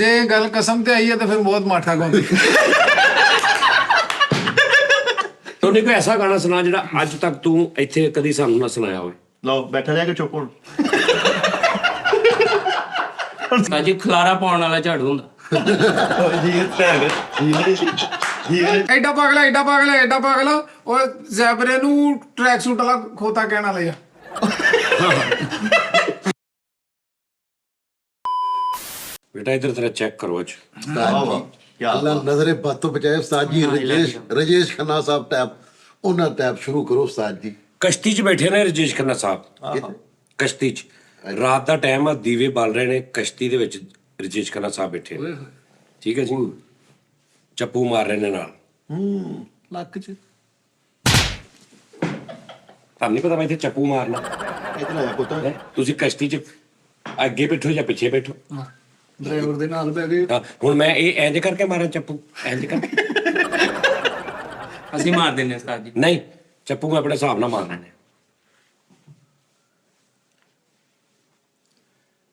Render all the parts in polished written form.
ਜੇ ਗੱਲ ਕਸਮ ਤੇ ਆਈ ਹੈ ਤਾਂ ਫਿਰ ਬਹੁਤ ਮਾਠਾ ਗਾਉਂਦੀ। ਤੂੰ ਕੋਈ ਐਸਾ ਗਾਣਾ ਸੁਣਾ ਜਿਹੜਾ ਅੱਜ ਤੱਕ ਤੂੰ ਇੱਥੇ ਕਦੀ ਸਾਨੂੰ ਨਾ ਸੁਣਾਇਆ ਹੋਵੇ। ਲਓ ਬੈਠਾ ਜਾ ਕੇ ਚੁੱਪ ਹੁਣ। ਸਾਜੀ ਖਲਾਰਾ ਪਾਉਣ ਵਾਲਾ ਝਾੜੂ ਹੁੰਦਾ। ਐਡਾ ਪਾਗਲਾ ਐਡਾ ਪਾਗਲਾ ਐਡਾ ਪਾਗਲਾ ਉਹ ਜ਼ੈਬਰੇ ਨੂੰ ਟਰੈਕ ਸੂਟ ਵਾਲਾ ਖੋਤਾ ਕਹਿਣ ਵਾਲੇ ਆ। बेटा इधर तेरा चेक करो आज। अल्लाह नजरे बातों बचाए उस्ताद जी। राजेश खन्ना साहब टैप उन्हें टैप शुरू करो उस्ताद जी। कश्ती च बैठे ने राजेश खन्ना साहब, कश्ती च रात का टाइम आ, दीवे बाल रहे ने कश्ती दे विच राजेश खन्ना साहब बैठे ने, ठीक है जी। चप्पू मार रहे ने नाल ਲੱਕ ਚ ਤੁਹਾਨੂੰ ਨਹੀਂ ਪਤਾ ਮੈਂ ਇੱਥੇ ਚੱਪੂ ਮਾਰਨਾ। इधर आया पुत्र। ਤੁਸੀਂ ਕਸ਼ਤੀ 'ਚ ਅੱਗੇ ਬੈਠੋ ਜਾਂ ਪਿੱਛੇ ਬੈਠੋ। ਡਰਾਈਵਰ ਦੇ ਨਾਲ ਬਹਿ ਗਏ। ਹਾਂ, ਹੁਣ ਮੈਂ ਇਹ ਇੰਜ ਕਰਕੇ ਮਾਰਾਂ ਚੱਪੂ, ਇੰਜ ਕਰਕੇ ਅਸੀਂ ਮਾਰ ਦਿੰਦੇ ਉਸਤਾਦ ਜੀ। ਨਹੀਂ, ਚੱਪੂ ਮੈਂ ਆਪਣੇ ਹਿਸਾਬ ਨਾਲ ਮਾਰਨਾ ਨੇ।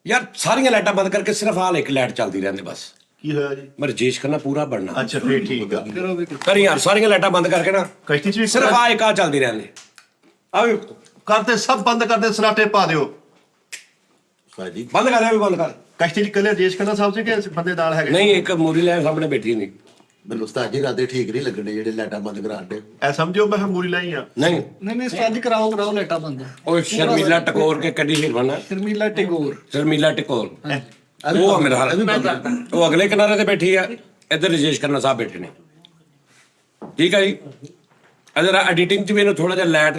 ਯਾਰ ਸਾਰੀਆਂ ਲਾਈਟਾਂ ਬੰਦ ਕਰਕੇ ਸਿਰਫ ਹਾਲ ਇੱਕ ਲਾਈਟ ਚੱਲਦੀ ਰਹਿੰਦੀ ਬਸ। ਕੀ ਹੋਇਆ ਜੀ? ਮੈਂ ਰਜੇਸ਼ ਖੰਨਾ ਪੂਰਾ ਬਣਨਾ। ਅੱਛਾ ਫੇਰ ਠੀਕ ਆ। ਪਰ ਯਾਰ ਸਾਰੀਆਂ ਲਾਈਟਾਂ ਬੰਦ ਕਰਕੇ ਨਾ ਕਸ਼ਤੀ ਚ ਵੀ ਸਿਰਫ ਆ ਇੱਕ ਆ ਚੱਲਦੀ ਰਹਿੰਦੀ। ਆ ਵੀ ਕਰਦੇ ਸਭ ਬੰਦ ਕਰਦੇ ਸਰਾਟੇ ਪਾ ਦਿਓ। उस्ताद जी ਬੰਦ ਕਰ, ਵੀ ਬੰਦ ਕਰ। ਕਸ਼ਤੀ ਚ ਕੱਲੇ ਰਜੇਸ਼ ਖੰਨਾ ਸਾਹਿਬ ਸੀ ਕਿ ਬੰਦੇ ਨਾਲ ਹੈਗੇ? ਨਹੀਂ, ਇੱਕ ਮੂਰੀ ਲੈ ਸਾਹਮਣੇ ਬੈਠੀ ਨਹੀਂ। मैंने उस्ताद जी राते ठीक नहीं लगने जेडे लाइटां बंद करा दे। ਐ ਸਮਝੋ ਮੈਂ ਮੂਰੀ ਲਈ ਆ। ਨਹੀਂ, ਨਹੀਂ ਸਟਾਰਟ ਕਰਾਓ ਲਾਈਟਾਂ ਬੰਦ। ਉਹ ਸ਼ਰਮੀਲਾ ਟਕੋਰ ਕੇ ਕੱਢੀ ਹਿਰਵਨ ਹੈ। ਸ਼ਰਮੀਲਾ ਟੈਗੋਰ। ਸ਼ਰਮੀਲਾ ਟਕੋਰ ਉਹ ਆ ਮੇਰਾ ਹਾਲ। ਉਹ ਅਗਲੇ ਕਿਨਾਰੇ ਤੇ ਬੈਠੀ ਆ, ਇੱਧਰ ਰਜੇਸ਼ ਖੰਨਾ ਸਾਹਿਬ ਬੈਠੇ ਨੇ, ਠੀਕ ਹੈ ਜੀ। ਅਗਰ ਐਡੀਟਿੰਗ ਚ ਵੀ ਇਹਨੂੰ ਥੋੜਾ ਜਿਹਾ ਲਾਈਟ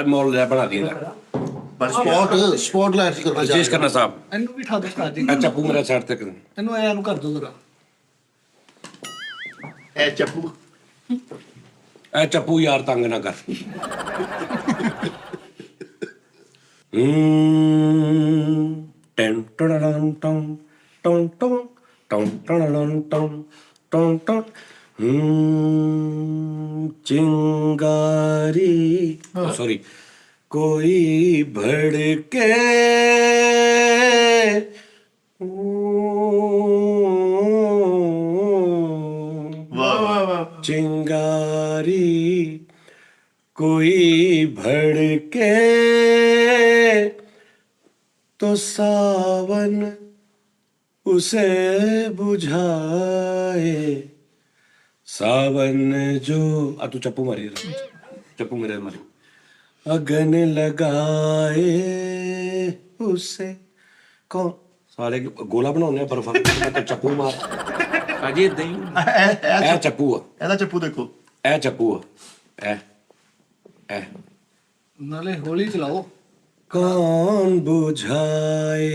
ਮੋਲ ਜਿਹਾ ਬਣਾ ਦਿੰਦਾ। ਪਰ स्पॉट लाइट्स करना ਰਜੇਸ਼ ਖੰਨਾ ਸਾਹਿਬ ਇਹਨੂੰ ਵੀ ਠਾ ਦੋ ਉਸਤਾਦ ਜੀ। ਅੱਛਾ ਪੂ ਮੇਰਾ ਸਾਈਡ ਤੇ ਕਰ। ਇਹਨੂੰ ਐ ਨੂੰ ਕਰ ਦੋ ਜ਼ਰਾ। ਐ ਚੱਪੂ ਐ ਚੱਪੂ ਯਾਰ ਤੰਗ ਨਾ ਕਰ। ਟੈਂ ਟੜੜੰ ਟੰ ਟੰ ਟੰ ਟੰ ਟੜੜੰ ਟੰ ਟੰ ਟੰ चिंगारी सॉरी कोई भड़के चिंगारी कोई भड़के तो सावन उसे बुझाए। सावन जो आ तू चप्पू मारी, चप्पू मेरे मारी। अगन लगाए उसे कौन सारे गोला बनाने बर्फा तो चप्पू मार। ਸਾਜੀ ਇਦਾਂ ਹੀ ए चप्पू आ, ਇਹਦਾ ਚੱਪੂ ਦੇਖੋ। ए चप्पू आ, ए ਨਾਲੇ ਹੌਲੀ ਚਲਾਓ। कौन बुझाए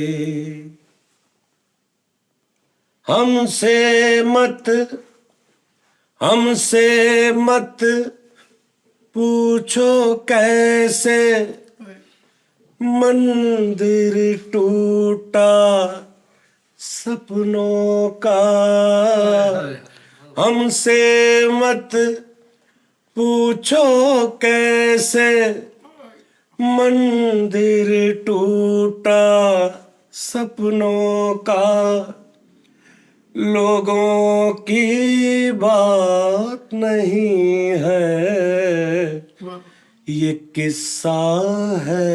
हमसे मत पूछो कैसे मंदिर टूटा सपनों का। हमसे मत पूछो कैसे मंदिर टूटा सपनों का। लोगों की बात नहीं है, ये किस्सा है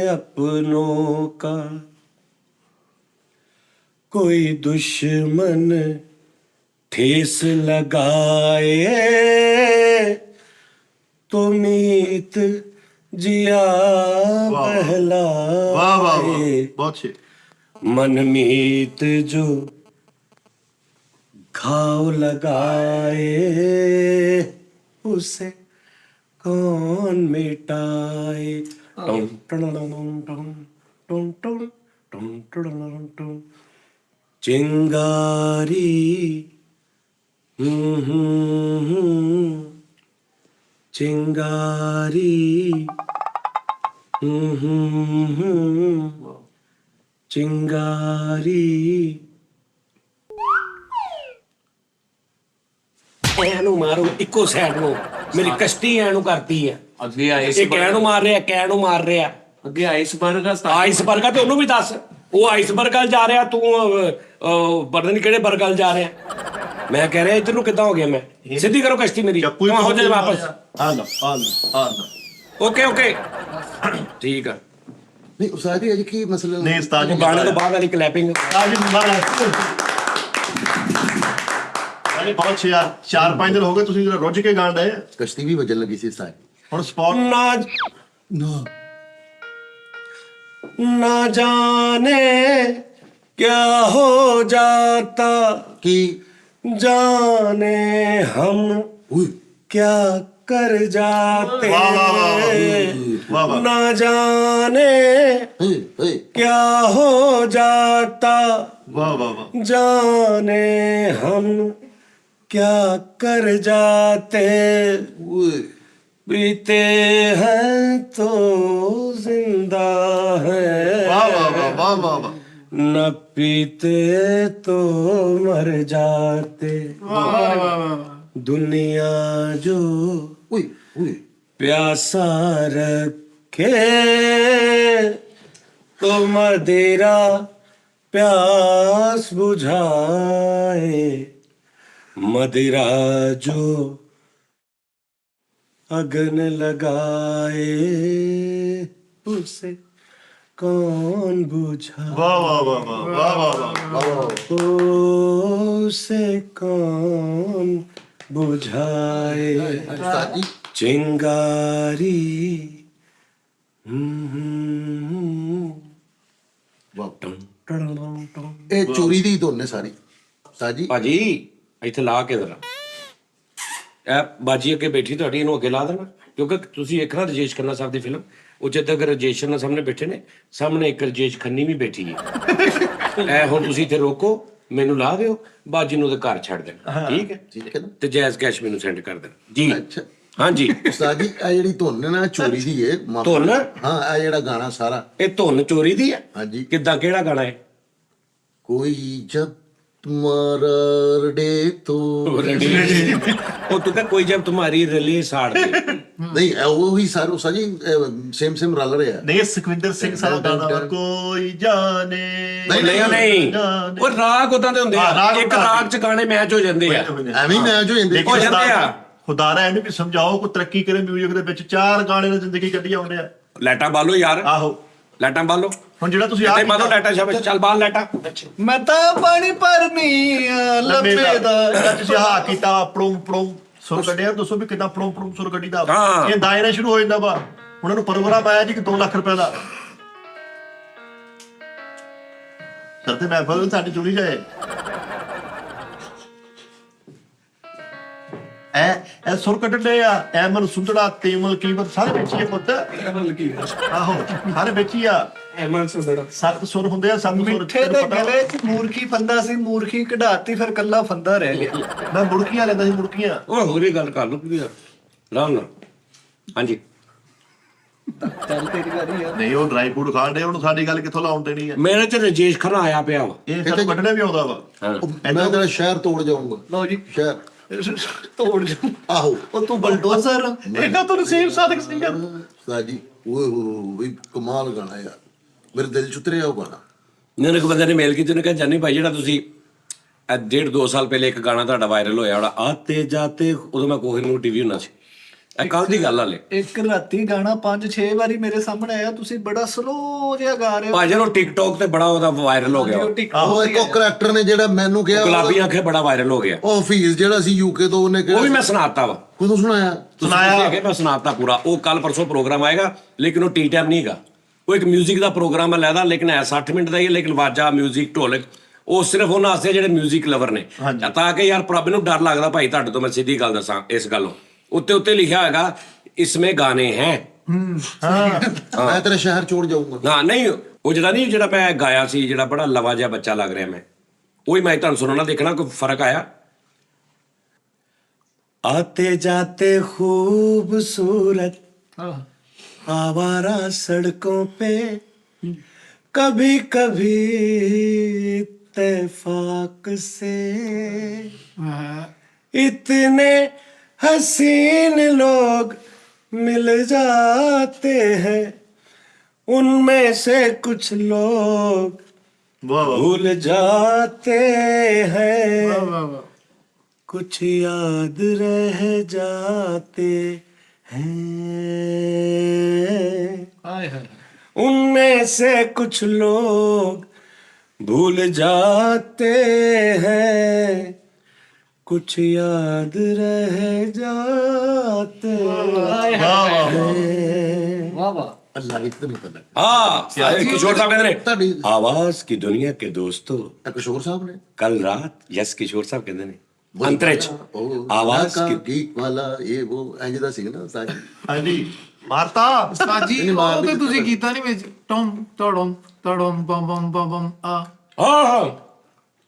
अपनों का। कोई दुश्मन ठेस लगाए तो मीत जिया बहलाए। ਵਾਹ ਵਾਹ ਵਾਹ ਬਹੁਤ ਛੇ। मन मीत जो घाव लगाए उसे कौन मिटाए। टुम टुडुडुम टुम टुम टुम टुम टुडुडुम टुम चिंगारी चिंगारी चिंगारी। ਐਨੂੰ ਮਾਰੋ ਇੱਕੋ ਸਾਈਡ ਨੂੰ, ਮੇਰੀ ਕਸ਼ਤੀ ਐਨੂੰ ਕਰਤੀ ਹੈ। ਅੱਗੇ ਆਇਸ ਇਹ ਕਹਿ ਨੂੰ ਮਾਰ ਰਿਹਾ, ਕਹਿ ਨੂੰ ਮਾਰ ਰਿਹਾ। ਅੱਗੇ ਆਇਸਬਰਗ ਆ ਉਸਤਾਦ। ਆਈਸਬਰਗ ਆ ਤੇ ਉਹਨੂੰ ਵੀ ਦੱਸ। ਉਹ ਆਈਸਬਰਗ ਵੱਲ ਜਾ ਰਿਹਾ, ਤੂੰ ਉਹ ਪਤਾ ਨਹੀਂ ਕਿਹੜੇ ਬਰਗਲ ਜਾ ਰਹੇ ਆ। ਮੈਂ ਕਹਿ ਰਿਹਾ ਇੱਧਰ ਨੂੰ ਕਿੱਦਾਂ ਹੋ ਗਿਆ ਮੈਂ ਸਿੱਧੀ ਕਰੋ ਕਸ਼ਤੀ ਮੇਰੀ ਚੱਪੂ ਹੀ ਹੋ ਜਾਏ ਵਾਪਸ। ਆ ਲਓ। ਓਕੇ ਠੀਕ ਆ। ਨਹੀਂ ਉਸਤਾਦ ਜੀ ਅੱਜ ਕੀ ਮਸਲਾ ਨਹੀਂ ਉਸਤਾਦ ਜੀ ਗਾਣੇ ਤੋਂ ਬਾਅਦ ਵਾਲੀ ਕਲੈਪਿੰਗ ਉਸਤਾਦ ਜੀ ਮੁਬਾਰਕ। ਅਰੇ ਬਹੁਤ ਅੱਛੇ ਯਾਰ 4-5 ਦਿਨ ਹੋ ਗਏ ਤੁਸੀਂ ਜਰਾ ਰੁੱਝ ਕੇ ਗਾਣ ਰਹੇ ਆ। ਕਸ਼ਤੀ ਵੀ ਵੱਜਣ ਲੱਗੀ ਸੀ ਉਸਤਾਦ ਜੀ। ਹੁਣ ਸਪੌਟ ਨਾ ਨਾ ਜਾਣੇ क्या हो जाता ਕੀ जाने हम ਓਏ क्या कर जाते वाह, वाह, वाह, वाह, वाह। ना जाने ਹੇ क्या हो जाता ਵਾਹ ਵਾਹ ਵਾਹ जाने हम क्या कर जाते ਓਏ बीते हैं तो जिंदा है ਵਾਹ ਵਾਹ ਵਾਹ ਵਾਹ ਵਾਹ ਵਾਹ न पीते तो मर जाते दुनिया जो ਓਏ ਓਏ प्यासा रखे तो मदिरा प्यास बुझाए मदिरा जो अगन लगाए उसे कौन बुझा ਵਾਹ ਵਾਹ ਵਾਹ ਵਾਹ ਵਾਹ ਵਾਹ ਵਾਹ उसे कौन बुझाए ਉਸਤਾਦ ਜੀ चिंगारी ਵਾਹ ਇਹ ਚੋਰੀ ਦੀ ਧੁਨ ਨੇ ਸਾਰੀ ਉਸਤਾਦ ਜੀ ਭਾਜੀ ਇੱਥੇ ਲਾ ਕੇ ਜ਼ਰਾ ਇਹ ਬਾਜੀ ਅੱਗੇ ਬੈਠੀ ਤੁਹਾਡੀ ਇਹਨੂੰ ਅੱਗੇ ਲਾ ਦੇਣਾ ਕਿਉਂਕਿ ਤੁਸੀਂ ਵੇਖਣਾ ਰਜੇਸ਼ ਖੰਨਾ ਸਾਹਿਬ ਦੀ ਫਿਲਮ ਉਹ ਜਦ ਤੱਕ ਰਜੇਸ਼ ਖੰਨਾ ਸਾਹਮਣੇ ਬੈਠੇ ਨੇ ਸਾਹਮਣੇ ਇੱਕ ਰਜੇਸ਼ ਖੰਨੀ ਵੀ ਬੈਠੀ ਹੈ ਇਹ ਹੁਣ ਤੁਸੀਂ ਇੱਥੇ ਰੋਕੋ ਮੈਨੂੰ ਲਾ ਦਿਓ ਬਾਜੀ ਨੂੰ ਉਹਦੇ ਘਰ ਛੱਡ ਦੇਣਾ ਠੀਕ ਹੈ ਠੀਕ ਹੈ ਨਾ ਤੇ ਜਾਇਜ਼ ਕੈਸ਼ ਮੈਨੂੰ ਸੈਂਡ ਕਰ ਦੇਣਾ ਜੀ ਅੱਛਾ ਹਾਂਜੀ ਉਸਤਾਦ ਜੀ ਇਹ ਜਿਹੜੀ ਧੁਨ ਹੈ ਨਾ ਚੋਰੀ ਦੀ ਹੈ ਧੁਨ? ਹਾਂ ਇਹ ਜਿਹੜਾ ਗਾਣਾ ਸਾਰਾ ਇਹ ਧੁਨ ਚੋਰੀ ਦੀ ਹੈ ਹਾਂਜੀ ਕਿੱਦਾਂ ਕਿਹੜਾ ਗਾਣਾ ਹੈ ਕੋਈ ਜਬ तुम्हारा रडे तो ਉਹ ਤੂੰ ਕਹ ਕੋਈ ਜਬ ਤੁਮਾਰੀ ਰਲੀ ਸਾੜ ਦੇ ਨਹੀਂ ਉਹ ਹੀ ਸਾਰਾ ਉਸਤਾਦ ਜੀ ਸੇਮ ਰਲ ਰਿਹਾ ਨਹੀਂ ਸੁਖਵਿੰਦਰ ਸਿੰਘ ਸਾਹਿਬ ਦਾ ਨਾਮ ਕੋਈ ਜਾਣੇ ਨਹੀਂ ਉਹ ਰਾਗ ਉਦਾਂ ਦੇ ਹੁੰਦੇ ਹਾਂ, ਆ ਰਾਗ ਇੱਕ ਉਦਾਂ ਦੇ। ਰਾਗ ਚ ਗਾਣੇ ਮੈਚ ਹੋ ਜਾਂਦੇ ਆ ਐਵੇਂ ਮੈਚ ਹੋ ਜਾਂਦੇ ਹੋ ਜਾਂਦੇ ਆ। ਖੁਦਾਰਾ ਇਹਨੂੰ ਵੀ ਸਮਝਾਓ ਕੋਈ ਤਰੱਕੀ ਕਰੇ ਮਿਊਜ਼ਿਕ ਦੇ ਵਿੱਚ 4 ਗਾਣੇ ਨੇ ਜ਼ਿੰਦਗੀ ਕੱਢੀ ਆਉਂਦੇ ਆ ਲਾਈਟਾਂ ਬਾਲੋ ਯਾਰ ਆਹੋ ਲਾਈਟਾਂ ਬਾਲੋ ਹੁਣ ਜਿਹੜਾ ਤੁਸੀਂ ਲਾਈਟਾਂ ਬਾਲੋ ਲਾਈਟਾਂ ਸ਼ਾਬਾਸ਼ ਚੱਲ ਬਾਲ ਲਾਈਟਾਂ ਮੈਂ ਤਾਂ ਪਾਣੀ ਭਰਨੀ ਆ ਲੰਮੇ ਲੱਭੇ ਦਾ ਦਾ ਤੁਸੀਂ ਆਹ ਕੀਤਾ ਪ੍ਰੋਮ ਪ੍ਰੋਮ ਸੁਰ ਕੱਢਿਆ ਦੱਸੋ ਵੀ ਕਿਦਾਂ ਪ੍ਰੋਮ ਪ੍ਰੋਮ ਸੁਰ ਕੱਢੀ ਦਾ ਹਾਂ। ਇਹ ਦਾਇਰਾ ਸ਼ੁਰੂ ਹੋ ਜਾਂਦਾ ਵਾ ਉਹਨਾਂ ਨੂੰ ਪ੍ਰੋਗਰਾਮ ਆਇਆ ਜੀ ਕਿ 2 ਲੱਖ ਰੁਪਏ ਦਾ ਸਰ ਤੇ ਮਹਿਫਲ ਸਾਡੀ ਚੁਣੀ ਜਾਏ ਇਹ ਸੁਰ ਕੱਢਦੇ ਆ ਐਮਨ ਸੁੰਦੜਾ ਤੇਮਲ ਕੀਵਰ ਸਾਰੇ ਵਿੱਚ ਹੀ ਆ ਪੁੱਤ ਆਹੋ ਸਾਰੇ ਵਿੱਚ ਹੀ ਆ ਐਮਨ ਸੁੰਦੜਾ ਸਖਤ ਸੁਰ ਹੁੰਦੇ ਆ ਸਖਤ ਸੁਰ ਮਿੱਠੇ ਦੇ ਗਲੇ 'ਚ ਮੂਰਖੀ ਫੰਦਾ ਸੀ ਮੂਰਖੀ ਕਢਾਤੀ ਫਿਰ ਕੱਲਾ ਫੰਦਾ ਰਹਿ ਗਿਆ ਮੈਂ ਮੁੜਕੀਆਂ ਲੈਂਦਾ ਸੀ ਮੁੜਕੀਆਂ ਉਹ ਹੋਰ ਹੀ ਗੱਲ ਕਰ ਲਓ ਕੀ ਰਾਮ ਨਾਲ ਹਾਂਜੀ ਚੱਲ ਤੇਰੀ ਵਾਰੀ ਆ ਨਹੀਂ ਉਹ ਡਰਾਈ ਫੂਡ ਖਾਣ ਦੇ ਉਹਨੂੰ ਸਾਡੀ ਗੱਲ ਕਿੱਥੋਂ ਲਾਉਣ ਦੇਣੀ ਆ ਮੇਰੇ ਤੇ ਰਜੇਸ਼ ਖੰਨਾ ਆਇਆ ਪਿਆ ਵਾ ਇਹ ਸਾਨੂੰ ਕੱਢਣੇ ਵੀ ਆਉਂਦਾ ਵਾ ਹਾਂ ਮੈਂ ਤੇਰਾ ਸ਼ਹਿਰ ਤੋੜ ਜਾਊਂਗਾ ਲਓ ਜੀ ਸ਼ਹਿਰ ਤੋੜ ਜਾ ਆਹੋ ਉਹ ਤੂੰ ਬਲਡੋਜ਼ਰ ਇਹਨਾਂ ਤੋਂ ਨਸੀਬ ਸਾਧਕ ਸਿੰਘ ਉਸਤਾਦ ਜੀ ਓਏ ਹੋਏ ਕਮਾਲ ਗਾਣਾ ਯਾਰ ਮੇਰੇ ਦਿਲ ਚ ਉਤਰਿਆ ਉਹ ਗਾਣਾ ਮੈਨੂੰ ਇੱਕ ਬੰਦੇ ਨੇ ਮੇਲ ਕੀਤੀ ਉਹਨੇ ਕਿਹਾ ਜਾਨੀ ਭਾਈ ਜਿਹੜਾ ਤੁਸੀਂ 1.5-2 ਸਾਲ ਪਹਿਲੇ ਇੱਕ ਗਾਣਾ ਤੁਹਾਡਾ ਵਾਇਰਲ ਹੋਇਆ ਉਹਦਾ ਆਤੇ ਜਾਤੇ ਉਦੋਂ ਮੈਂ ਕੋਹਿਨੂਰ ਟੀਵੀ ਹੁੰਦਾ ਸੀ ਇਹ ਕੱਲ ਦੀ ਗੱਲ ਹਾਲੇ ਇੱਕ ਰਾਤੀ ਗਾਣਾ 5-6 ਵਾਰੀ ਮੇਰੇ ਸਾਹਮਣੇ ਆਇਆ ਤੁਸੀਂ ਬੜਾ ਸਲੋ ਜਿਹਾ ਗਾ ਰਹੇ ਹੋ ਭਾਜਨ ਉਹ ਟਿਕਟੌਕ ਤੇ ਬੜਾ ਉਹਦਾ ਵਾਇਰਲ ਹੋ ਗਿਆ ਉਹ ਇੱਕ ਉਹ ਕਰੈਕਟਰ ਨੇ ਜਿਹੜਾ ਮੈਨੂੰ ਕਿਹਾ ਗੁਲਾਬੀ ਅੱਖੇ ਬੜਾ ਵਾਇਰਲ ਹੋ ਗਿਆ ਉਹ ਫੀਸ ਜਿਹੜਾ ਸੀ ਯੂਕੇ ਤੋਂ ਉਹਨੇ ਉਹ ਵੀ ਕਿਹਾ ਮੈਂ ਸੁਣਾਤਾ ਵਾ ਕਦੋਂ ਸੁਣਾਇਆ ਸੁਣਾਇਆ ਕਿ ਮੈਂ ਸੁਣਾਤਾ ਪੂਰਾ ਉਹ ਕੱਲ ਪਰਸੋਂ ਪ੍ਰੋਗਰਾਮ ਆਏਗਾ ਲੇਕਿਨ ਉਹ ਟੀ ਟਾਈਮ ਨਹੀਂ ਹੈਗਾ ਉਹ ਇੱਕ 뮤직 ਦਾ ਪ੍ਰੋਗਰਾਮ ਹੈ ਲੈਦਾ ਲੇਕਿਨ ਹੈ 60 ਮਿੰਟ ਦਾ ਹੀ ਹੈ ਲੇਕਿਨ ਵਾਜਾ 뮤직 ਢੋਲਕ ਉਹ ਸਿਰਫ ਉਹਨਾਂ ਵਾਸਤੇ ਜਿਹੜੇ 뮤직 ਲਵਰ ਨੇ ਤਾਂ ਕਿ ਯਾਰ ਪ੍ਰਭ ਨੂੰ ਡਰ ਲੱਗਦਾ ਭਾਈ ਤੁਹਾਡੇ ਤੋਂ ਮੈਂ ਸਿੱਧੀ ਗੱਲ ਦੱਸਾਂ ਇਸ ਗੱਲੋਂ ਉੱਤੇ ਲਿਖਿਆ ਹੋਏਗਾ इसमें गाने हैं ਮੈਂ ਤੇਰਾ ਸ਼ਹਿਰ ਛੋੜ ਜਾਊਂਗਾ ਨਾ ਨਹੀਂ ਉਹ ਜਿਹੜਾ ਮੈਂ ਗਾਇਆ ਸੀ ਜਿਹੜਾ ਬੜਾ ਲਵਾ ਜਿਹਾ ਬੱਚਾ ਲੱਗ ਰਿਹਾ ਮੈਂ ਉਹੀ ਮੈਂ ਤੁਹਾਨੂੰ ਸੁਣਾਉਣਾ ਦੇਖਣਾ ਕੋਈ ਫਰਕ ਆਇਆ आते जाते खूबसूरत आवारा सड़कों पे कभी कभी इत्तेफाक से इतने हसीन लोग मिल जाते हैं उनमें से कुछ लोग ਵਾਹ ਵਾਹ भूल जाते हैं ਵਾਹ ਵਾਹ ਵਾਹ कुछ याद रह जाते हैं ਹਾਏ ਹਾਏ उनमें से कुछ लोग भूल जाते हैं कुछ याद रह जाते ਹਾਏ हैं ਵਾਹ ਵਾਹ ਅੱਲਾ ਇਤਨੀ ਪਤਾ हाँ किशोर साहब कहते हैं ਤੁਹਾਡੀ आवाज की दुनिया के दोस्तों ਕਿਸ਼ੋਰ ਸਾਹਿਬ ਨੇ कल रात यस किशोर साहब कहते हैं अंतरिक्ष आवाज की ਗੀਤ ਵਾਲਾ ਇਹ ਉਹ ਇੰਜ ਦਾ ਸੀ ਨਾ ਉਸਤਾਦ ਜੀ ਹਾਂਜੀ ਮਾਰਤਾ ਉਸਤਾਦ ਜੀ ਉਹ ਤੇ ਤੁਸੀਂ ਕੀਤਾ ਨਹੀਂ ਵਿੱਚ ਟੋਮ ਟੋਡਮ ਟੋਡਮ ਬੰਮ ਬੰਮ ਬੰਮ ਬੰਮ ਆ हाँ हाँ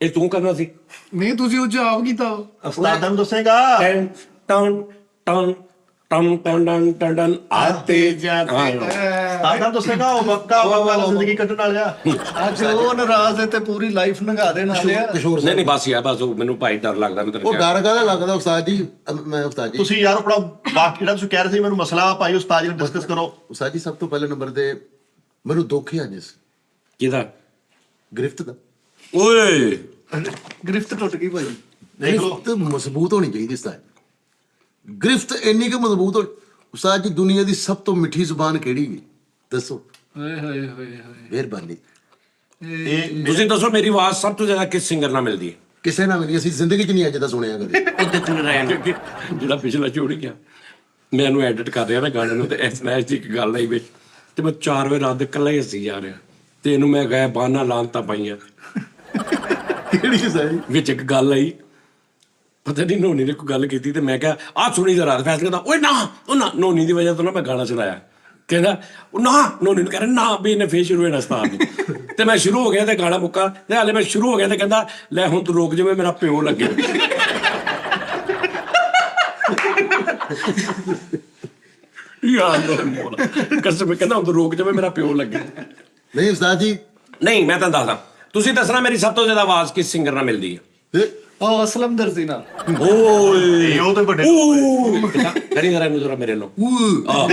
ये तू करना सी ਨਹੀਂ ਤੁਸੀਂ ਉਹ ਜਵਾਬ ਕੀਤਾ ਉਸਤਾਦਾਂ ਨੂੰ ਦੱਸੇਗਾ टन टन टन टन टन टन टन टन आते जाते ਉਸਤਾਦਾਂ ਨੂੰ ਦੱਸੇਗਾ ਉਹ ਮੱਕਾ ਵਾਲਾ ਜ਼ਿੰਦਗੀ ਕੱਟਣ ਵਾਲਿਆ ਅੱਜ ਉਹ ਨਾਰਾਜ਼ ਹੈ ਤੇ ਪੂਰੀ ਲਾਈਫ ਨਗਾ ਦੇ ਨਾਲ ਆ ਕਿਸ਼ੋਰ नहीं नहीं बस यार बस वो मैनू भाई डर लगदा मैं ਉਹ तेरे ਡਰ ਕਾਹਦਾ ਲੱਗਦਾ ਉਸਤਾਦ ਜੀ ਮੈਂ ਉਸਤਾਦ ਜੀ ਤੁਸੀਂ ਯਾਰ ਆਪਣਾ ਬਾਕੀ ਜਿਹੜਾ ਤੁਸੀਂ ਕਹਿ ਰਹੇ ਸੀ ਮੈਨੂੰ ਮਸਲਾ ਭਾਈ ਉਸਤਾਦ ਜੀ ਨਾਲ ਡਿਸਕਸ ਕਰੋ ਉਸਤਾਦ ਜੀ ਸਭ ਤੋਂ ਪਹਿਲੇ ਨੰਬਰ ਤੇ ਮੈਨੂੰ ਦੁੱਖ ਹੀ ਅੱਜ किधर ਗ੍ਰਿਫਤ ਦਾ ओए ਗ੍ਰਿਫਤ ਟੁੱਟ ਗਈ ਭਾਈ ਦੇਖ ਲਓ ਗ੍ਰਿਫਤ ਮਜ਼ਬੂਤ ਹੋਣੀ ਚਾਹੀਦੀ ਉਸਤਾਦ ਗ੍ਰਿਫਤ ਇੰਨੀ ਕਿ ਮਜ਼ਬੂਤ ਹੋ ਉਸਤਾਦ ਜੀ ਦੁਨੀਆ ਦੀ ਸਭ ਤੋਂ ਮਿੱਠੀ ਜ਼ੁਬਾਨ ਕਿਹੜੀ ਹੈ ਦੱਸੋ ਹਾਏ ਹਾਏ ਹਾਏ ਹਾਏ ਮਿਹਰਬਾਨੀ ਇਹ ਤੁਸੀਂ ਦੱਸੋ ਮੇਰੀ ਆਵਾਜ਼ ਸਭ ਤੋਂ ਜ਼ਿਆਦਾ ਕਿਸ ਸਿੰਗਰ ਨਾਲ ਮਿਲਦੀ ਹੈ ਕਿਸੇ ਨਾਲ ਮਿਲੀ ਅਸੀਂ ਜ਼ਿੰਦਗੀ 'ਚ ਨਹੀਂ ਅੱਜ ਦਾ ਸੁਣਿਆ ਕਦੇ ਉਦਿਤ ਨਾਰਾਇਣ ਜਿਹੜਾ ਪਿਛਲਾ ਛੋੜ ਗਿਆ ਮੈਂ ਇਹਨੂੰ ਐਡਿਟ ਕਰ ਰਿਹਾ ਨਾ ਗਾਣੇ ਨੂੰ ਤੇ ਇਸ ਮੈਚ ਦੀ ਇੱਕ ਗੱਲ ਆਈ ਵਿੱਚ ਤੇ ਮੈਂ 4 ਵਜੇ ਰਾਤ ਦੇ ਇਕੱਲਾ ਹੀ ਹੱਸੀ ਜਾ ਰਿਹਾ ਤੇ ਇਹਨੂੰ ਮੈਂ ਗਾਇਆ ਬਾਨਾ ਲਾਂਤਾ ਪਾਈਆਂ ਕਿਹੜੀ ਸਾਈ ਵਿੱਚ ਇੱਕ ਗੱਲ ਆਈ ਪਤਾ ਨਹੀਂ ਨੋਨੀ ਨੇ ਕੋਈ ਗੱਲ ਕੀਤੀ ਤੇ ਮੈਂ ਕਿਹਾ ਆਹ ਸੁਣੀ ਜਰਾ ਫੈਸਲਾ ਕਹਿੰਦਾ ਓਏ ਨਾ ਉਹ ਨਾ ਨੋਨੀ ਦੀ ਵਜ੍ਹਾ ਤੋਂ ਨਾ ਮੈਂ ਗਾਣਾ ਸੁਣਾਇਆ ਕਹਿੰਦਾ ਉਹ ਨਾ ਨੋਨੀ ਨੂੰ ਕਹਿੰਦਾ ਨਾ ਵੀ ਇਹਨੇ ਫੇਰ ਸ਼ੁਰੂ ਹੋਣਾ ਸਤਾਰ ਨੂੰ ਤੇ ਮੈਂ ਸ਼ੁਰੂ ਹੋ ਗਿਆ ਤੇ ਗਾਣਾ ਮੁੱਕਾ ਤੇ ਹਾਲੇ ਮੈਂ ਸ਼ੁਰੂ ਹੋ ਗਿਆ ਤੇ ਕਹਿੰਦਾ ਲੈ ਹੁਣ ਤੂੰ ਰੋਕ ਜਿਵੇਂ ਮੇਰਾ ਪਿਓ ਲੱਗੇ ਯਾਰ ਮੋਲਾ ਕਸਮ ਕਹਿੰਦਾ ਹੁਣ ਤੂੰ ਰੋਕ ਜਿਵੇਂ ਮੇਰਾ ਪਿਓ ਲੱਗੇ ਨਹੀਂ ਉਸਤਾਦ ਜੀ ਨਹੀਂ ਮੈਂ ਤੁਹਾਨੂੰ ਦੱਸਦਾ ਤੁਸੀਂ ਦੱਸਣਾ ਮੇਰੀ ਸਭ ਤੋਂ ਜ਼ਿਆਦਾ ਆਵਾਜ਼ ਕਿਸ ਸਿੰਗਰ ਨਾਲ ਮਿਲਦੀ ਹੈ ਤੇ ਉਹ ਅਸਲਮ ਦਰਜ਼ੀ ਨਾਲ ਓਏ ਇਹ ਉਹ ਤੇ ਵੱਡੇ ਕਰੀ ਜਰਾ ਇਹਨੂੰ ਜਰਾ ਮੇਰੇ ਨੂੰ ਆ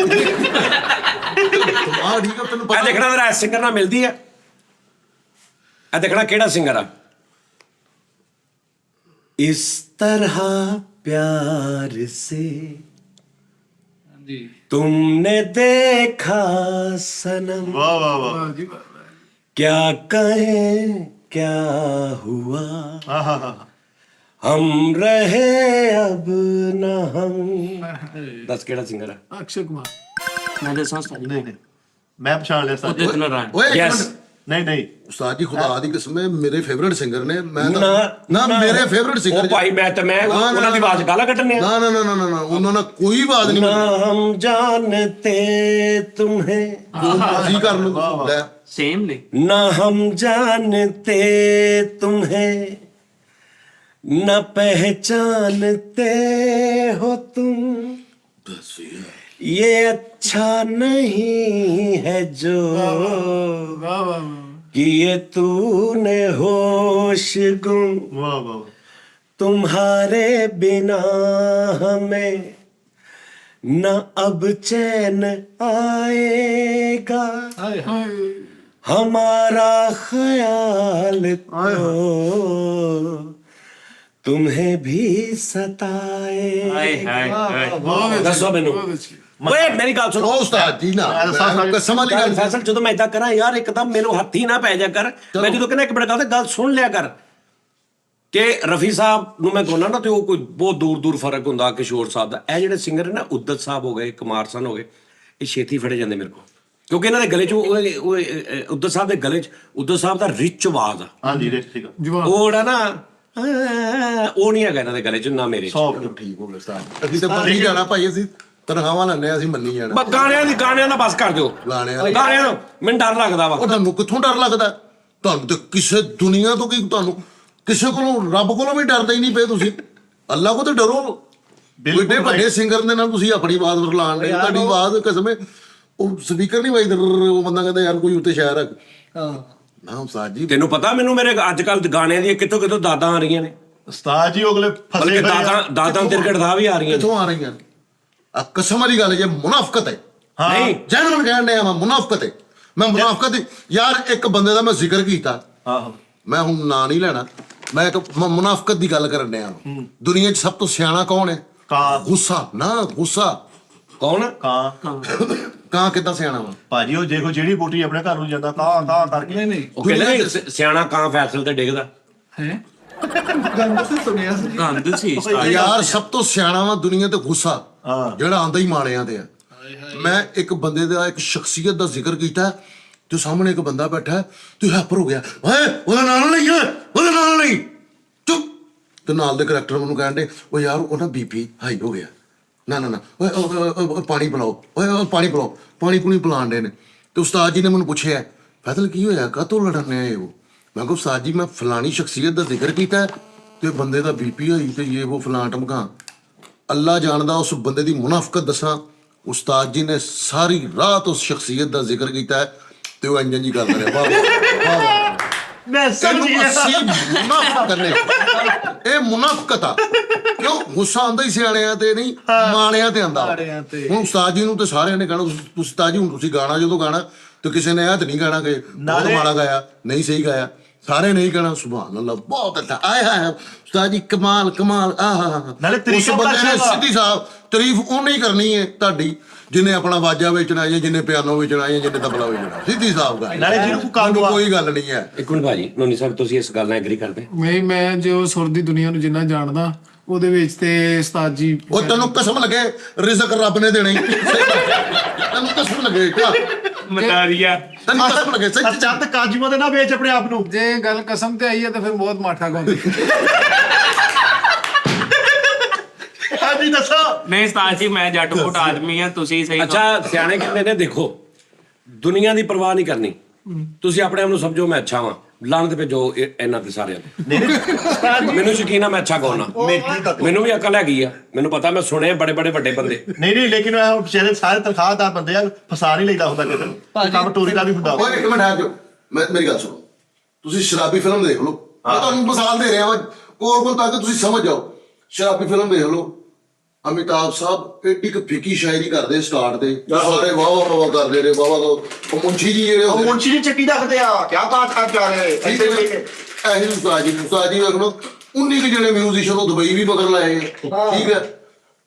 ਠੀਕ ਆ ਤੈਨੂੰ ਇਹ ਪਤਾ ਦੇਖਣਾ ਜਰਾ ਸਿੰਗਰ ਨਾਲ ਮਿਲਦੀ ਹੈ ਇਹ ਦੇਖਣਾ ਕਿਹੜਾ ਸਿੰਗਰ ਆ इस तरह प्यार से ਜੀ तुमने देखा सनम ਵਾਹ ਵਾਹ ਵਾਹ ਵਾਹ ਜੀ ਵਾਹ क्या कहें क्या हुआ ਹਾਂ ਹਾਂ ਹਾਂ हम रहे अब न हम दस केड़ा सिंगर है ਅਕਸ਼ੇ ਕੁਮਾਰ ਮੈਂ ਦੱਸਾਂ ਉਸਤਾਦ ਜੀ ਨਹੀਂ ਨਹੀਂ ਮੈਂ ਪਛਾਣ ਲਿਆ ਉਸਤਾਦ ਜੀ। ਉਦਿਤ ਨਾਰਾਇਣ ਓਏ ਇੱਕ Yes. ਮਿੰਟ। ਨਹੀਂ ਨਹੀਂ ਉਸਤਾਦ ਜੀ ਖੁਦਾ ਦੀ ਕਸਮ ਹੈ ਮੇਰੇ ਫੇਵਰਿਟ ਸਿੰਗਰ ਨੇ ਮੈਂ ਨਾ ਨਾ ਮੇਰੇ ਫੇਵਰਿਟ ओ ਸਿੰਗਰ भाई मैं तो मैं ਨਾ, उन्होंने दी आवाज गाला कटने ਨਾ ਨਾ ਨਾ ਨਾ ਨਾ ਉਹਨਾਂ ਨਾਲ ਕੋਈ ਬਾਤ ਨਹੀਂ ना हम जानते तुम्हें ਅਸੀਂ ਕਰ ਲੂ ਲੈ ਸੇਮ ਨੇ न हम जानते तुम्हें न पहचानते हो तुम ये अच्छा नहीं है जो ਵਾਹ ਵਾਹ किए तूने होश गुम ਵਾਹ ਵਾਹ तुम्हारे बिना हमें न अब चैन आएगा ਹਾਏ ਹਾਏ हमारा ख्याल तो तुम्हें भी सताए ਹਾਏ ਹਾਏ ਹਾਏ ਬਹੁਤ ਦੱਸੋ ਮੈਨੂੰ ਬਹੁਤ ਅੱਛੀ ਓਏ ਮੇਰੀ ਗੱਲ ਸੁਣੋ ਉਹ ਉਸਤਾਦ ਜੀ ਨਾ ਮੈਂ ਕਸਮ ਵਾਲੀ ਗੱਲ ਫੈਸਲ ਜਦੋਂ ਮੈਂ ਇਦਾਂ ਕਰਾਂ ਯਾਰ ਇੱਕਦਮ ਮੈਨੂੰ ਹੱਥ ਹੀ ਨਾ ਪੈ ਜਾ ਕਰ ਮੈਂ ਜਦੋਂ ਕਹਿੰਦਾ ਇੱਕ ਮਿੰਟ ਗੱਲ ਸੁਣ ਲਿਆ ਕਰ ਕਿ ਰਫੀ ਸਾਹਿਬ ਨੂੰ ਮੈਂ ਕਹਣਾ ਨਾ ਤੇ ਉਹ ਕੋਈ ਬਹੁਤ ਦੂਰ ਦੂਰ ਫਰਕ ਹੁੰਦਾ ਕਿਸ਼ੋਰ ਸਾਹਿਬ ਦਾ ਇਹ ਜਿਹੜੇ ਸਿੰਗਰ ਨੇ ਨਾ ਉਦਤ ਸਾਹਿਬ ਹੋ ਗਏ ਕੁਮਾਰ ਸਨ ਹੋ ਗਏ ਇਹ ਛੇਤੀ ਫੜੇ ਜਾਂਦੇ ਮੇਰੇ ਕੋਲ ਕਿਉਂਕਿ ਇਹਨਾਂ ਦੇ ਗਲੇ 'ਚ ਉਹ ਉਦਤ ਸਾਹਿਬ ਦੇ ਗਲੇ 'ਚ ਉਦਤ ਸਾਹਿਬ ਦਾ ਰਿਚ ਆਵਾਜ਼ ਆ ਹਾਂਜੀ ਰੇਟ ਠੀਕ ਆ ਜਵਾਬ ਉਹ ਜਿਹੜਾ ਨਾ ਉਹ ਨਹੀਂ ਹੈਗਾ ਇਹਨਾਂ ਦੇ ਗਲੇ 'ਚ ਨਾ ਮੇਰੇ 'ਚ ਸੌਫਟ ਠੀਕ ਹੋ ਗਿਆ ਉਸਤਾਦ ਅਸੀਂ ਤਾਂ ਮੰਨੀ ਜਾਣਾ ਭਾਈ ਅਸੀਂ ਤਨਖਾਹਾਂ ਲੈਣੇ ਅਸੀਂ ਮੰਨੀ ਜਾਣਾ ਬਸ ਗਾਣਿਆਂ ਦਾ ਬਸ ਕਰ ਦਿਓ ਗਾਣਿਆਂ ਦਾ। ਗਾਣਿਆਂ ਦਾ ਮੈਨੂੰ ਡਰ ਲੱਗਦਾ ਵਾ ਉਹ ਤੁਹਾਨੂੰ ਕਿੱਥੋਂ ਡਰ ਲੱਗਦਾ ਤੁਹਾਨੂੰ ਤੇ ਕਿਸੇ ਦੁਨੀਆ ਤੋਂ ਕੀ ਤੁਹਾਨੂੰ ਕਿਸੇ ਕੋਲੋਂ ਰੱਬ ਕੋਲੋਂ ਵੀ ਡਰਦੇ ਹੀ ਨਹੀਂ ਪਏ ਤੁਸੀਂ ਅੱਲਾ ਕੋਲ ਤੇ ਡਰੋ ਬਿਲਕੁਲ ਵੱਡੇ ਵੱਡੇ ਸਿੰਗਰ ਦੇ ਨਾਲ ਤੁਸੀਂ ਆਪਣੀ ਆਵਾਜ਼ ਵਰਲਾਣ ਲਈ ਤੁਹਾਡੀ ਆਵਾਜ਼ ਕਸਮੇ ਉਹ ਸਪੀਕਰ ਨਹੀਂ ਵੱਜਦਾ ਉਹ ਬੰਦਾ ਕਹਿੰਦਾ ਯਾਰ ਕੋਈ ਉੱਤੇ ਸ਼ਾਇਰ ਰੱਖ ਹਾਂ ਨਾ ਉਸਤਾਦ ਜੀ ਤੈਨੂੰ ਪਤਾ ਮੈਨੂੰ ਮੇਰੇ ਅੱਜ ਕੱਲ ਗਾਣਿਆਂ ਦੀਆਂ ਕਿੱਥੋਂ ਕਿੱਥੋਂ ਦਾਦਾਂ ਆ ਰਹੀਆਂ ਨੇ ਉਸਤਾਦ ਜੀ ਅਗਲੇ ਫਸੇ ਬਲਕਿ ਹੋਏ ਆ। ਦਾਦਾਂ ਤਿਰਕੜ ਦਾ ਵੀ ਆ ਰਹੀਆਂ ਨੇ ਕਿੱਥੋਂ ਆ ਰਹੀਆਂ ਆ ਕਸਮ ਵਾਲੀ ਗੱਲ ਜੇ ਮੁਨਾਫਕਤ ਹੈ ਨਹੀਂ ਜੈਨੂਨ ਕਹਿਣ ਡਿਆ ਮੈਂ ਮੁਨਾਫਕਤ ਹੈ ਮੈਂ ਮੁਨਾਫਕਤ ਯਾਰ ਇੱਕ ਬੰਦੇ ਦਾ ਮੈਂ ਜ਼ਿਕਰ ਕੀਤਾ ਆਹੋ ਮੈਂ ਹੁਣ ਨਾਂ ਨਹੀਂ ਲੈਣਾ, ਮੈਂ ਇੱਕ ਮੁਨਾਫਕਤ ਦੀ ਗੱਲ ਕਰਨ ਡਿਆ। ਦੁਨੀਆ 'ਚ ਸਭ ਤੋਂ ਸਿਆਣਾ ਕੌਣ ਹੈ? ਕਾਂ। ਗੁੱਸਾ ਨਾ, ਗੁੱਸਾ। ਕੌਣ? ਕਾਂ। ਕਾਂ ਕਿੱਦਾਂ ਸਿਆਣਾ ਵਾ? ਭਾਜੀ ਉਹ ਦੇਖੋ ਜਿਹੜੀ ਬੂਟੀ ਆਪਣੇ ਘਰ ਨੂੰ ਜਾਂਦਾ ਕਾਂ ਕਰਕੇ। ਨਹੀਂ ਉਹ ਕਹਿੰਦੇ ਸਿਆਣਾ ਕਾਂ ਫੈਸਲ ਤੇ ਡਿੱਗਦਾ। ਹੈ ਗੰਦ ਤੇ ਸੁਣਿਆ ਸੀ। ਗੰਦ ਸੀ ਯਾਰ ਸਭ ਤੋਂ ਸਿਆਣਾ ਵਾ ਦੁਨੀਆ ਤੇ ਗੁੱਸਾ, ਹਾਂ। ਜਿਹੜਾ ਆਂਦਾ ਹੀ ਮਾੜਿਆਂ ਤੇ ਆ। ਮੈਂ ਇੱਕ ਬੰਦੇ ਦਾ, ਇੱਕ ਸ਼ਖਸੀਅਤ ਦਾ ਜ਼ਿਕਰ ਕੀਤਾ, ਤੇ ਸਾਹਮਣੇ ਇੱਕ ਬੰਦਾ ਬੈਠਾ, ਤੂੰ ਹੈਪਰ ਹੋ ਗਿਆ, ਓਏ ਉਹਦਾ ਨਾਲ ਨਹੀਂ ਹੈ, ਉਹਦਾ ਨਾਲ ਨਹੀਂ, ਚੁੱਪ। ਤੇ ਨਾਲ ਦੇ ਕਰੈਕਟਰ ਮੈਨੂੰ ਕਹਿਣ ਦੇ, ਉਹ ਯਾਰ ਉਹਦਾ ਬੀਪੀ ਹਾਈ ਹੋ ਗਿਆ, ਨਾ ਨਾ ਨਾ, ਓਏ ਪਾਣੀ ਪਿਲਾਓ, ਓਏ ਪਾਣੀ ਪਿਲਾਓ, ਪਾਣੀ ਪੂਣੀ ਪਿਲਾਉਣ ਦੇ ਨੇ। ਤੇ ਉਸਤਾਦ ਜੀ ਨੇ ਮੈਨੂੰ ਪੁੱਛਿਆ, ਫੈਸਲ ਕੀ ਹੋਇਆ, ਕਾਹਤੋਂ ਲੜਨ ਆਏ ਹੋ? ਮੈਂ ਕਿਹਾ ਉਸਤਾਦ ਜੀ ਮੈਂ ਫਲਾਣੀ ਸ਼ਖਸੀਅਤ ਦਾ ਜ਼ਿਕਰ ਕੀਤਾ ਤੇ ਬੰਦੇ ਦਾ ਬੀਪੀ ਹੋਈ ਤੇ ਇਹ ਉਹ ਫਲਾਂ ਟਮਕਾ। ਅੱਲਾ ਜਾਣਦਾ ਉਸ ਬੰਦੇ ਦੀ ਮੁਨਾਫਕਤ ਦੱਸਾਂ, ਉਸਤਾਦ ਜੀ ਨੇ ਸਾਰੀ ਰਾਤ ਉਸ ਸ਼ਖਸੀਅਤ ਦਾ ਜ਼ਿਕਰ ਕੀਤਾ ਤੇ ਉਹ ਇੰਜ ਜੀ ਕਰਦਾ ਰਿਹਾ, ਵਾਹ ਵਾਹ ਵਾਹ। ਮੈਂ ਸਮਝ ਗਿਆ। ਅਸੀਂ ਮੁਨਾਫਕਤ ਕਰਨੇ, ਇਹ ਮੁਨਾਫਕਤ ਆ। ਕਿਉਂ? ਗੁੱਸਾ ਆਉਂਦਾ ਹੀ ਸਿਆਣਿਆਂ ਤੇ ਨਹੀਂ, ਮਾਣਿਆਂ ਤੇ ਆਉਂਦਾ। ਮਾੜਿਆਂ ਤੇ। ਹੁਣ ਉਸਤਾਦ ਜੀ ਨੂੰ ਤੇ ਸਾਰਿਆਂ ਨੇ ਕਹਿਣਾ, ਉਸਤਾਦ ਜੀ ਹੁਣ ਤੁਸੀਂ ਗਾਣਾ ਜਦੋਂ ਗਾਣਾ ਤੇ ਕਿਸੇ ਨੇ ਇਹ ਤੇ ਨਹੀਂ ਗਾਣਾ ਕਿ ਬਹੁਤ ਮਾੜਾ ਗਾਇਆ, ਨਹੀਂ ਸਹੀ ਗਾਇਆ, ਸਾਰੇ ਨਹੀਂ ਕਹਿਣਾ ਸੁਭਾਨ ਅੱਲਾਹ ਬਹੁਤ ਅੱਛਾ, ਆਏ ਹਾਏ ਉਸਤਾਦ ਜੀ ਕਮਾਲ ਕਮਾਲ, ਆਹਾ। ਨਾਲੇ ਤਰੀਫ ਉਸ ਬੰਦੇ ਨੇ ਬਖਸ਼ਿਆ। ਸਿੱਧੀ ਸਾਹਿਬ ਤਾਰੀਫ ਉਹਨੇ ਹੀ ਕਰਨੀ ਹੈ ਤੁਹਾਡੀ, ਜਿਹਨੇ ਆਪਣਾ ਵਾਜਾ ਵੇਚਣਾ ਜਾਂ ਜਿਹਨੇ ਪਿਆਨੋ ਵੇਚਣਾ ਜਾਂ ਜਿਹਨੇ ਤਬਲਾ ਵੇਚਣਾ, ਸਿੱਧੀ ਸਾਹਿਬ ਗੱਲ। ਨਾਲੇ ਜਿਹਨੂੰ ਕਾਂਗਵਾ ਕੋਈ ਗੱਲ ਨਹੀਂ ਹੈ। ਇੱਕ ਮਿੰਟ ਭਾਜੀ, ਨੋਨੀ ਸਾਹਿਬ ਤੁਸੀਂ ਇਸ ਗੱਲ ਨਾਲ ਐਗਰੀ ਕਰਦੇ? ਮੈਂ ਜੋ ਸੁਰ ਦੀ ਦੁਨੀਆ ਨੂੰ ਜਿੰਨਾ ਜਾਣਦਾ, ਉਹਦੇ ਵਿੱਚ ਤੇ ਉਸਤਾਦ ਜੀ ਉਹ ਤੈਨੂੰ ਕਸਮ ਲੱਗੇ ਰਿਜ਼ਕ ਰੱਬ ਨੇ ਦੇਣਾ ਹੀ, ਤੈਨੂੰ ਕਸਮ ਲੱਗੇ ਕਿਆ? ਮਟਾਰੀਆ ਤੈਨੂੰ ਕਸਮ ਲੱਗੇ ਸੱਚ। ਚੱਤ ਕਾਜੂਆਂ ਦੇ ਨਾ ਵੇਚ ਆਪਣੇ ਆਪ ਨੂੰ। ਜੇ ਗੱਲ ਕਸਮ ਤੇ ਆਈ ਹੈ ਤਾਂ ਫਿਰ ਬਹੁਤ ਮਾਠਾ ਗਾਉਂਦੀ। ਹਾਂਜੀ ਦੱਸੋ। ਨਹੀਂ ਉਸਤਾਦ ਜੀ ਮੈਂ ਜੱਟ ਫੁੱਟ ਆਦਮੀ ਆ, ਤੁਸੀਂ ਸਹੀ ਅੱਛਾ ਸਿਆਣੇ ਕਹਿੰਦੇ ਨੇ ਦੇਖੋ ਦੁਨੀਆ ਦੀ ਪਰਵਾਹ ਨਹੀਂ ਕਰਨੀ, ਤੁਸੀਂ ਆਪਣੇ ਆਪ ਨੂੰ ਸਮਝੋ ਮੈਂ ਅੱਛਾ ਵਾਂ, ਲਾਹਨਤ ਭੇਜੋ ਇਹਨਾਂ ਤੇ ਸਾਰਿਆਂ ਤੇ। ਮੈਨੂੰ ਯਕੀਨ ਆ ਮੈਂ ਅੱਛਾ ਗਾਉਣਾ, ਮੈਨੂੰ ਵੀ ਅਕਲ ਹੈਗੀ ਆ, ਮੈਨੂੰ ਪਤਾ, ਮੈਂ ਸੁਣੇ ਬੜੇ ਬੜੇ ਵੱਡੇ ਬੰਦੇ। ਨਹੀਂ ਲੇਕਿਨ ਉਹ ਵਿਚਾਰੇ ਸਾਰੇ ਤਨਖਾਹਦਾਰ ਬੰਦੇ ਆ, ਫਸਾ ਨਹੀਂ ਲਈਦਾ ਹੁੰਦਾ ਕਿਤੇ, ਕੰਮ ਟੋਰੀ ਦਾ ਵੀ ਹੁੰਦਾ। ਓਏ ਇੱਕ ਮਿੰਟ ਆ ਜਾਓ, ਮੇਰੀ ਗੱਲ ਸੁਣੋ। ਤੁਸੀਂ ਸ਼ਰਾਬੀ ਫਿਲਮ ਦੇਖ ਲਓ, ਮੈਂ ਤੁਹਾਨੂੰ ਮਿਸਾਲ ਦੇ ਰਿਹਾ ਵਾਂ ਕੋਲ ਤਾਂ ਕਿ ਤੁਸੀਂ ਸਮਝ ਜਾਓ। ਸ਼ਰਾਬੀ ਫਿਲਮ ਦੇਖ ਲਓ, ਅਮਿਤਾਭ ਸਾਹਿਬ ਏਡੀ ਕੁ ਫਿੱਕੀ ਸ਼ਾਇਰੀ ਕਰਦੇ ਸਟਾਰਟ ਤੇ, ਸਾਰੇ ਵਾਹ ਵਾਹ ਕਰਦੇ ਰਹੇ, ਵਾਹ ਉਹ ਮੁੰਸ਼ੀ ਜੀ ਜਿਹੜੇ ਉਹ ਮੁੰਸ਼ੀ ਦੀ ਚੱਕੀ ਰੱਖਦੇ ਆ, ਕਿਆ ਬਾਤ ਕਰ ਜਾ ਰਹੇ ਇਹੀ ਉਸਤਾਦ ਜੀ ਵੇਖ ਲਓ 19 ਕੁ ਜਿਹੜੇ ਮਿਊਜ਼ੀਸ਼ੀਅਨ ਉਹ ਦੁਬਈ ਵੀ ਮਗਰ ਲਾਏ, ਠੀਕ ਹੈ,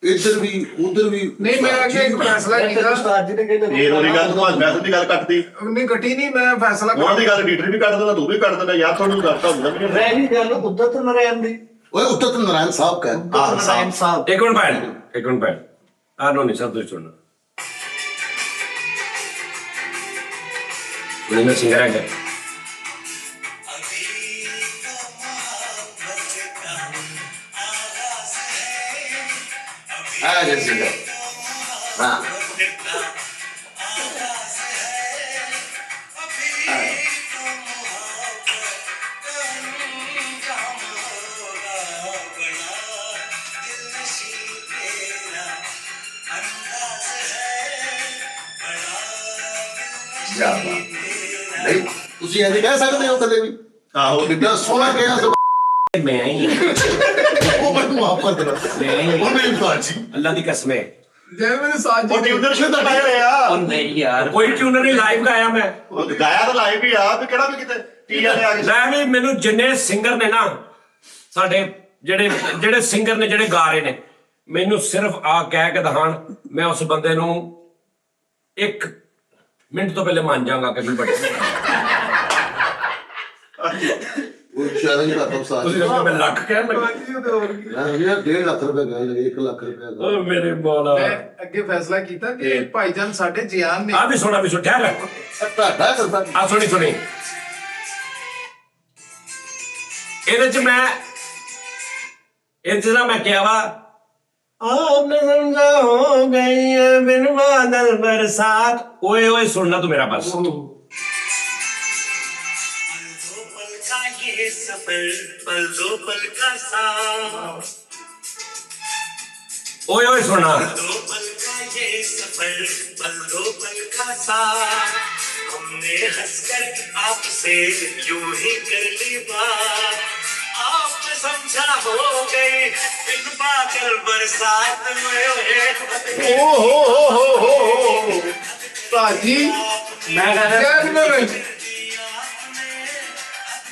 ਇੱਧਰ ਵੀ ਉਧਰ ਵੀ। ਨਹੀਂ ਮੈਂ ਅੱਗੇ ਇੱਕ ਫੈਸਲਾ ਕੀਤਾ, ਇਹ ਉਹਦੀ ਗੱਲ ਤੋਂ ਵੈਸੇ ਦੀ ਗੱਲ ਕੱਟਦੀ, ਨਹੀਂ ਗੱਟੀ ਨਹੀਂ, ਮੈਂ ਫੈਸਲਾ ਉਹਨਾਂ ਦੀ ਗੱਲ ਡੀਟਰ ਵੀ ਕੱਟ ਦਿੰਦਾ, ਤੂੰ ਵੀ ਕੱਟ ਦਿੰਦਾ ਯਾਰ, ਤੁਹਾਨੂੰ ਦੱਸਦਾ ਹੁੰਦਾ ਵੀ ਰਹਿ ਨਹੀਂ ਗੱਲ ਉਧਰ ਤੋਂ ਨਰੈਣ ਦੀ। ਓਏ ਉੱਤਰ ਤੇ ਨਾਰਾਇਣ ਸਾਹਿਬ ਕਹਿ, ਨਰੈਣ ਸਾਹਿਬ। ਇੱਕ ਮਿੰਟ ਭੈਣ ਆ ਨੋਨੀ ਸਾਹਿਬ ਤੁਸੀਂ ਸੁਣਨਾ, ਮੈਂ ਸਿੰਗਰ ਹੈਗਾ। ਆ ਜੇ ਸਿੰਗਰ ਹਾਂ ਨਹੀਂ ਤੁਸੀਂ ਇਹ ਕਹਿ ਸਕਦੇ ਹੋ ਕਦੇ ਵੀ? ਆਹੋ ਕਿੰਨਾ ਸੋਹਣਾ ਕਿਹਾ ਸੀ। ਮੈਂ ਹੀ ਉਹ ਮੈਨੂੰ ਮਾਫ ਕਰ ਦੇਣਾ, ਉਹ ਮੇਰੀ ਬਾਜੀ। ਅੱਲਾ ਦੀ ਕਸਮ ਹੈ, ਜੇ ਮੈਨੂੰ ਸਾਜ ਉਹ ਟਿਊਨਰ ਸ਼ੁੱਧ ਪਾਏ ਹੋਏ ਆ, ਉਹ ਨਹੀਂ ਯਾਰ ਕੋਈ ਟਿਊਨਰ ਨਹੀਂ ਲਾਈਵ ਗਾਇਆ ਮੈਂ। ਉਹ ਗਾਇਆ ਤਾਂ ਲਾਈਵ ਹੀ ਆ, ਵੀ ਕਿਹੜਾ ਵੀ ਕਿਤੇ ਟੀ ਵਾਲੇ ਆ ਗਏ। ਲੈ ਵੀ ਮੈਨੂੰ ਜਿੰਨੇ ਸਿੰਗਰ ਨੇ ਨਾ ਸਾਡੇ, ਜਿਹੜੇ ਸਿੰਗਰ ਨੇ ਜਿਹੜੇ ਗਾ ਰਹੇ ਨੇ, ਮੈਨੂੰ ਸਿਰਫ ਆ ਕਹਿ ਕੇ ਦਿਖਾਣ, ਮੈਂ ਉਸ ਬੰਦੇ ਨੂੰ 1 ਮਿੰਟ ਤੋਂ ਪਹਿਲੇ ਮੰਨ ਜਾਵਾਂਗਾ ਕਿ ਵੀ ਬੜੇ ਉਹ ਚੈਲੰਜ ਕਰਦਾ ਸਾਥ। ਤੁਸੀਂ ਦੱਸੋ ਮੈਂ ਲੱਖ ਕਹਿਣ ਲੱਗਾ? ਯਾਰ 1.5 ਲੱਖ ਰੁਪਏ ਗੱਲ, 1 ਲੱਖ ਰੁਪਏ ਓ ਮੇਰੇ ਮੌਲਾ, ਮੈਂ ਅੱਗੇ ਫੈਸਲਾ ਕੀਤਾ ਕਿ ਭਾਈਜਾਨ ਸਾਡੇ ਜਿਆਨ ਨੇ। ਆ ਵੀ ਸੁਣਾ ਵੀ ਸੁਠਿਆ ਲੈ, ਤੁਹਾਡਾ ਕਰਦਾ। ਆ ਸੁਣੀ ਇਹਦੇ ਚ ਮੈਂ ਨਾ ਮੈਂ ਕਿਹਾ ਵਾ, ਆਪ ਨੇ ਸਮਝਾ ਹੋ ਗਈ ਹੈ ਬਿਨ ਬਾਦਲ ਬਰਸਾਤ। ਓਏ ਓਏ ਸੁਣਨਾ ਤੂੰ ਮੇਰਾ ਬਸ। ये सफर पल दो पल का साथ, ओए ओए सुनना, दो पल का ये सफर पल दो पल का साथ, हमने हंसकर आपसे यूं ही कर ली बात, आपने समझा हो गई बिन बादल बरसात में। ਓ ਭਾਜੀ मैं कहता ਜੈ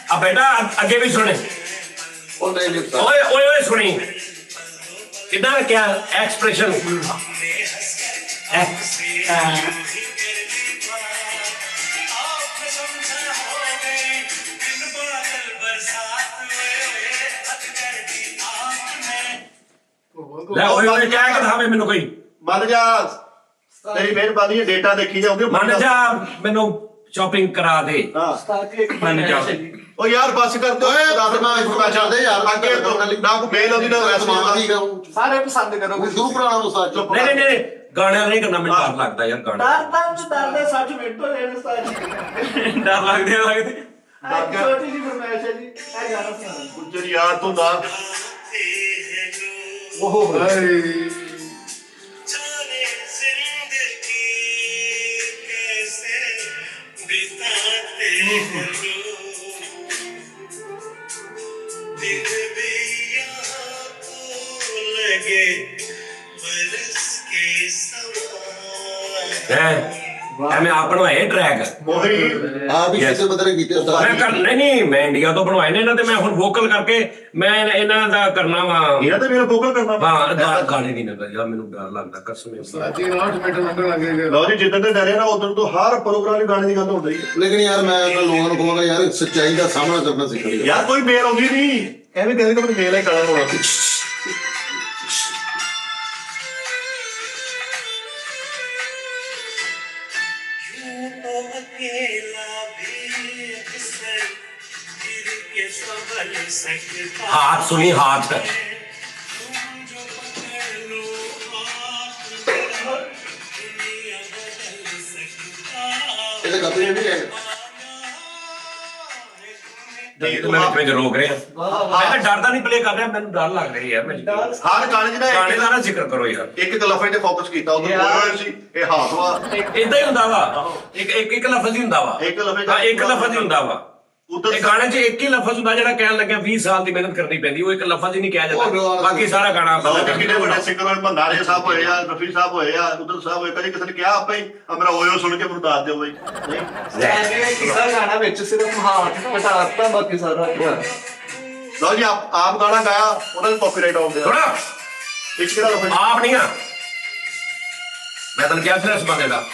ਆ ਬੇਟਾ ਅੱਗੇ ਵੀ ਸੁਣੇ ਉਹ ਨਹੀਂ ਲਿਖਦਾ ਓਏ ਓਏ ਓਏ ਸੁਣੀ ਕਿਦਾਂ ਕਿਆ ਐਕਸਪ੍ਰੈਸ਼ਨ ਲੈ ਓਏ ਓਏ ਕਿਆ ਦਿਖਾਵੇ ਮੈਨੂੰ ਕੋਈ ਮੰਨ ਜਾ ਤੇਰੀ ਮਿਹਰਬਾਨੀ ਹੈ ਡੇਟਾ ਦੇਖੀ ਜਾਓਗੇ ਮੰਨ ਜਾ ਮੈਨੂੰ ਸ਼ਾਪਿੰਗ ਕਰਾ ਦੇ ਹਾਂ ਉਸਤਾਦ ਜੀ ਇੱਕ ਮੰਨ ਜਾ। ਉਹ ਯਾਰ ਬੱਸ ਕਰ ਦੋ ਓਏ ਮੈਂ ਛੱਡ ਦੇ ਯਾਰ ਅੱਗੇ ਨਾ ਕੋਈ ਮੇਲ ਆਉਂਦੀ ਨਾ ਸਮਾਨ ਦੀ ਗੱਲ ਸਾਰੇ ਪਸੰਦ ਕਰੋਗੇ ਤੂੰ ਪੁਰਾਣਾ ਉਸਤਾਦ ਚੁੱਪ ਨਹੀਂ ਨਹੀਂ ਨਹੀਂ ਗਾਣਿਆਂ ਨਹੀਂ ਕਰਨਾ ਮੈਨੂੰ ਡਰ ਲੱਗਦਾ ਯਾਰ ਗਾਣਾ ਡਰ ਦਾ ਸੱਚ ਮਿੰਟੋ ਲੈਣ ਉਸਤਾਦ ਜੀ ਡਰ ਲੱਗਦੇ ਛੋਟੀ ਜੀ ਫਰਮਾਇਸ਼ ਹੈ ਜੀ ਇਹ ਗਾਣਾ ਸੁਣਾ ਗੁੱਜਰ ਯਾਰ ਤੂੰ ਨਾ जाने जिंदगी कैसे बिताते हैं लोग दिन भी यहाँ को लगे बरस के समान ਹੈ ਐਵੇਂ ਆਪ ਬਣਵਾਏ ਟਰੈਕ ਉਹੀ ਆਪ ਹੀ ਕਿਸੇ ਬਦਲੇ ਕੀਤੇ ਉਸਤਾਦ ਮੈਂ ਕਰ ਨਹੀਂ ਮੈਂ ਇੰਡੀਆ ਤੋਂ ਬਣਵਾਏ ਨੇ ਇਹਨਾਂ ਤੇ ਮੈਂ ਹੁਣ ਵੋਕਲ ਕਰਕੇ ਮੈਂ ਇਹਨਾਂ ਦਾ ਕਰਨਾ ਵਾ ਇਹਨਾਂ ਤੇ ਮੇਰਾ ਫੋਕਲ ਕਰਨਾ ਹਾਂ ਗਾਣੇ ਦੀ ਨਾ ਯਾਰ ਮੈਨੂੰ ਡਰ ਲੱਗਦਾ ਕਸਮ ਅੱਜ 8 ਮਿੰਟ ਲੰਘਣ ਲੱਗੇ ਲਓ ਜੀ ਜਿੱਦਾਂ ਤੇ ਡਰਿਆ ਨਾ ਉਦੋਂ ਤੋਂ ਹਰ ਪ੍ਰੋਗਰਾਮ ਦੀ ਗਾਣੇ ਦੀ ਗੱਲ ਹੋ ਰਹੀ ਹੈ ਲੇਕਿਨ ਯਾਰ ਮੈਂ ਇਹਨਾਂ ਲੋਕਾਂ ਨੂੰ ਕਹਾਂਗਾ ਯਾਰ ਸੱਚਾਈ ਦਾ ਸਾਹਮਣਾ ਕਰਨਾ ਸਿੱਖ ਲਿਆ ਯਾਰ ਕੋਈ ਮੇਲ ਆਉਂਦੀ ਨਹੀਂ ਐਵੇਂ ਕਹਿੰਦੇ ਕਿ ਮੇਲ ਹੀ ਗਾਣਾ ਹੋਣਾ यूं तो अकेला भी अक्सर गिर के संभल सकता हाथ सुनी हाथ तुम जो पकड़ लो हाथ मेरा, दुनिया बदल सकता ਇਹਦੇ ਗੱਪੇ ਨਹੀਂ ਹੈ ਮੈਂ ਵਿੱਚ ਰੋਕ ਰਿਹਾ ਮੈਂ ਤਾਂ ਡਰਦਾ ਨਹੀਂ ਪਲੇ ਕਰ ਰਿਹਾ ਮੈਨੂੰ ਡਰ ਲੱਗ ਰਹੀ ਹੈ ਮੈਂ ਹਰ ਗਾਣੇ ਜਿਹੜਾ ਗਾਣੇ ਦਾ ਨਾ ਜ਼ਿਕਰ ਕਰੋ ਯਾਰ ਇੱਕ ਲਫ਼ਜ਼ ਤੇ ਫੋਕਸ ਕੀਤਾ ਉਦੋਂ ਕੋਈ ਸੀ ਇਹ ਹਾਥ ਵਾ ਇਦਾਂ ਹੀ ਹੁੰਦਾ ਵਾ ਇੱਕ ਲਫ਼ਜ਼ ਹੀ ਹੁੰਦਾ ਵਾ ਇੱਕ ਲਫ਼ਜ਼ ਹਾਂ ਇੱਕ ਲਫ਼ਜ਼ ਹੀ ਹੁੰਦਾ ਵਾ ਉਧਰ ਇਹ ਗਾਣੇ 'ਚ ਇੱਕ ਹੀ ਲਫ਼ਜ਼ ਹੁੰਦਾ ਜਿਹੜਾ ਕਹਿਣ ਲੱਗਿਆ 20 ਸਾਲ ਦੀ ਮਿਹਨਤ ਕਰਨੀ ਪੈਂਦੀ ਉਹ ਇੱਕ ਲਫ਼ਜ਼ ਹੀ ਨਹੀਂ ਕਿਹਾ ਜਾਂਦਾ ਬਾਕੀ ਸਾਰਾ ਗਾਣਾ ਕਿੰਨੇ ਵੱਡੇ ਸਿੰਗਰ ਭੰਡਾਰੇ ਸਾਹਿਬ ਹੋਏ ਆ ਰਫੀ ਸਾਹਿਬ ਹੋਏ ਆ ਉਧਰ ਸਾਹਿਬ ਹੋਏ ਕਦੇ ਕਿਸੇ ਨੇ ਕਿਹਾ ਆਪੇ ਹੀ ਮੇਰਾ ਓਇਓ ਸੁਣ ਕੇ ਮੈਨੂੰ ਦੱਸ ਦਿਓ ਬਈ ਨਹੀਂ ਕਿਸਾ ਗਾਣਾ ਵਿੱਚ ਸਿਰਫ ਹਾਥ ਘਟਾਤਾ ਬਾਕੀ ਸਾਰਾ ਲਓ ਜੀ ਆਪ ਗਾਣਾ ਗਾਇਆ ਉਹਨਾਂ ਨੂੰ ਕਾਪੀਰਾਈਟ ਆਉਂਦੇ ਆ ਥੋੜਾ ਇੱਕ ਕਿਹੜਾ ਲਫ਼ਜ਼ ਆਪ ਨਹੀਂ ਆ ਮੈਂ ਤੁਹਾਨੂੰ ਕਿਹਾ ਸੀ ਨਾ ਇਸ ਬੰਦੇ ਦਾ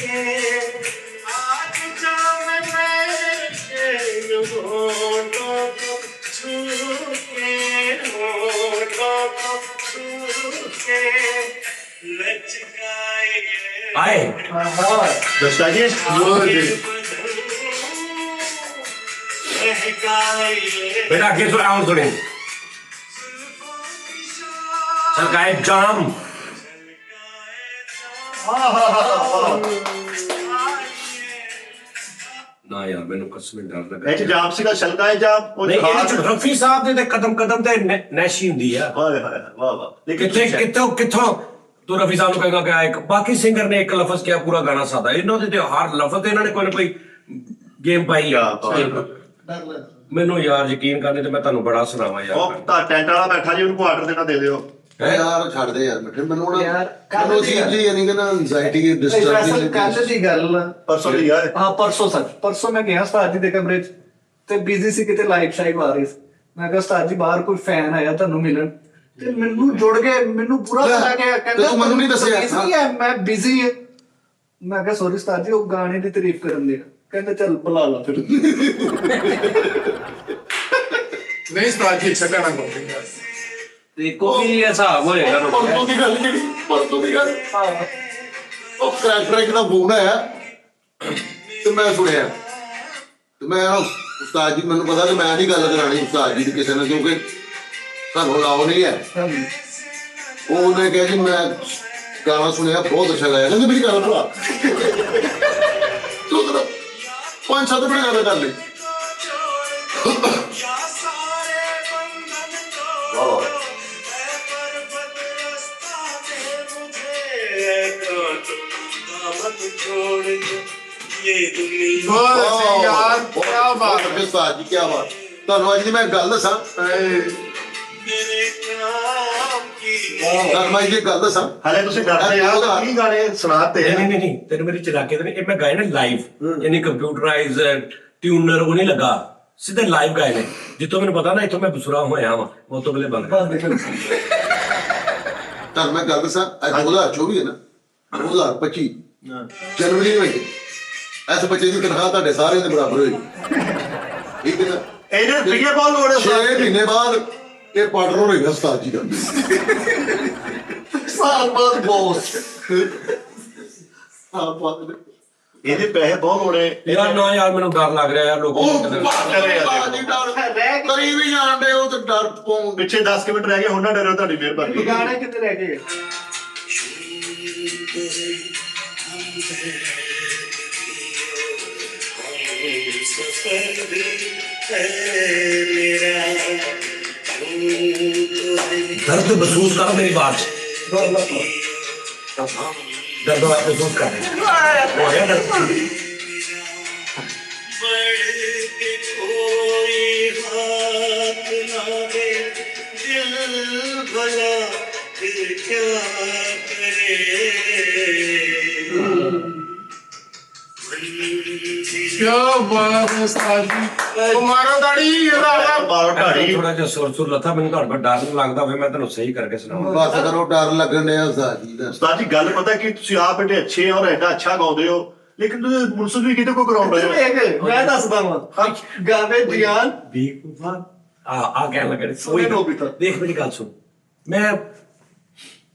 आज जाम मेरे होठों को छू के होठों को छू के लचकाए ਆਏ ਦੱਸਦਾ ਜੀ बेटा आगे सुना और सुने चल गाए जाम ना यार मैंने कसम डर लगा ਇਹ ਚ ਜਾਮ ਸੀਗਾ ਛਲਕਾ ਹੈ ਜਾਮ ਉਹ ਨਹੀਂ ਇਹਦੇ ਚ ਰਫੀ ਸਾਹਿਬ ਦੇ ਤੇ ਕਦਮ ਕਦਮ ਤੇ ਨੈਸ਼ੀ ਹੁੰਦੀ ਆ ਵਾਹ ਵਾਹ ਵਾਹ ਲੇਕਿਨ ਕਿੱਥੋਂ ਤੂੰ ਰਫੀ ਸਾਹਿਬ ਨੂੰ ਕਹੇਗਾ ਕਿ ਇੱਕ ਬਾਕੀ ਸਿੰਗਰ ਨੇ ਇੱਕ ਲਫ਼ਜ਼ ਕਿਹਾ ਪੂਰਾ ਗਾਣਾ ਸਾਦਾ ਇਹਨਾਂ ਦੇ ਤੇ ਹਰ ਲਫ਼ਜ਼ ਤੇ ਇਹਨਾਂ ਨੇ ਕੋਈ ਨਾ ਕੋਈ ਗੇਮ ਪਾਈ ਆ ਮੈਨੂੰ ਯਾਰ ਯਕੀਨ ਕਰਨੇ ਤੇ ਮੈਂ ਤੁਹਾਨੂੰ ਬੜਾ ਸੁਣਾਵਾਂ ਉਹ ਯਾਰ ਤਾਂ ਟੈਂਟ ਵਾਲਾ ਬੈਠਾ ਜੀ ਉਹਨੂੰ ਆਰਡਰ ਦੇਣਾ ਦੇ ਦਿਓ ਯਾਰ ਛੱਡ ਦੇ ਯਾਰ ਮਿੱਠੇ ਮੈਨੂੰ ਨਾ ਯਾਰ, ਮੈਨੂੰ ਸੀ ਜੀ ਯਾਨੀ ਕਿ ਨਾ ਐਂਜ਼ਾਇਟੀ ਦੀ ਵੈਸੇ ਕੱਲ ਦੀ ਗੱਲ ਪਰਸੋਂ ਦੀ ਯਾਰ ਹਾਂ ਪਰਸੋਂ ਮੈਂ ਗਿਆ ਉਸਤਾਦ ਜੀ ਦੇ ਕਮਰੇ 'ਚ ਤੇ ਬਿਜ਼ੀ ਸੀ ਕਿਤੇ ਲਾਈਵ ਸ਼ਾਈਵ ਆ ਰਹੀ ਸੀ ਮੈਂ ਕਿਹਾ ਉਸਤਾਦ ਜੀ ਬਾਹਰ ਕੋਈ ਫੈਨ ਆਇਆ ਤੁਹਾਨੂੰ ਮਿਲਣ ਤੇ ਮੈਨੂੰ ਜੁੜ ਕੇ ਮੈਨੂੰ ਪੂਰਾ ਲੈ, ਲੱਗਾ ਕਿ ਤੇ ਤੂੰ ਮੈਨੂੰ ਨਹੀਂ ਦੱਸਿਆ। busy ਹੈ, ਮੈਂ ਬਿਜ਼ੀ ਹੈ ਮੈਂ ਕਿਹਾ ਸੌਰੀ ਉਸਤਾਦ ਜੀ ਉਹ ਗਾਣੇ ਦੀ ਤਾਰੀਫ ਕਰਨ ਦੇ ਕਹਿੰਦੇ ਚੱਲ ਬੁਲਾ ਲਾ ਫਿਰ ਨਹੀਂ ਉਸਤਾਦ ਜੀ ਛੱਡਣਾ ਕੋਈ ਦੇਖੋ ਵੀ ਹਿਸਾਬ ਹੋਏਗਾ ਪਰਤੋਂ ਦੀ ਗੱਲ ਜਿਹੜੀ ਪਰਤੋਂ ਦੀ ਗੱਲ ਉਹ ਕਰੈਕਟਰ ਇੱਕ ਦਾ ਫੋਨ ਆਇਆ ਤੇ ਮੈਂ ਸੁਣਿਆ ਤੇ ਮੈਂ ਉਸਤਾਦ ਜੀ ਮੈਨੂੰ ਪਤਾ ਕਿ ਮੈਂ ਨਹੀਂ ਗੱਲ ਕਰਾਣੀ ਉਸਤਾਦ ਜੀ ਦੀ ਕਿਸੇ ਨਾਲ ਕਿਉਂਕਿ ਸਾਨੂੰ ਲਾਓ ਨਹੀਂ ਹੈ ਉਹਨੇ ਕਿਹਾ ਜੀ ਮੈਂ ਗਾਣਾ ਸੁਣਿਆ ਬਹੁਤ ਅੱਛਾ ਗਾਇਆ ਕਹਿੰਦੇ ਮੇਰੀ ਗੱਲ ਭਰਾ ਤੂੰ ਤਾਂ 5-7 ਮਿੰਟ ਗੱਲ ਕਰ ਲੈ ਵਾਹ छोड़ दो ये दुनिया ਬਹੁਤ ਅੱਛੀ ਯਾਰ ਕੀ ਬਾਤ ਉਸਤਾਦ ਜੀ ਕੀ ਬਾਤ ਤੁਹਾਨੂੰ ਅੱਜ ਦੀ ਮੈਂ ਗੱਲ ਦੱਸਾਂ मेरे नाम की ਸਰ ਮੈਂ ਇਹ ਗੱਲ ਦੱਸਾਂ ਹਲੇ ਤੁਸੀਂ ਡਰਦੇ ਆ ਕੀ ਗਾਣੇ ਸੁਣਾਤੇ ਨਹੀਂ ਤੈਨੂੰ ਮੇਰੀ ਚਲਾਕੀ ਤੇ ਨਹੀਂ, ਇਹ ਮੈਂ ਗਾਏ ਨੇ ਲਾਈਵ, ਯਾਨੀ ਕੰਪਿਊਟਰਾਈਜ਼ ਟਿਊਨਰ ਉਹ ਨਹੀਂ ਲੱਗਾ, ਸਿੱਧੇ ਲਾਈਵ ਗਾਏ ਨੇ। ਜਿੱਥੋਂ ਮੈਨੂੰ ਪਤਾ ਨਾ ਇੱਥੋਂ ਮੈਂ ਬਸੁਰਾ ਹੋਇਆ ਵਾਂ, ਉਹ ਤੋਂ ਪਹਿਲੇ ਬੰਦ ਕਰ। ਤਾਂ ਮੈਂ ਗੱਲ ਦੱਸਾਂ, ਅੱਜ 2024 ਹੈ ਨਾ, 2025 ਜਨਵਰੀ ਵਿੱਚ ਇਸ ਬੱਚੇ ਦੀ ਤਨਖਾਹ ਤੁਹਾਡੇ ਸਾਰਿਆਂ ਦੇ ਬਰਾਬਰ ਹੋਏਗੀ, ਠੀਕ ਹੈ ਨਾ? ਇਹਨੇ ਰੁਪਈਏ ਬਹੁਤ ਲੋੜੇ 6 ਮਹੀਨੇ ਬਾਅਦ ਇਹ ਪਾਰਟਨਰ ਹੋਏਗਾ ਉਸਤਾਦ ਜੀ ਦਾ। ਸਾਲ ਬਾਅਦ ਬੌਸ, ਸਾਲ ਬਾਅਦ ਇਹਦੇ ਪੈਸੇ ਬਹੁਤ ਲੋੜੇ ਯਾਰ ਨਾ ਯਾਰ ਮੈਨੂੰ ਡਰ ਲੱਗ ਰਿਹਾ ਯਾਰ, ਲੋਕਾਂ ਉਹ ਨੂੰ ਬਾਜੀ ਡਰ ਕਰੀ ਵੀ ਜਾਣਦੇ ਉਹ ਤੇ ਡਰ ਪਾਉਂ। ਪਿੱਛੇ 10 ਮਿੰਟ ਰਹਿ ਗਏ, ਹੁਣ ਨਾ ਡਰੋ, ਤੁਹਾਡੀ ਮਿਹਰਬਾਨੀ। ਗਾਣੇ ਕਿੱਥੇ ਰਹਿ ਗਏ? सफर है मेरा दर्द महसूस करो मेरी बात से, दर्द महसूस कर हो गया दर्द। बढ़ के कोई हाथ ना दे दिल भला फिर क्या करे ਕੀ ਬਾਤ ਹੈ ਉਸਤਾਦ ਜੀ, ਉਹ ਮਾਰੋ ਦਾੜੀ ਇਹਦਾ ਮਾਰੋ ਢਾੜੀ। ਥੋੜਾ ਜਿਹਾ ਸੁਰ ਲੱਥਾ, ਮੈਨੂੰ ਤੁਹਾਡੇ ਕੋਲ ਡਰ ਲੱਗਦਾ ਹੋਵੇ ਮੈਂ ਤੈਨੂੰ ਸਹੀ ਕਰਕੇ ਸੁਣਾਵਾਂ। ਬਸ ਕਰੋ, ਡਰ ਲੱਗਣ ਡਿਆ ਉਸਤਾਦ ਜੀ ਦਾ। ਉਸਤਾਦ ਜੀ ਗੱਲ ਪਤਾ ਕਿ ਤੁਸੀਂ ਆਪ ਏਡੇ ਅੱਛੇ ਹੋ, ਐਡਾ ਅੱਛਾ ਗਾਉਂਦੇ ਹੋ, ਲੇਕਿਨ ਤੁਸੀਂ ਮੁਨਸਫ ਵੀ ਕਿਤੇ ਕੋ ਕਰਾਉਂਦੇ ਹੋ। ਵੇਖ, ਮੈਂ ਦੱਸਦਾ ਵਾਂ, ਗਾਵੇ ਜਿਆਨ ਆ ਕਹਿਣ ਲੱਗਾ ਸੋਹਣੇ ਨੋਬਿਤਾ। ਦੇਖ ਮੇਰੀ ਗੱਲ ਸੁਣ, ਮੈਂ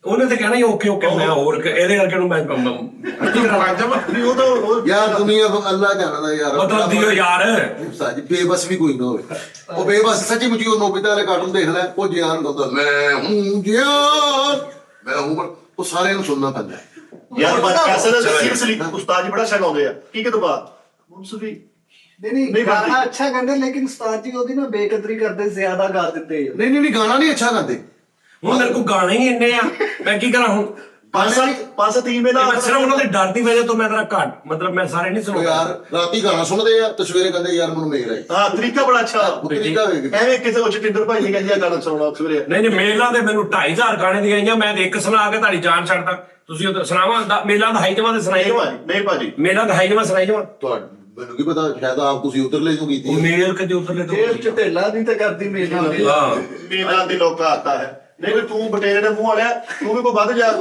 ਉਹਨੇ ਤਾਂ ਕਹਿਣਾ ਹੀ ਓਕੇ ਮੈਂ ਹੋਰ ਇਹਦੇ ਕਰਕੇ ਨੂੰ ਮੈਂ ਨਹੀਂ ਉਹ ਤਾਂ ਉਹ ਯਾਰ ਦੁਨੀਆ ਅੱਲਾ ਜਾਣਦਾ ਯਾਰ। ਮਤਲਬ ਦਿਓ ਯਾਰ, ਉਸਤਾਦ ਜੀ ਬੇਬਸ ਵੀ ਕੋਈ ਨਾ ਹੋਵੇ, ਉਹ ਬੇਬਸ ਸੱਚੀ ਮੁੱਚੀ ਉਹ ਨੋਬਿਤਾ ਵਾਲੇ ਕਾਰਟੂਨ ਦੇਖ ਲੈ, ਉਹ ਜਿਆਨ ਗਾਉਂਦਾ ਮੈਂ ਹੂੰ ਜਿਆਨ, ਮੈਂ ਹੂੰ, ਉਹ ਸਾਰਿਆਂ ਨੂੰ ਸੁਣਨਾ ਪੈਂਦਾ ਹੈ। ਯਾਰ ਬਾਤ ਕੈਸੇ ਦਾ ਸੀਰੀਅਸਲੀ ਉਸਤਾਦ ਜੀ ਬੜਾ ਅੱਛਾ ਗਾਉਂਦੇ ਆ। ਕੀ ਕਿਤੇ ਬਾਤ ਮੁਨਸਫ ਵੀ ਨਹੀਂ ਗਾਣਾ ਅੱਛਾ ਕਹਿੰਦੇ, ਲੇਕਿਨ ਉਸਤਾਦ ਜੀ ਉਹਦੀ ਨਾ ਬੇਕਦਰੀ ਕਰਦੇ, ਜ਼ਿਆਦਾ ਗਾ ਦਿੰਦੇ ਆ। ਨਹੀਂ ਗਾਣਾ ਨਹੀਂ ਅੱਛਾ ਗਾਉਂਦੇ। ਹੁਣ ਮੇਰੇ ਕੋਲ ਗਾਣੇ ਹੀ ਇੰਨੇ ਆ, ਮੈਂ ਕੀ ਕਰਾਂ ਹੁਣ? 5-7 ਈਮੇਲ ਮੈਂ ਸਿਰਫ ਉਹਨਾਂ ਦੀ ਡਰ ਦੀ ਵਜ੍ਹਾ ਤੋਂ ਮੈਂ ਤੇਰਾ ਘੱਟ, ਮਤਲਬ ਮੈਂ ਸਾਰੇ ਨਹੀਂ ਉਹ ਸੁਣਦਾ ਯਾਰ ਰਾਤੀ ਗਾਣਾ ਸੁਣਦੇ ਆ ਤੇ ਸਵੇਰੇ ਕਹਿੰਦੇ ਯਾਰ ਮੈਨੂੰ ਮੇਲ ਆਈ। ਹਾਂ ਤਰੀਕਾ ਬੜਾ ਅੱਛਾ। ਉਹ ਤਰੀਕਾ ਵੇਖ ਐਵੇਂ ਕਿਸੇ ਉੱਚ ਟਿੰਦਰ ਭਾਈ ਨੇ ਕਹਿੰਦੇ ਆ ਗਾਣਾ ਸੁਣਾਉਣਾ ਸਵੇਰੇ। ਨਹੀਂ ਮੇਲਾਂ ਦੇ ਮੈਨੂੰ 2500 ਗਾਣੇ ਦੀਆਂ ਆਈਆਂ, ਮੈਂ ਤੇ ਇੱਕ ਸੁਣਾ ਕੇ ਤੁਹਾਡੀ ਜਾਨ ਛੱਡਦਾ। ਤੁਸੀਂ ਉਹ ਸੁਣਾਵਾ ਮੇਲਾਂ ਦਾ ਹਾਈ ਜਮਾ ਤੇ ਸੁਣਾਈ ਜਾਵਾਂ, ਨਹੀਂ ਭਾਜੀ ਮੇਲਾਂ ਦਾ ਹਾਈ ਜਮਾ ਸੁਣਾਈ ਜਾਵਾਂ। ਮੈਨੂੰ ਕੀ ਪਤਾ, ਸ਼ਾਇਦ ਆਪ ਤੁਸੀਂ ਉਧਰਲੇ ਤੋਂ ਕੀਤੀ ਉਹ ਹੈ। ਮੇਲ ਕਦੇ ਉਤਰਲੇ ਤੋਂ ਜੇਬ ਚ ਢੇਲਾ ਨਹੀਂ ਤੇ ਕਰਦੀ ਮੇਰੀ। ਹਾਂ ਮੇਲਾ ਦੀ ਲੋਕਾ ਆਤਾ ਹੈ। ਨਹੀਂ ਵੀ ਤੂੰ ਬਟੇਰੇ ਦੇ ਮੂੰਹ ਵਾਲਿਆ, ਤੂੰ ਵੀ ਕੋਈ ਵੱਧ ਜਾ, ਤੂੰ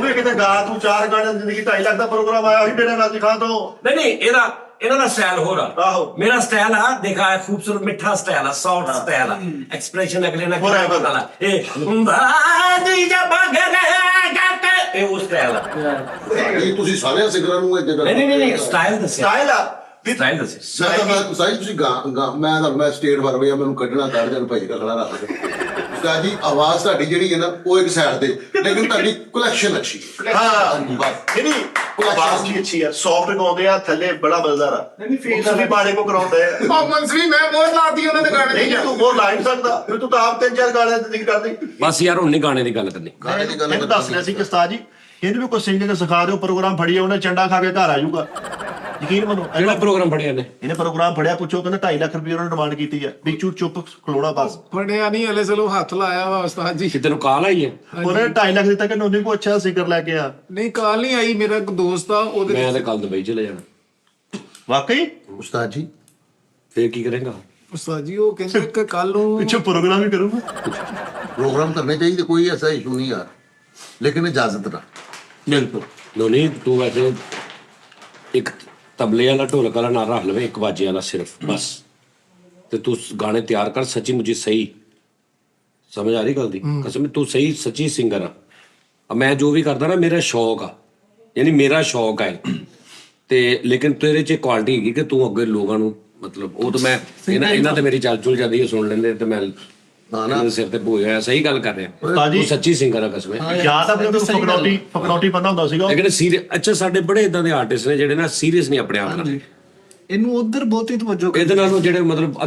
ਵੀ ਕਿਤੇ ਗਾ, ਤੂੰ 4 ਗਾਣੇ ਜ਼ਿੰਦਗੀ 2.5 ਲੱਖ ਦਾ ਪ੍ਰੋਗਰਾਮ ਆਇਆ ਸੀ ਡੇਰੇ ਰਾਜੀ ਖਾਨ ਤੋਂ। ਨਹੀਂ ਇਹਨਾਂ ਦਾ ਸਟਾਈਲ ਹੋਰ ਆ। ਆਹੋ। ਮੇਰਾ ਸਟਾਈਲ ਆ, ਦੇਖਾ ਖੂਬਸੂਰਤ ਮਿੱਠਾ ਸਟਾਈਲ ਆ, ਸੌਫਟ ਸਟਾਈਲ ਆ, ਐਕਸਪ੍ਰੈਸ਼ਨ ਅਗਲੇ ਨਾਲ ਹੋਰ ਹੈ ਪਤਾ ਲਾ ਇਹ ਬਾਦੀ ਜਬ ਗਰੇ ਗੱਟ, ਇਹ ਉਹ ਸਟਾਈਲ ਆ। ਇਹ ਤੁਸੀਂ ਸਾਰਿਆਂ ਸਿੰਗਰਾਂ ਨੂੰ ਇੱਦਾਂ ਨਹੀਂ ਸਟਾਈਲ ਦੱਸਿਆ, ਸਟਾਈਲ ਆ ਵੀ ਸਟਾਈਲ ਦੱਸਿਆ। ਮੈਂ ਸਾਈ ਤੁਸੀਂ ਮੈਂ ਸਟੇਟ ਫਰਵਿਆ ਮੈਨੂੰ ਕੱਢਣਾ ਕੱਢ ਦੇਣ ਭਾਈ ਦਾ ਖੜਾ ਰੱਖ ਦੇ। ਉਸਤਾਦ ਜੀ ਆਵਾਜ਼ ਤੁਹਾਡੀ ਜਿਹੜੀ ਹੈ ਨਾ ਉਹ ਇੱਕ ਸਾਈਡ ਤੇ, ਲੇਕਿਨ ਤੁਹਾਡੀ ਕਲੈਕਸ਼ਨ ਅੱਛੀ ਹੈ। ਹਾਂ ਬਸ ਨਹੀਂ ਆਵਾਜ਼ ਵੀ ਅੱਛੀ ਆ, ਸੌਫਟ ਗਾਉਂਦੇ ਆ, ਥੱਲੇ ਬੜਾ ਮਜ਼ੇਦਾਰ ਆ। ਮੁਨਸਫ ਵੀ ਬਾੜੇ ਕੋ ਕਰਾਉਂਦੇ ਆ। ਉਹ ਮਨਸਵੀ ਮੈਂ ਬਹੁਤ ਲਾਤੀ ਉਹਨਾਂ ਦੇ ਗਾਣੇ ਨਹੀਂ ਜੇ ਤੂੰ ਹੋਰ ਲਾ ਨਹੀਂ ਸਕਦਾ, ਫਿਰ ਤੂੰ ਤਾਂ ਆਪ 3-4 ਗਾਣੇ ਜ਼ਿੰਦਗੀ ਕਰਦੀ। ਬਸ ਯਾਰ ਹੁਣ ਨਹੀਂ ਗਾਣੇ ਦੀ ਗੱਲ ਕਰਨੀ। ਗਾਣੇ ਦੀ ਗੱਲ ਮੈਨੂੰ ਦੱਸ ਰਿਹਾ ਸੀ ਕਿ ਉਸਤਾਦ ਜੀ ਇਹਨੂੰ ਵੀ ਕੋਈ ਸਿੰਗਿੰਗ ਸਿਖਾ ਦਿਓ, ਪ੍ਰੋਗਰਾਮ ਫੜੀਏ, ਉਹਨੇ ਚੰਡਾ ਖਾ ਕੇ ਘਰ ਆ ਜਾਊਗਾ। ਯਕੀਨ ਮੰਨੋ ਕਿਹੜਾ ਪ੍ਰੋਗਰਾਮ ਫੜਿਆ ਨੇ? ਇਹਨੇ ਪ੍ਰੋਗਰਾਮ ਫੜਿਆ, ਪੁੱਛੋ ਕਹਿੰਦਾ 2.5 ਲੱਖ ਰੁਪਏ ਉਹਨਾਂ ਨੇ ਡਿਮਾਂਡ ਕੀਤੀ ਆ ਵੀ ਚੁੱਪ ਖਲੋੜਾ ਬਸ। ਫੜਿਆ ਨਹੀਂ ਹਲੇ, ਚਲੋ ਹੱਥ ਲਾਇਆ ਵਾ ਉਸਤਾਦ ਜੀ। ਕਿਤੇ ਨੂੰ ਕਾਲ ਆਈ ਹੈ? ਉਹਨੇ 2.5 ਲੱਖ ਦਿੱਤਾ ਕਿ ਨੋਨੀ ਕੋ ਅੱਛਾ ਸਿੰਗਰ ਲੈ ਕੇ ਆ। ਨਹੀਂ ਕਾਲ ਨਹੀਂ ਆਈ, ਮੇਰਾ ਇੱਕ ਦੋਸਤ ਆ ਉਹਦੇ ਮੈਂ ਤਾਂ ਕੱਲ ਦੁਬਈ ਚਲੇ ਜਾਣਾ। ਵਾਕਈ ਉਸਤਾਦ ਜੀ ਫੇਰ ਕੀ ਕਰੇਗਾ? ਉਸਤਾਦ ਜੀ ਉਹ ਕਹਿੰਦੇ ਕਿ ਕੱਲ ਨੂੰ ਪਿੱਛੇ ਪ੍ਰੋਗਰਾਮ ਹੀ ਕਰੂੰਗਾ। ਪ੍ਰੋਗਰਾਮ ਕਰਨੇ ਚਾਹੀਦੇ, ਕੋਈ ਐਸਾ ਇਸ਼ੂ ਨਹੀਂ ਯਾਰ, ਲੇਕਿਨ ਇਜਾਜ਼ਤ ਨਾਲ। ਬਿਲਕੁਲ। ਨਹੀਂ ਤੂੰ ਵੈਸੇ ਇੱਕ ਤਬਲੇ ਵਾਲਾ ਢੋਲਕ ਵਾਲਾ ਨਾ ਰੱਖ ਲਵੇ, ਇੱਕ ਵਾਜੇ ਵਾਲਾ ਸਿਰਫ ਬਸ, ਤੇ ਤੂੰ ਗਾਣੇ ਤਿਆਰ ਕਰ ਸੱਚੀ ਮੁੱਚੀ ਸਹੀ। ਸਮਝ ਆ ਰਹੀ ਗੱਲ ਦੀ? ਕਸਮ ਤੂੰ ਸਹੀ ਸੱਚੀ ਸਿੰਗਰ ਆ। ਮੈਂ ਜੋ ਵੀ ਕਰਦਾ ਨਾ ਮੇਰਾ ਸ਼ੌਕ ਆ, ਯਾਨੀ ਮੇਰਾ ਸ਼ੌਕ ਹੈ ਤੇ ਲੇਕਿਨ ਤੇਰੇ 'ਚ ਕੁਆਲਿਟੀ ਹੈਗੀ ਕਿ ਤੂੰ ਅੱਗੇ ਲੋਕਾਂ ਨੂੰ ਮਤਲਬ ਉਹ ਤਾਂ ਮੈਂ ਇਹਨਾਂ ਤੇ ਮੇਰੀ ਚੱਲ ਚੁਲ ਜਾਂਦੀ ਹੈ, ਸੁਣ ਲੈਂਦੇ ਤੇ ਮੈਂ ਨਾ ਸਿਰ ਤੇ ਭੋਜ ਹੋਇਆ। ਸਹੀ ਗੱਲ ਕਰ ਰਿਹਾ, ਤੂੰ ਸੱਚੀ ਸਿੰਗਰ ਆ ਕਸਮ। ਯਾਦ ਆਪਣੇ ਕੋਲ ਫਕਰੌਟੀ ਬੰਦਾ ਹੁੰਦਾ ਸੀਗਾ। ਲੇਕਿਨ ਸੀਰੀਅਸ ਅੱਛਾ ਸਾਡੇ ਬੜੇ ਇਦਾਂ ਦੇ ਆਰਟਿਸਟ ਨੇ ਜਿਹੜੇ ਨਾ ਸੀਰੀਅਸ ਨਹੀਂ ਆਪਣੇ ਆਪ ਨਾਲ। ਇਹਨੂੰ ਉਧਰ ਬਹੁਤੀ ਤਵੱਜੋ ਇਹਦੇ ਨਾਲੋਂ ਜਿਹੜੇ ਮਤਲਬ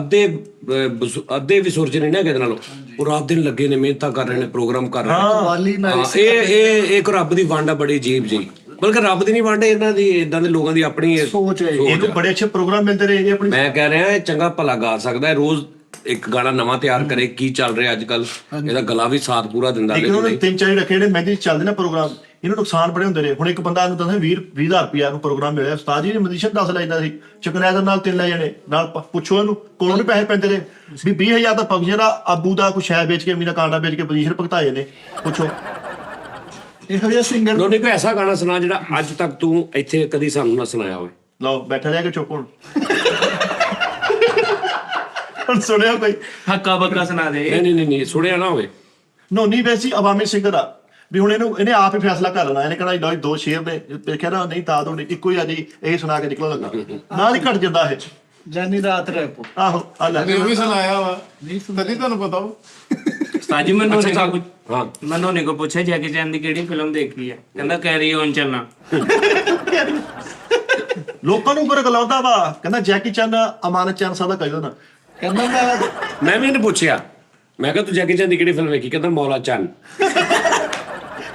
ਅੱਧੇ ਵੀ ਸੁਰਜ ਨਹੀਂ ਨਾ ਇਹਦੇ ਨਾਲੋਂ, ਉਹ ਰਾਤ ਦਿਨ ਲੱਗੇ ਨੇ, ਮਿਹਨਤਾਂ ਕਰ ਰਹੇ ਨੇ, ਪ੍ਰੋਗਰਾਮ ਕਰ ਰਹੇ ਨੇ। ਵਾਲੀ ਨਾਲ ਇਹ ਇੱਕ ਰੱਬ ਦੀ ਵੰਡ ਆ ਬੜੀ ਅਜੀਬ ਜੀ, ਬਲਕਿ ਰੱਬ ਦੀ ਨਹੀਂ ਵੰਡ, ਇਹਨਾਂ ਦੀ ਇਦਾਂ ਦੇ ਲੋਕਾਂ ਦੀ ਆਪਣੀ ਸੋਚ ਹੈ। ਇਹਨੂੰ ਬੜੇ ਅੱਛੇ ਪ੍ਰੋਗਰਾਮ ਮਿਲਦੇ ਰਹੇ। ਇਹ ਆਪਣੀ ਮੈਂ ਕਹਿ ਰਿਹਾ ਇਹ ਚੰਗਾ ਭਲਾ ਗਾ ਸਕਦਾ ਹੈ, ਰੋਜ਼ ਇੱਕ ਗਾਣਾ ਨਵਾਂ ਤਿਆਰ ਕਰੇ, ਕੀ ਚੱਲ ਰਿਹਾ ਅੱਜ ਕੱਲ, ਇਹਦਾ ਗਲਾ ਵੀ ਸਾਥ ਪੂਰਾ ਦਿੰਦਾ। ਇੱਕ ਉਹਨਾਂ ਨੇ 3-4 ਰੱਖੇ ਜਿਹੜੇ ਮਹਿੰਦੀ 'ਚ ਚੱਲਦੇ ਨਾ ਪ੍ਰੋਗਰਾਮ, ਇਹਨੂੰ ਨੁਕਸਾਨ ਬੜੇ ਹੁੰਦੇ ਨੇ। ਹੁਣ ਇੱਕ ਬੰਦਾ ਨੂੰ ਦੱਸਦਾ 20,000 ਰੁਪਇਆ ਨੂੰ ਪ੍ਰੋਗਰਾਮ ਮਿਲਿਆ, ਉਸਤਾਦ ਜੀ ਨੇ ਮਜੀਸ਼ੀਅਨ 10 ਲੈ ਜਾਂਦਾ ਸੀ, ਚੁਕਨੈਦਰ ਨਾਲ 3 ਲੈ ਜਾਣੇ ਨਾਲ, ਪੁੱਛੋ ਇਹਨੂੰ ਕੋਲੋਂ ਵੀ ਪੈਸੇ ਪੈਂਦੇ ਨੇ ਵੀ 20,000 ਦਾ ਫੰਕਸ਼ਨ ਆ, ਆਬੂ ਦਾ ਕੁਛ ਹੈ ਵੇਚ ਕੇ, ਮੀਨਾ ਕਾਂਡਾ ਵੇਚ ਕੇ ਪੋਜੀਸ਼ਨ ਭੁਗਤਾਏ ਨੇ, ਪੁੱਛੋ। ਇਹੋ ਜਿਹਾ ਸਿੰਗਰ ਨੋਨੀ ਕੋਈ ਐਸਾ ਗਾਣਾ ਸੁਣਾ ਜਿਹੜਾ ਅੱਜ ਤੱਕ ਤੂੰ ਇੱਥੇ ਕਦੀ ਸਾਨੂੰ ਨਾ ਸੁਣਾਇਆ ਹੋਵੇ। ਲਓ ਬੈਠਾ ਰਹਿ ਕੇ ਚੁੱਪ ਹੁਣ। ਹੁਣ ਸੁਣਿਆ ਕੋਈ? ਹੱਕਾ ਬੱਕਾ ਸੁਣਾ ਦੇ। ਨਹੀਂ ਸੁਣਿਆ ਨਾ ਹੋਵੇ। ਨੋਨੀ ਵੈਸੀ ਅਵਾਮੀ ਸਿੰਗਰ ਆ ਵੀ ਹੁਣ ਇਹਨੇ ਆਪ ਹੀ ਫੈਸਲਾ ਕਰ ਲੈਣਾ। ਇਹਨੇ ਕਹਿਣਾ ਲਓ 2 ਸ਼ੇਰ ਨੇ, ਦੇਖਿਆ ਨਾ ਨਹੀਂ ਤਾਂ ਤੁਹਾਡੀ ਇੱਕੋ ਹੀ ਆ ਜੀ, ਇਹ ਸੁਣਾ ਕੇ ਨਿਕਲਣ ਲੱਗਾ, ਨਾਲ ਹੀ ਘਟ ਜਾਂਦਾ ਇਹ। ਜਾਨੀ ਰਾਤ ਰੈਪੋ। ਆਹੋ ਆ ਲੈ ਮੈਂ ਵੀ ਸੁਣਾਇਆ ਵਾ, ਤਦੀ ਤੁਹਾਨੂੰ ਪਤਾ ਵਾ। ਉਸਤਾਦ ਜੀ ਮੈਨੂੰ ਨਹੀਂ ਕੋਈ ਹਾਂ ਮੈਨੂੰ ਨਹੀਂ ਕੋਈ ਪੁੱਛਿਆ ਜੈਕੀ ਚੈਨ ਦੀ ਕਿਹੜੀ ਫਿਲਮ ਦੇਖੀ ਹੈ, ਕਹਿੰਦਾ ਕੈਰੀ ਔਨ ਚੱਲਣਾ। ਲੋਕਾਂ ਨੂੰ ਉੱਪਰ ਗਲਾਉਂਦਾ ਵਾ, ਕਹਿੰਦਾ ਜੈਕੀ ਚੈਨ ਅਮਾਨਤ ਚੈਨ ਸਾਹਿਬ ਦਾ ਕਹਿਦਾ ਨਾ, ਕਹਿੰਦਾ ਮੈਂ ਵੀ ਇਹਨੂੰ ਪੁੱਛਿਆ, ਮੈਂ ਕਿਹਾ ਤੂੰ ਜੈਕੀ ਚੈਨ ਦੀ ਕਿਹੜੀ ਫਿਲਮ ਵੇਖੀ? ਕਹਿੰਦਾ ਮੌਲਾ ਚੰਨ।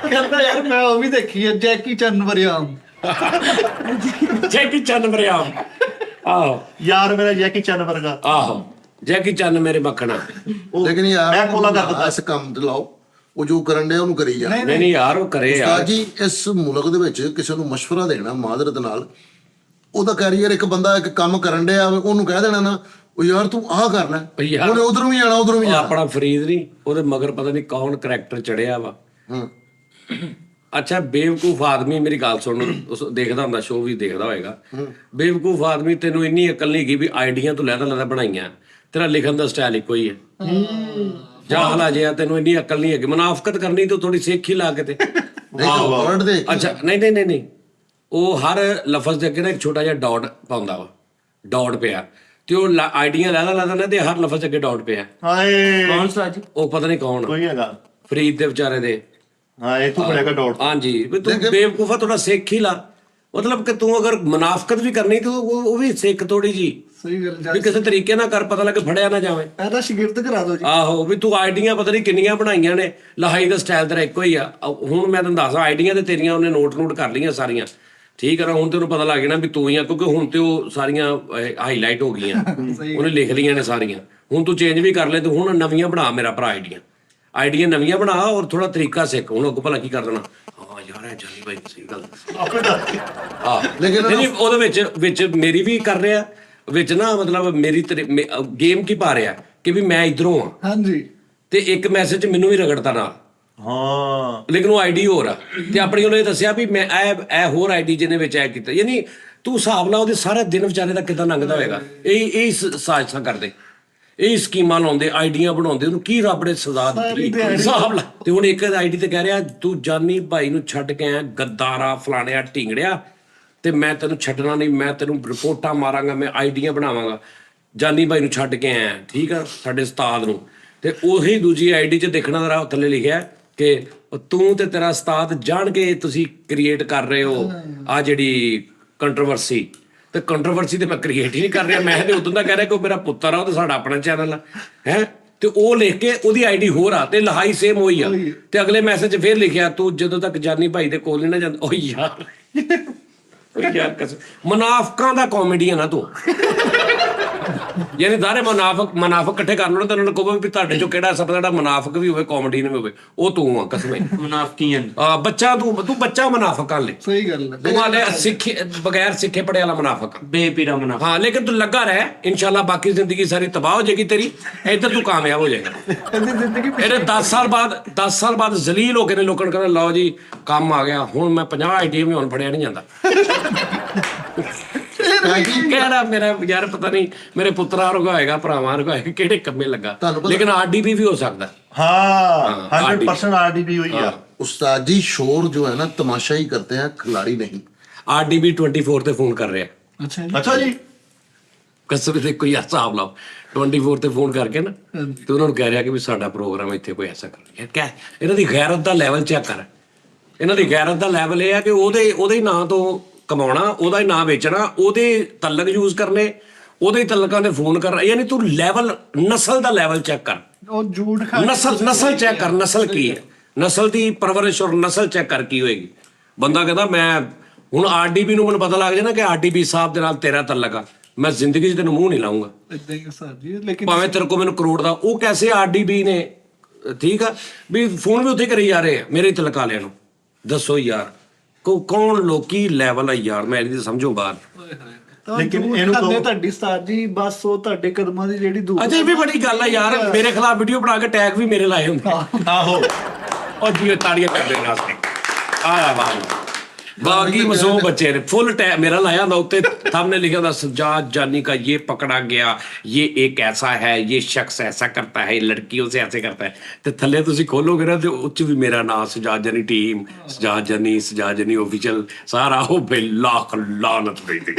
ਕਹਿੰਦਾ ਯਾਰ ਮੈਂ ਉਹ ਵੀ ਦੇਖੀ ਹੈ, ਜੈਕੀ ਚੰਨ ਵਰਿਆਮ। ਜੈਕੀ ਚੰਨ ਵਰਿਆਮ। ਆਹੋ ਯਾਰ ਮੇਰਾ ਜੈਕੀ ਚੈਨ ਵਰਗਾ। ਆਹੋ ਜੈਕੀ ਚੰਨ ਮੇਰੇ ਮੱਖਣਾ। ਲੇਕਿਨ ਯਾਰ ਮੈਂ ਕੋਲਾ ਕਰ ਦਿੱਤਾ। ਇਸ ਕੰਮ ਤੇ ਲਾਓ, ਉਹ ਜੋ ਕਰਨ ਡਿਆ ਉਹਨੂੰ ਕਰੀ ਜਾ। ਨਹੀਂ ਯਾਰ ਉਹ ਕਰੇ ਯਾਰ। ਉਸਤਾਦ ਜੀ ਇਸ ਮੁਲਕ ਦੇ ਵਿੱਚ ਕਿਸੇ ਨੂੰ ਮਸ਼ਵਰਾ ਦੇਣਾ ਮਾਦਰਤ ਨਾਲ, ਉਹਦਾ ਕੈਰੀਅਰ, ਇੱਕ ਬੰਦਾ ਇੱਕ ਕੰਮ ਕਰਨ ਡਿਆ ਉਹਨੂੰ ਕਹਿ ਦੇਣਾ ਨਾ ਉਹ ਯਾਰ ਤੂੰ ਆਹ ਕਰ ਲੈ, ਯਾਰ ਉਹਨੇ ਉਧਰੋਂ ਵੀ ਜਾਣਾ ਉਧਰੋਂ ਵੀ ਉਹ ਜਾਣਾ। ਆਪਣਾ ਫਰੀਦ ਨਹੀਂ, ਉਹਦੇ ਮਗਰ ਪਤਾ ਨਹੀਂ ਕੌਣ ਕਰੈਕਟਰ ਚੜਿਆ ਵਾ। ਹਾਂ ਅੱਛਾ ਬੇਵਕੂਫ ਆਦਮੀ, ਮੇਰੀ ਗੱਲ ਸੁਣ, ਉਸ ਦੇਖਦਾ ਹੁੰਦਾ, ਸ਼ੋਅ ਵੀ ਦੇਖਦਾ ਹੋਏਗਾ। ਬੇਵਕੂਫ ਆਦਮੀ, ਤੈਨੂੰ ਇੰਨੀ ਅਕਲ ਨਹੀਂ ਗਈ ਵੀ ਆਈਡੀਆਂ ਤੋਂ ਲੈਦਾ ਬਣਾਈਆਂ, ਤੇਰਾ ਲਿਖਣ ਦਾ ਸਟਾਈਲ ਇੱਕੋ ਹੀ ਹੈ। ਜਾਹਲਾ ਜਿਹਾ, ਤੈਨੂੰ ਇੰਨੀ ਅਕਲ ਨਹੀਂ ਹੈਗੀ। ਮੁਨਾਫਕਤ ਕਰਨੀ ਤੂੰ ਥੋੜੀ ਸਿੱਖ ਹੀ ਲਾ ਕੇ ਤੇ। ਵਰਡ ਦੇ ਅੱਛਾ ਨਹੀਂ ਉਹ ਹਰ ਲਫ਼ਜ਼ ਦੇ ਅੱਗੇ ਨਾ ਇੱਕ ਛੋਟਾ ਜਿਹਾ ਡਾਟ ਪਾਉਂਦਾ ਵਾ, ਡਾਟ ਪਿਆ, ਤੇ ਉਹ ਆਈਡੀਆਂ ਲੈਦਾ ਨਾ, ਤੇ ਹਰ ਲਫ਼ਜ਼ ਅੱਗੇ ਡਾਟ ਪਿਆ। ਹਾਏ ਕੌਣ ਉਸਤਾਦ ਜੀ? ਉਹ ਪਤਾ ਨਹੀਂ ਕੌਣ, ਕੋਈ ਹੈਗਾ। ਫਰੀਦ ਦੇ ਵਿਚਾਰੇ ਦੇ। ਹਾਂ ਇਹ ਤੂੰ ਬੜੇਗਾ ਡਾਟ। ਹਾਂਜੀ ਵੀ ਤੂੰ ਬੇਵਕੂਫਾ, ਥੋੜਾ ਸਿੱਖ ਹੀ ਲਾ। ਮਤਲਬ ਕਿ ਤੂੰ ਅਗਰ ਮੁਨਾਫਕਤ ਵੀ ਕਰਨੀ ਤੇ ਉਹ ਵੀ ਸਿੱਖ ਥੋੜੀ ਜੀ, ਸਹੀ ਗੱਲ ਵੀ ਕਿਸੇ ਤਰੀਕੇ ਨਾਲ ਕਰ, ਪਤਾ ਲੱਗੇ ਫੜਿਆ ਨਾ ਜਾਵੇ। ਇਹਦਾ ਸ਼ਾਗਿਰਦ ਕਰਾ ਦਿਓ ਜੀ। ਆਹੋ ਵੀ ਤੂੰ ਆਈਡੀਆਂ ਪਤਾ ਨਹੀਂ ਕਿੰਨੀਆਂ ਬਣਾਈਆਂ ਨੇ, ਲਹਾਈ ਦਾ ਸਟਾਈਲ ਤੇਰਾ ਇੱਕੋ ਹੀ ਆ। ਹੁਣ ਮੈਂ ਤੈਨੂੰ ਦੱਸਾਂ, ਆਈਡੀਆਂ ਤੇ ਤੇਰੀਆਂ ਉਹਨੇ ਨੋਟ ਕਰ ਲਈਆਂ ਸਾਰੀਆਂ, ਠੀਕ ਹੈ ਨਾ। ਹੁਣ ਤੈਨੂੰ ਪਤਾ ਲੱਗ ਜਾਣਾ ਵੀ ਤੂੰ ਹੀ ਆ, ਕਿਉਂਕਿ ਹੁਣ ਤੇ ਉਹ ਸਾਰੀਆਂ ਹਾਈਲਾਈਟ ਹੋ ਗਈਆਂ, ਉਹਨੇ ਲਿਖ ਲਈਆਂ ਨੇ ਸਾਰੀਆਂ। ਹੁਣ ਤੂੰ ਚੇਂਜ ਵੀ ਕਰ ਲੈ, ਤੂੰ ਹੁਣ ਨਵੀਆਂ ਬਣਾ ਮੇਰਾ ਭਰਾ, ਆਈਡੀਆਂ ਨਵੀਆਂ ਬਣਾ, ਔਰ ਥੋੜਾ ਤਰੀਕਾ ਸਿੱਖ। ਹੁਣ ਅੱਗੋਂ ਭਲਾ ਕੀ ਕਰ ਦੇਣਾ, ਹਾਂ ਯਾਰ ਇਹ ਜਾਨੀ ਬਾਈ ਸਹੀ ਗੱਲ। ਹਾਂ ਨਹੀਂ ਉਹਦੇ ਵਿੱਚ ਮੇਰੀ ਵੀ ਕਰ ਰਿਹਾ, ਵਿੱਚ ਨਾ ਮਤਲਬ ਮੇਰੀ ਗੇਮ ਕੀ ਪਾ ਰਿਹਾ ਕਿ ਵੀ ਮੈਂ ਇਧਰੋਂ ਆ, ਹਾਂਜੀ, ਤੇ ਇੱਕ ਮੈਸੇਜ ਮੈਨੂੰ ਵੀ ਰਗੜਦਾ ਨਾਲ। ਹਾਂ ਲੇਕਿਨ ਉਹ ਆਈਡੀ ਹੋਰ ਆ, ਤੇ ਆਪਣੀ ਉਹਨੇ ਦੱਸਿਆ ਵੀ ਮੈਂ ਇਹ ਹੋਰ ਆਈਡੀ ਜਿਹਨੇ ਵਿੱਚ ਐ ਕੀਤਾ। ਯਾਨੀ ਤੂੰ ਹਿਸਾਬ ਲਾ ਉਹਦੇ ਸਾਰਾ ਦਿਨ ਵਿਚਾਰੇ ਦਾ ਕਿੱਦਾਂ ਲੰਘਦਾ ਹੋਏਗਾ। ਇਹ ਸਾਜ਼ਿਸ਼ਾਂ ਕਰਦੇ, ਇਹ ਸਕੀਮਾਂ ਲਾਉਂਦੇ, ਆਈਡੀਆਂ ਬਣਾਉਂਦੇ, ਉਹਨੂੰ ਕੀ ਰੱਬ ਨੇ ਸਜ਼ਾ ਦਿੱਤੀ ਹਿਸਾਬ ਲਾ। ਤੇ ਹੁਣ ਇੱਕ ਆਈਡੀ ਤੇ ਕਹਿ ਰਿਹਾ ਤੂੰ ਜਾਨੀ ਭਾਈ ਨੂੰ ਛੱਡ ਕੇ ਆਇਆ, ਗੱਦਾਰਾ ਫਲਾਣਿਆ ਢਿੰਗੜਿਆ, ਤੇ ਮੈਂ ਤੈਨੂੰ ਛੱਡਣਾ ਨਹੀਂ, ਮੈਂ ਤੈਨੂੰ ਰਿਪੋਰਟਾਂ ਮਾਰਾਂਗਾ, ਮੈਂ ਆਈਡੀਆਂ ਬਣਾਵਾਂਗਾ। ਜਾਨੀ ਭਾਈ ਨੂੰ ਛੱਡ ਕੇ ਆਇਆ, ਠੀਕ ਆ, ਸਾਡੇ ਉਸਤਾਦ ਨੂੰ। ਤੇ ਉਹੀ ਦੂਜੀ ਆਈਡੀ 'ਚ ਦੇਖਣਾ ਜ਼ਰਾ ਥੱਲੇ ਲਿਖਿਆ ਕਿ ਤੂੰ ਤੇ ਤੇਰਾ ਉਸਤਾਦ ਜਾਣ ਕੇ ਤੁਸੀਂ ਕ੍ਰੀਏਟ ਕਰ ਰਹੇ ਹੋ ਆ ਜਿਹੜੀ ਕੰਟਰੋਵਰਸੀ। ਤੇ ਕੰਟਰੋਵਰਸੀ ਤੇ ਮੈਂ ਕ੍ਰੀਏਟ ਹੀ ਨਹੀਂ ਕਰ ਰਿਹਾ, ਮੈਂ ਤੇ ਉਦੋਂ ਦਾ ਕਹਿ ਰਿਹਾ ਕਿ ਉਹ ਮੇਰਾ ਪੁੱਤਰ ਆ, ਉਹ ਤਾਂ ਸਾਡਾ ਆਪਣਾ ਚੈਨਲ ਆ ਹੈ। ਤੇ ਉਹ ਲਿਖ ਕੇ ਉਹਦੀ ਆਈਡੀ ਹੋਰ ਆ, ਤੇ ਲਹਾਈ ਸੇਮ ਹੋਈ ਆ। ਤੇ ਅਗਲੇ ਮੈਸੇਜ ਫੇਰ ਲਿਖਿਆ ਤੂੰ ਜਦੋਂ ਤੱਕ ਜਾਨੀ ਭਾਈ ਦੇ ਕੋਲ ਨਹੀਂ ਨਾ ਜਾਂਦਾ। ਓ ਯਾਰ ਕਸਮ, ਮੁਨਾਫਕਾਂ ਦਾ ਕਾਮੇਡੀਅਨ ਆ ਤੂੰ। ਯਾਨੀ ਸਾਰੇ ਮੁਨਾਫਕ ਇਕੱਠੇ ਕਰ ਲਓ, ਤੇ ਉਹਨਾਂ ਨੂੰ ਕਹੋ ਵੀ ਤੁਹਾਡੇ ਚੋਂ ਕਿਹੜਾ ਸਭ ਤੋਂ ਜਿਹੜਾ ਮੁਨਾਫਕ ਵੀ ਹੋਵੇ, ਕਾਮੇਡੀਅਨ ਵੀ ਹੋਵੇ, ਉਹ ਤੂੰ ਆ ਕਸਮੇ। ਮੁਨਾਫਕੀਆਂ ਬੱਚਾ ਤੂੰ ਬੱਚਾ ਮੁਨਾਫਕਾਂ ਲਈ। ਸਹੀ ਗੱਲ ਹੈ। ਤੂੰ ਹਾਲੇ ਬਗੈਰ ਸਿੱਖੇ ਪੜੇ ਵਾਲਾ ਮੁਨਾਫਕ। ਬੇਪੀਰਾ ਮੁਨਾਫਕ। ਹਾਂ ਲੇਕਿਨ ਤੂੰ ਲੱਗਾ ਰਹਿ, ਇਨਸ਼ਾਅੱਲਾ ਬਾਕੀ ਜ਼ਿੰਦਗੀ ਸਾਰੀ ਤਬਾਹ ਹੋ ਜਾਏਗੀ ਤੇਰੀ, ਇੱਧਰ ਤੂੰ ਕਾਮਯਾਬ ਹੋ ਜਾਏਗਾ। ਇਹਦੇ 10 ਸਾਲ ਬਾਅਦ ਜ਼ਲੀਲ ਹੋ ਕੇ ਨੇ ਲੋਕਾਂ ਨੂੰ ਕਹਿੰਦਾ ਲਓ ਜੀ ਕੰਮ ਆ ਗਿਆ, ਹੁਣ ਮੈਂ 50 ਆਈਡੀਆਂ ਵੀ ਹੁਣ ਫੜਿਆ ਨਹੀਂ ਜਾਂਦਾ। ਕਿਹੜਾ ਮੇਰਾ ਯਾਰ ਪਤਾ ਨਹੀਂ ਮੇਰੇ ਪੁੱਤਰਾਂ ਵਰਗਾ ਹੋਏਗਾ, ਭਰਾਵਾਂ ਵਰਗਾ ਹੋਏਗਾ, ਕਿਹੜੇ ਕੰਮੇ ਲੱਗਾ। ਲੇਕਿਨ ਆਰਡੀਪੀ ਵੀ ਹੋ ਸਕਦਾ। हाँ 100% आरडीपी हुई है। उस्ताद जी शोर जो है ना तमाशा ही करते हैं, खिलाड़ी नहीं। ਆਰਡੀਪੀ 24 ਤੇ ਫੋਨ ਕਰ ਰਿਹਾ। अच्छा जी ਕਸਮ ਤੇ ਕੋਈ ਹਿਸਾਬ ਲਾਓ, 24 ਤੇ ਫੋਨ ਕਰਕੇ ਨਾ, ਤੇ ਉਹਨਾਂ ਨੂੰ ਕਹਿ ਰਿਹਾ ਕਿ ਵੀ ਸਾਡਾ ਪ੍ਰੋਗਰਾਮ ਇੱਥੇ ਕੋਈ ਐਸਾ ਕਰ ਕਹਿ। ਇਹਨਾਂ ਦੀ ਗੈਰਤ ਦਾ ਲੈਵਲ ਚੈੱਕ ਕਰ। ਇਹਨਾਂ ਦੀ ਗੈਰਤ ਦਾ ਲੈਵਲ ਇਹ ਆ ਕਿ ਉਹਦੇ ਹੀ ਨਾਂ ਤੋਂ ਕਮਾਉਣਾ, ਉਹਦਾ ਹੀ ਨਾਂ ਵੇਚਣਾ, ਉਹਦੇ ਤਲਕ ਯੂਜ਼ ਕਰਨੇ, ਉਹਦੇ ਹੀ ਤਲਕਾਂ ਦੇ ਫੋਨ ਕਰ। ਯਾਨੀ ਤੂੰ ਲੈਵਲ, ਨਸਲ ਦਾ ਲੈਵਲ ਚੈੱਕ ਕਰ। ਉਹ ਝੂਠ ਖਾ ਨਸਲ ਚੈੱਕ ਕਰ, ਨਸਲ ਕੀ ਹੈ, ਨਸਲ ਦੀ ਪਰਵਰਿਸ਼ ਔਰ ਨਸਲ ਚੈੱਕ ਕਰ ਕੀ ਹੋਏਗੀ। ਬੰਦਾ ਕਹਿੰਦਾ ਮੈਂ ਹੁਣ ਆਰਡੀਪੀ ਨੂੰ ਮੈਨੂੰ ਪਤਾ ਲੱਗ ਜਾਣਾ ਕਿ ਆਰਡੀਪੀ ਸਾਹਿਬ ਦੇ ਨਾਲ ਤੇਰਾ ਤਲਕ ਆ, ਮੈਂ ਜ਼ਿੰਦਗੀ 'ਚ ਤੈਨੂੰ ਮੂੰਹ ਨਹੀਂ ਲਾਉਂਗਾ। ਇਦਾਂ ਹੀ ਉਸਤਾਦ ਜੀ, ਲੇਕਿਨ ਭਾਵੇਂ ਤੇਰੇ ਕੋ ਮੈਨੂੰ ਕਰੋੜ ਦਾ, ਉਹ ਕੈਸੇ ਆਰਡੀਬੀ ਨੇ, ਠੀਕ ਆ ਵੀ ਫੋਨ ਵੀ ਉੱਥੇ ਕਰੀ ਜਾ ਰਹੇ ਆ ਮੇਰੇ ਤਲਕ ਵਾਲਿਆਂ ਨੂੰ। ਦੱਸੋ ਯਾਰ ਕੌਣ ਲੋਕੀ ਲੈਵਲ ਆ ਯਾਰ, ਮੈਂ ਇਹਦੀ ਸਮਝੋ ਬਾਹਰ। ਲੇਕਿਨ ਲੇਕਿਨ ਇਹਨੂੰ ਕਹੋ- ਤੁਹਾਡੀ ਉਸਤਾਦ ਜੀ, ਬਸ ਉਹ ਤੁਹਾਡੇ ਕਦਮਾਂ ਦੀ ਜਿਹੜੀ ਦੂਰ ਅੱਛਾ ਇਹ ਵੀ ਬੜੀ ਗੱਲ ਆ ਯਾਰ, ਮੇਰੇ ਖਿਲਾਫ ਵੀਡੀਓ ਬਣਾ ਕੇ ਟੈਗ ਵੀ ਮੇਰੇ ਲਾਏ ਹੁੰਦੇ। ਆਹੋ ਉਹ ਜੀ ਤਾੜੀਆਂ ਕਰਦੇ ਨੇ ਵਾਸਤੇ ਆ ਵਾਹ ਬਾਕੀ ਮਾਸੂਮ ਬੱਚੇ ਨੇ, ਫੁੱਲ ਟੈਗ ਮੇਰਾ ਲਾਇਆ ਹੁੰਦਾ ਉੱਤੇ, ਸਾਹਮਣੇ ਲਿਖਿਆ ਹੁੰਦਾ सज्जाद जानी का ये पकड़ा गया, ये एक ऐसा है, ये शख्स ऐसा करता है, लड़कियों से ऐसे करता है। ਤੇ ਥੱਲੇ ਤੁਸੀਂ ਖੋਲੋਗੇ ਨਾ ਤੇ ਉੱਚ ਵੀ ਮੇਰਾ ਨਾਮ ਸਜਾਦ ਜਾਨੀ ਟੀਮ, ਸਜਾਦ ਜਾਨੀ ਆਫੀਸ਼ੀਅਲ ਸਾਰਾ, ਉਹ ਬਿਲਾਖ ਲਾਨਤ ਪੈਂਦੀ।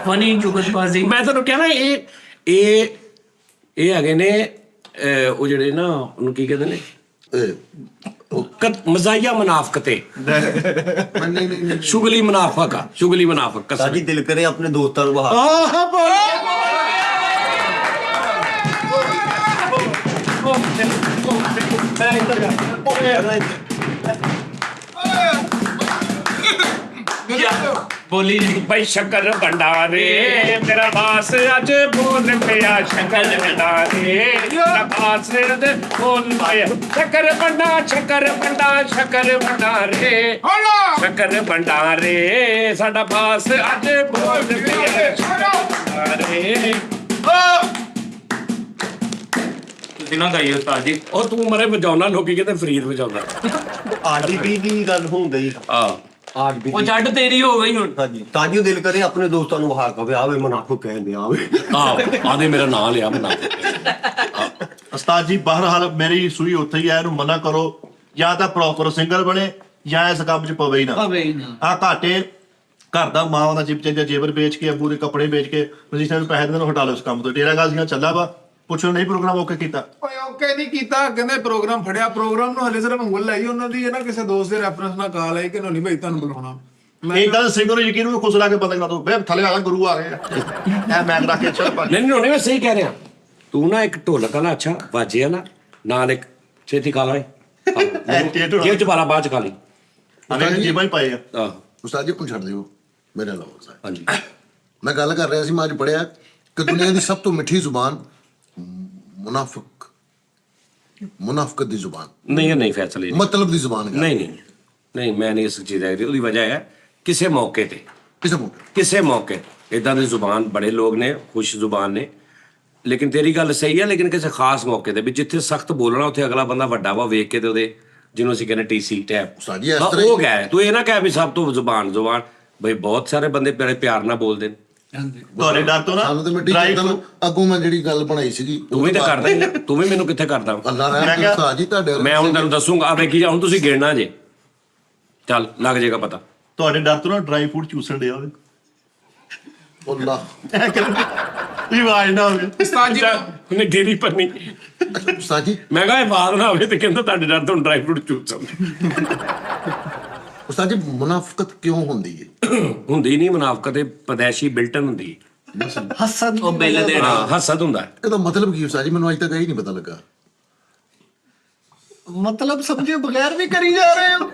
ਫਨੀ ਜੁਗਤਬਾਜ਼ੀ। ਮੈਂ ਤੁਹਾਨੂੰ ਕਹਿਣਾ ਇਹ ਹੈਗੇ ਨੇ ਉਹ ਜਿਹੜੇ ਨਾ ਉਹਨੂੰ ਕੀ ਕਹਿੰਦੇ ਨੇ, ਮਜ਼ਾਈਆ ਮੁਨਾਫਕਤੇ, ਸ਼ੁਗਲੀ ਮੁਨਾਫਕ ਆ, ਸ਼ੁਗਲੀ ਮੁਨਾਫਕ। ਸਾਡੀ ਦਿਲ ਕਰੇ ਆਪਣੇ ਦੋਸਤਾਂ ਨੂੰ ਬਾਹਰ ਬੋਲੀ ਨਹੀਂ। ਭਾਈ ਸ਼ੱਕਰ ਭੰਡਾਰੇ ਮੇਰਾ ਬਾਸ ਅੱਜ ਬੋਲ ਪਿਆ, ਸ਼ੱਕਰ ਭੰਡਾਰੇ ਮੇਰਾ ਬਾਸ ਅੱਜ ਬੋਲ ਪਿਆ, ਸ਼ੱਕਰ ਭੰਡਾਰੇ ਸ਼ੱਕਰ ਭੰਡਾਰੇ ਸਾਡਾ ਬਾਸ ਅੱਜ ਬੋਲ ਪਿਆ, ਸ਼ੱਕਰ ਭੰਡਾਰੇ। ਤੁਸੀਂ ਨਾ ਗਾਈਓ ਉਸਤਾਦ ਜੀ। ਉਹ ਤੂੰ ਮਰੇ ਵਜਾਉਣਾ, ਲੋਕੀ ਕਹਿੰਦੇ ਫਰੀਦ ਵਜਾਉਂਦਾ। ਆਰਡੀਪੀ ਦੀ ਗੱਲ ਹੋਣ ਗਈ। ਆ ਆਰਡੀਪੀ ਉਹ ਜੱਟ ਤੇਰੀ ਹੋ ਗਈ ਹੁਣ। ਹਾਂਜੀ, ਤਾਂ ਜੋ ਦਿਲ ਕਰੇ ਆਪਣੇ ਦੋਸਤਾਂ ਨੂੰ ਬਾਹਰ ਕਵੇ ਆਵੇ ਮੁਨਾਫਿਕ ਕਹਿੰਦੇ ਆਵੇ। ਆਦੇ ਮੇਰਾ ਨਾਂ ਲਿਆ ਬਣਾ। ਉਸਤਾਦ ਜੀ ਬਹਰਹਾਲ ਮੇਰੀ ਸੂਈ ਉੱਥੇ ਹੀ ਹੈ, ਇਹਨੂੰ ਮਨਾ ਕਰੋ, ਜਾਂ ਤਾਂ ਪ੍ਰੋਪਰ ਸਿੰਗਰ ਬਣੇ ਜਾਂ ਇਸ ਕੰਮ 'ਚ ਪਵੇ ਹੀ ਨਾ। ਆ ਘਾਟੇ ਘਰ ਦਾ ਮਾਂ ਦਾ ਜੇਬਰ ਵੇਚ ਕੇ, ਅੱਬੂ ਦੇ ਕੱਪੜੇ ਵੇਚ ਕੇ ਮਜੀਸ਼ੀਅਨ ਨੂੰ ਪੈਸੇ ਦੇਣ ਨੂੰ ਹਟਾ ਲਓ ਇਸ ਕੰਮ ਤੋਂ। ਡੇਰਾ ਗਾਜ਼ੀਆਂ ਚੱਲਾ ਵਾ, ਪੁੱਛੋ ਨਹੀਂ ਪ੍ਰੋਗਰਾਮ ਓਕੇ ਕੀਤਾ। ਓਏ ਓਕੇ ਨਹੀਂ ਕੀਤਾ, ਕਹਿੰਦੇ ਪ੍ਰੋਗਰਾਮ ਫੜਿਆ, ਪ੍ਰੋਗਰਾਮ ਨੂੰ ਹਲੇ ਸਿਰਫ ਉਂਗਲ ਲਾਈ ਉਹਨਾਂ ਦੀ ਹੈ ਨਾ, ਕਿਸੇ ਦੋਸਤ ਦੇ ਰੈਫਰੈਂਸ ਨਾਲ ਕਾਲ ਆਈ ਕਿ ਨਹੀਂ ਭਾਈ ਤੁਹਾਨੂੰ ਬੁਲਾਉਣਾ। ਇੱਕ ਗੱਲ ਸਿੰਗਰ ਨੂੰ ਯਕੀਨ ਨੂੰ ਖੁਸ਼ ਲਾ ਕੇ ਪਤਾ ਨਾ ਤੂੰ ਬੇ ਥੱਲੇ ਆ ਗੁਰੂ ਆ ਗਏ ਆ, ਇਹ ਮੈਗ ਰੱਖ ਕੇ ਚੱਲ ਪਾ। ਨਹੀਂ ਮੈਂ ਸਹੀ ਕਹਿ ਰਿਹਾ। ਤੂੰ ਨਾ ਇੱਕ ਢੋਲਕ ਵਾਲਾ ਅੱਛਾ ਵਾਜੇ ਵਾਲਾ ਨਾਲ ਇੱਕ ਛੇਤੀ ਖਾ ਲੈ, ਜੇਬ ਚ ਪਾਲਾ ਬਾਅਦ ਚ ਖਾ ਲਈ। ਅਰੇ ਜੀਬਾਂ ਹੀ ਪਾਏ ਆ। ਆਹ ਉਸਤਾਦ ਜੀ ਹੁਣ ਛੱਡ ਦਿਓ ਮੇਰੇ ਨਾਲ ਸਾਹਿਬ। ਹਾਂਜੀ ਮੈਂ ਗੱਲ ਕਰ ਰਿਹਾ ਸੀ, ਮੈਂ ਅੱਜ ਪੜਿਆ ਕਿ ਦੁਨੀਆ ਦੀ ਸਭ ਤੋਂ ਮਿੱਠੀ ਜ਼ੁਬਾਨ ਮੁਨਾਫਕਤ ਦੀ ਜ਼ੁਬਾਨ, ਨਹੀਂ ਫੈਸਲੇ ਮਤਲਬ ਦੀ ਜ਼ੁਬਾਨ ਹੈ। ਨਹੀਂ ਮੈਂ ਨਹੀਂ ਇਸ ਚੀਜ਼ ਦੀ। ਉਹਦੀ ਵਜ੍ਹਾ ਹੈ ਕਿਸੇ ਮੌਕੇ ਤੇ ਕਿਸੇ ਮੌਕੇ ਇਦਾਂ ਦੀ ਜ਼ੁਬਾਨ ਬੜੇ ਲੋਕ ਨੇ, ਖੁਸ਼ ਜ਼ੁਬਾਨ ਨੇ, ਲੇਕਿਨ ਤੇਰੀ ਗੱਲ ਸਹੀ ਹੈ। ਲੇਕਿਨ ਕਿਸੇ ਖਾਸ ਮੌਕੇ ਤੇ ਵੀ ਜਿੱਥੇ ਸਖਤ ਬੋਲਣਾ ਉੱਥੇ ਅਗਲਾ ਬੰਦਾ ਵੱਡਾ ਵਾ ਵੇਖ ਕੇ ਤੇ ਉਹਦੇ ਜਿਹਨੂੰ ਅਸੀਂ ਕਹਿੰਦੇ ਟੀਸੀ ਟੈਪ ਸਾਡੀ ਇਸ ਤਰ੍ਹਾਂ ਉਹ ਗਏ। ਤੂੰ ਇਹ ਨਾ ਕਹਿ ਵੀ ਸਭ ਤੋਂ ਜ਼ੁਬਾਨ ਬਈ ਬਹੁਤ ਸਾਰੇ ਬੰਦੇ ਬੜੇ ਪਿਆਰ ਨਾਲ ਬੋਲਦੇ ਨੇ। ਤੁਹਾਡੇ ਡਰ ਤੋਂ ਨਾ ਸਾਨੂੰ ਤੇ ਮਿੱਟੀ ਚੱਲਦਾ। ਅੱਗੋਂ ਮੈਂ ਜਿਹੜੀ ਗੱਲ ਬਣਾਈ ਸੀਗੀ ਤੂੰ ਵੀ ਤਾਂ ਕਰਦਾ ਹੀ, ਤੂੰ ਵੀ ਮੈਨੂੰ ਕਿੱਥੇ ਕਰਦਾ। ਅੱਲਾ ਰਹਿਮ ਉਸਤਾਦ ਜੀ ਤੁਹਾਡੇ ਮੈਂ ਹੁਣ ਤੈਨੂੰ ਦੱਸੂਗਾ, ਆ ਵੇਖੀ ਜਾ, ਹੁਣ ਤੁਸੀਂ ਗਿਣਨਾ ਜੇ, ਚੱਲ ਲੱਗ ਜਾਏਗਾ ਪਤਾ। ਤੁਹਾਡੇ ਡਰ ਤੋਂ ਨਾ ਡਰਾਈ ਫਰੂਟ ਚੂਸਣ ਡਿਆ ਹੋਵੇ। ਅੱਲਾ ਆਵਾਜ਼ ਨਾ ਹੋਵੇ। ਉਸਤਾਦ ਜੀ ਉਹਨੇ ਗੇਰੀ ਪੰਨੀ, ਉਸਤਾਦ ਜੀ ਮੈਂ ਕਿਹਾ ਇਹ ਆਵਾਜ਼ ਨਾ ਹੋਵੇ ਤੇ ਕਹਿੰਦਾ ਤੁਹਾਡੇ ਡਰ ਤੋਂ ਡਰਾਈ ਫਰੂਟ ਚੂਸ ਉਸਤਾਦ ਜੀ ਮੁਨਾਫਕਤ ਕਿਉਂ ਹੁੰਦੀ ਹੈ? ਹੁੰਦੀ ਨਹੀਂ ਮੁਨਾਫਕਤ, ਇਹ ਪਦੈਸ਼ੀ ਬਿਲਟਨ ਹੁੰਦੀ ਹੈ। ਹਸਨ ਉਹ ਬਿੱਲ ਦੇਣਾ। ਹਾਂ ਹਸਦ ਹੁੰਦਾ ਹੈ। ਇਹਦਾ ਮਤਲਬ ਕੀ ਉਸਤਾਦ ਜੀ? ਮੈਨੂੰ ਅੱਜ ਤੱਕ ਇਹ ਨਹੀਂ ਪਤਾ ਲੱਗਾ। ਮਤਲਬ ਸਮਝੇ ਬਗੈਰ ਵੀ ਕਰੀ ਜਾ ਰਹੇ ਹੋ।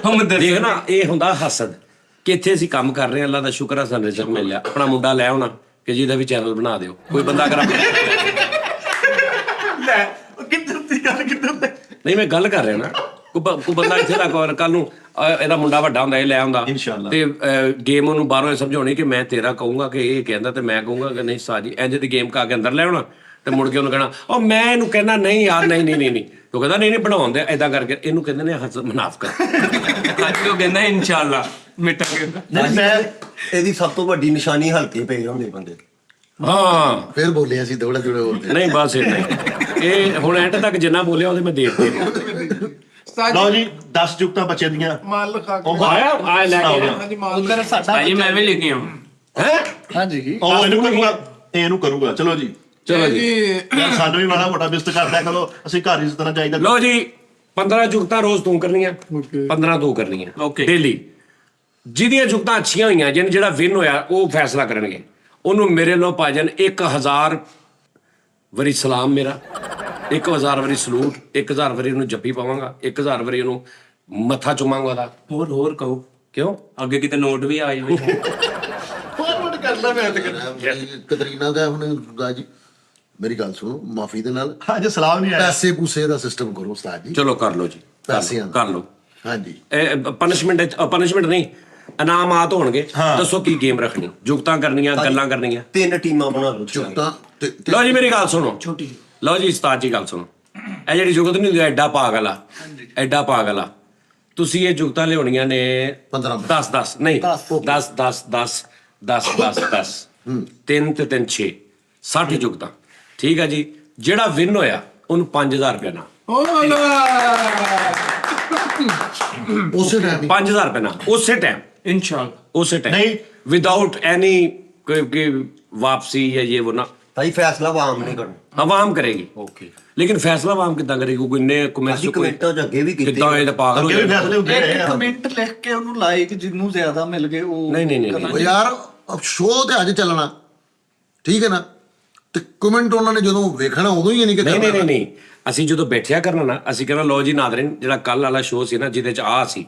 ਹਮ ਦੇਖ ਨਾ, ਇਹ ਹੁੰਦਾ ਹਸਦ ਕਿ ਇੱਥੇ ਅਸੀਂ ਕੰਮ ਕਰ ਰਹੇ ਹਾਂ, ਅੱਲਾ ਦਾ ਸ਼ੁਕਰ ਹੈ ਸਾਨੂੰ ਰਿਜ਼ਕ ਮਿਲ ਲਿਆ। ਆਪਣਾ ਮੁੰਡਾ ਲੈ ਆਉਣਾ ਕਿ ਜਿਹਦਾ ਵੀ ਚੈਨਲ ਬਣਾ ਦਿਓ। ਕੋਈ ਬੰਦਾ ਅਗਰ ਨਹੀਂ ਮੈਂ ਗੱਲ ਕਰ ਰਿਹਾ ਨਾ, ਕੋਈ ਬੰਦਾ ਇੱਥੇ ਦਾ ਕੱਲ ਨੂੰ ਇਹਦਾ ਮੁੰਡਾ ਵੱਡਾ ਹੁੰਦਾ, ਇਹ ਲੈ ਆਉਂਦਾ ਤੇ ਗੇਮ ਉਹਨੂੰ ਬਾਹਰੋਂ ਸਮਝਾਉਣੀ ਕਿ ਮੈਂ ਤੇਰਾ ਕਹੂੰਗਾ ਕਿ ਇਹ ਕਹਿੰਦਾ ਤੇ ਮੈਂ ਕਹੂੰਗਾ ਕਿ ਨਹੀਂ ਸਾਜੀ ਇੰਜ ਦੀ ਗੇਮ ਕਾ ਕੇ ਅੰਦਰ ਲੈ ਆਉਣਾ ਤੇ ਮੁੜ ਕੇ ਉਹਨੂੰ ਕਹਿਣਾ ਉਹ ਮੈਂ ਇਹਨੂੰ ਕਹਿਣਾ ਨਹੀਂ ਯਾਰ ਨਹੀਂ ਉਹ ਕਹਿੰਦਾ ਨਹੀਂ ਬਣਾਉਣ ਦੇ ਏਦਾਂ ਕਰਕੇ। ਇਹਨੂੰ ਕਹਿੰਦੇ ਨੇ ਹਸਦ ਮੁਨਾਫਕਤ। ਅੱਜ ਉਹ ਕਹਿੰਦਾ ਇਨਸ਼ਾਅੱਲਾ ਮਿਟਾਂਗੇ। ਮੈਂ ਇਹਦੀ ਸਭ ਤੋਂ ਵੱਡੀ ਨਿਸ਼ਾਨੀ ਹਲਕੇ ਪਏ ਹੁੰਦੇ ਬੰਦੇ। ਹਾਂ ਫਿਰ ਬੋਲਿਆ ਸੀ ਥੋੜਾ ਥੋੜਾ ਹੋਰ ਨਹੀਂ ਬਸ ਇਹ ਨਹੀਂ, ਇਹ ਹੁਣ ਐਂਡ ਤੱਕ ਜਿੰਨਾ ਬੋਲਿਆ ਉਹਦੇ ਮੈਂ ਦੇਖ ਕੇ ਉਸਤਾਦ ਲਓ ਜੀ ਜੀ 10 ਜੁਗਤਾਂ ਬੱਚੇ ਦੀਆਂ। ਮਾਲ ਲਿਖਾ ਕੇ ਆਇਆ ਆ ਲੈ ਕੇ ਹਾਂਜੀ ਮਾਲ ਉਧਰ ਸਾਡਾ ਭਾਜੀ ਮੈਂ ਵੀ ਲਿਖੀ ਹਾਂ। ਹੈ। ਹਾਂਜੀ ਉਹ ਇਹਨੂੰ ਕਰੂਗਾ, ਇਹਨੂੰ ਕਰੂਗਾ। ਚਲੋ ਜੀ, ਚਲੋ ਜੀ ਯਾਰ ਸਾਨੂੰ ਵੀ ਮਾੜਾ ਮੋਟਾ ਬਿਸਤ ਕਰਦਾ ਕਰੋ, ਅਸੀਂ ਘਰ ਇਸ ਤਰ੍ਹਾਂ ਚਾਹੀਦਾ। ਲਓ ਜੀ 15 ਜੁਗਤਾਂ ਰੋਜ਼ ਤੂੰ ਕਰਨੀਆਂ, 15 ਤੂੰ ਕਰਨੀਆਂ Okay. ਡੇਲੀ। ਜਿਹਦੀਆਂ ਜੁਗਤਾਂ ਅੱਛੀਆਂ ਹੋਈਆਂ, ਜਿਹੜਾ ਵਿਨ ਹੋਇਆ ਉਹ ਫੈਸਲਾ ਕਰਨਗੇ। ਉਹਨੂੰ ਮੇਰੇ ਲੋ ਭਾਜਨ 1000 ਵਾਰੀ ਸਲਾਮ ਮੇਰਾ, 1000 ਵਾਰੀ ਸਲੂਟ, 1000 ਵਾਰੀ ਉਹਨੂੰ ਜੱਫੀ ਪਾਵਾਂਗਾ, 1000 ਵਾਰੀ ਉਹਨੂੰ ਮੱਥਾ ਚੁਮਾਂਗਾ ਉਹਦਾ। ਹੋਰ ਕਹੋ ਕਿਉਂ? ਅੱਗੇ ਕਿਤੇ ਨੋਟ ਵੀ ਆ ਜਾਵੇ। ਫਾਰਵਰਡ ਕਰ ਕਰਦਾ ਮੈਂ ਤੇ ਕਤਰੀਨਾ ਦਾ ਹੁਣ ਉਸਤਾਦ ਜੀ ਮੇਰੀ ਗੱਲ ਸੁਣੋ ਮਾਫੀ ਦੇ ਨਾਲ ਹਾਂ ਜੇ ਸਲਾਮ ਨਹੀਂ ਆਇਆ ਪੈਸੇ ਪੂਸੇ ਦਾ ਸਿਸਟਮ ਕਰੋ ਉਸਤਾਦ ਜੀ ਚਲੋ ਕਰ ਲਓ ਜੀ, ਪੈਸਿਆਂ ਦਾ। ਕਰ ਲਓ। ਹਾਂਜੀ ਪਨਿਸ਼ਮੈਂਟ ਨਹੀਂ, ਇਨਾਮਾਤ ਹੋਣਗੇ। ਦੱਸੋ ਕੀ ਗੇਮ ਰੱਖਣੀ? ਜੁਗਤਾਂ ਕਰਨੀਆਂ, ਗੱਲਾਂ ਕਰਨੀਆਂ? 3 ਟੀਮਾਂ ਬਣਾ ਲਓ ਚੁੱਕਤਾ ਲਓ ਜੀ ਮੇਰੀ ਗੱਲ ਸੁਣੋ, ਲਓ ਜੀ ਉਸਤਾਦ ਜੀ ਗੱਲ ਸੁਣੋ। ਇਹ ਜਿਹੜੀ ਜੁਗਤ ਨਹੀਂ ਹੁੰਦੀ, ਐਡਾ ਪਾਗਲ ਆ, ਐਡਾ ਪਾਗਲ ਆ। ਤੁਸੀਂ ਇਹ ਜੁਗਤਾਂ ਲਿਆਉਣੀਆਂ ਨੇ 10 ਨਹੀਂ 10 3 ਤੇ 3 6 60 ਜੁਗਤਾਂ, ਠੀਕ ਆ ਜੀ। ਜਿਹੜਾ ਵਿਨ ਹੋਇਆ ਉਹਨੂੰ 5000 ਰੁਪਏ ਨਾਲ, ਉਸੇ ਟਾਈਮ 5000 ਰੁਪਏ ਨਾਲ ਉਸੇ ਟਾਈਮ, ਇਨਸ਼ਾਅੱਲਾ। ਉਸੇ ਟਾਈਮ, ਨਹੀਂ। ਵਿਦਾਊਟ ਐਨੀ ਕੋਈ ਵਾਪਸੀ ਜਾਂ ਇਹ वो ना। ਭਾਈ ਫੈਸਲਾ ਆਵਾਮ ਨੇ ਕਰਨਾ। ਆਵਾਮ ਕਰੇਗੀ, ਓਕੇ। ਲੇਕਿਨ ਫੈਸਲਾ ਆਵਾਮ ਕਿੱਦਾਂ ਕਰੇਗੀ? ਕੋਈ ਨੇ ਕਮੈਂਟਸ ਅਸੀਂ ਕਮੈਂਟਾਂ 'ਚ ਅੱਗੇ ਵੀ ਕੀਤੇ। ਕਿੱਦਾਂ ਇਹ ਤਾਂ ਪਾਗਲ ਹੋ ਅੱਗੇ ਵੀ ਜਾਏਗਾ। ਫੈਸਲੇ ਹੁੰਦੇ ਰਹੇ ਆ ਕਮੈਂਟ ਲਿਖ ਕੇ ਉਹਨੂੰ ਲਾਈਕ ਜਿੰਨੂੰ ਜ਼ਿਆਦਾ ਮਿਲ ਗਏ ਉਹ ਨਹੀਂ ਉਹ ਯਾਰ ਸ਼ੋਅ ਤੇ ਅੱਜ ਚੱਲਣਾ, ਠੀਕ ਹੈ ਨਾ? ਤੇ ਕਮੈਂਟ ਉਹਨਾਂ ਨੇ ਜਦੋਂ ਵੇਖਣਾ ਉਦੋਂ ਹੀ ਨਹੀਂ ਕਿ ਨਹੀਂ ਅਸੀਂ ਜਦੋਂ ਬੈਠਿਆ ਕਰਨਾ ਨਾ, ਅਸੀਂ ਕਹਿੰਦਾ ਲਓ ਜੀ ਨਾਜ਼ਰੀਨ, ਜਿਹੜਾ ਕੱਲ ਵਾਲਾ ਸ਼ੋਅ ਸੀ ਨਾ ਜਿਹਦੇ ਚ ਆ ਸੀ,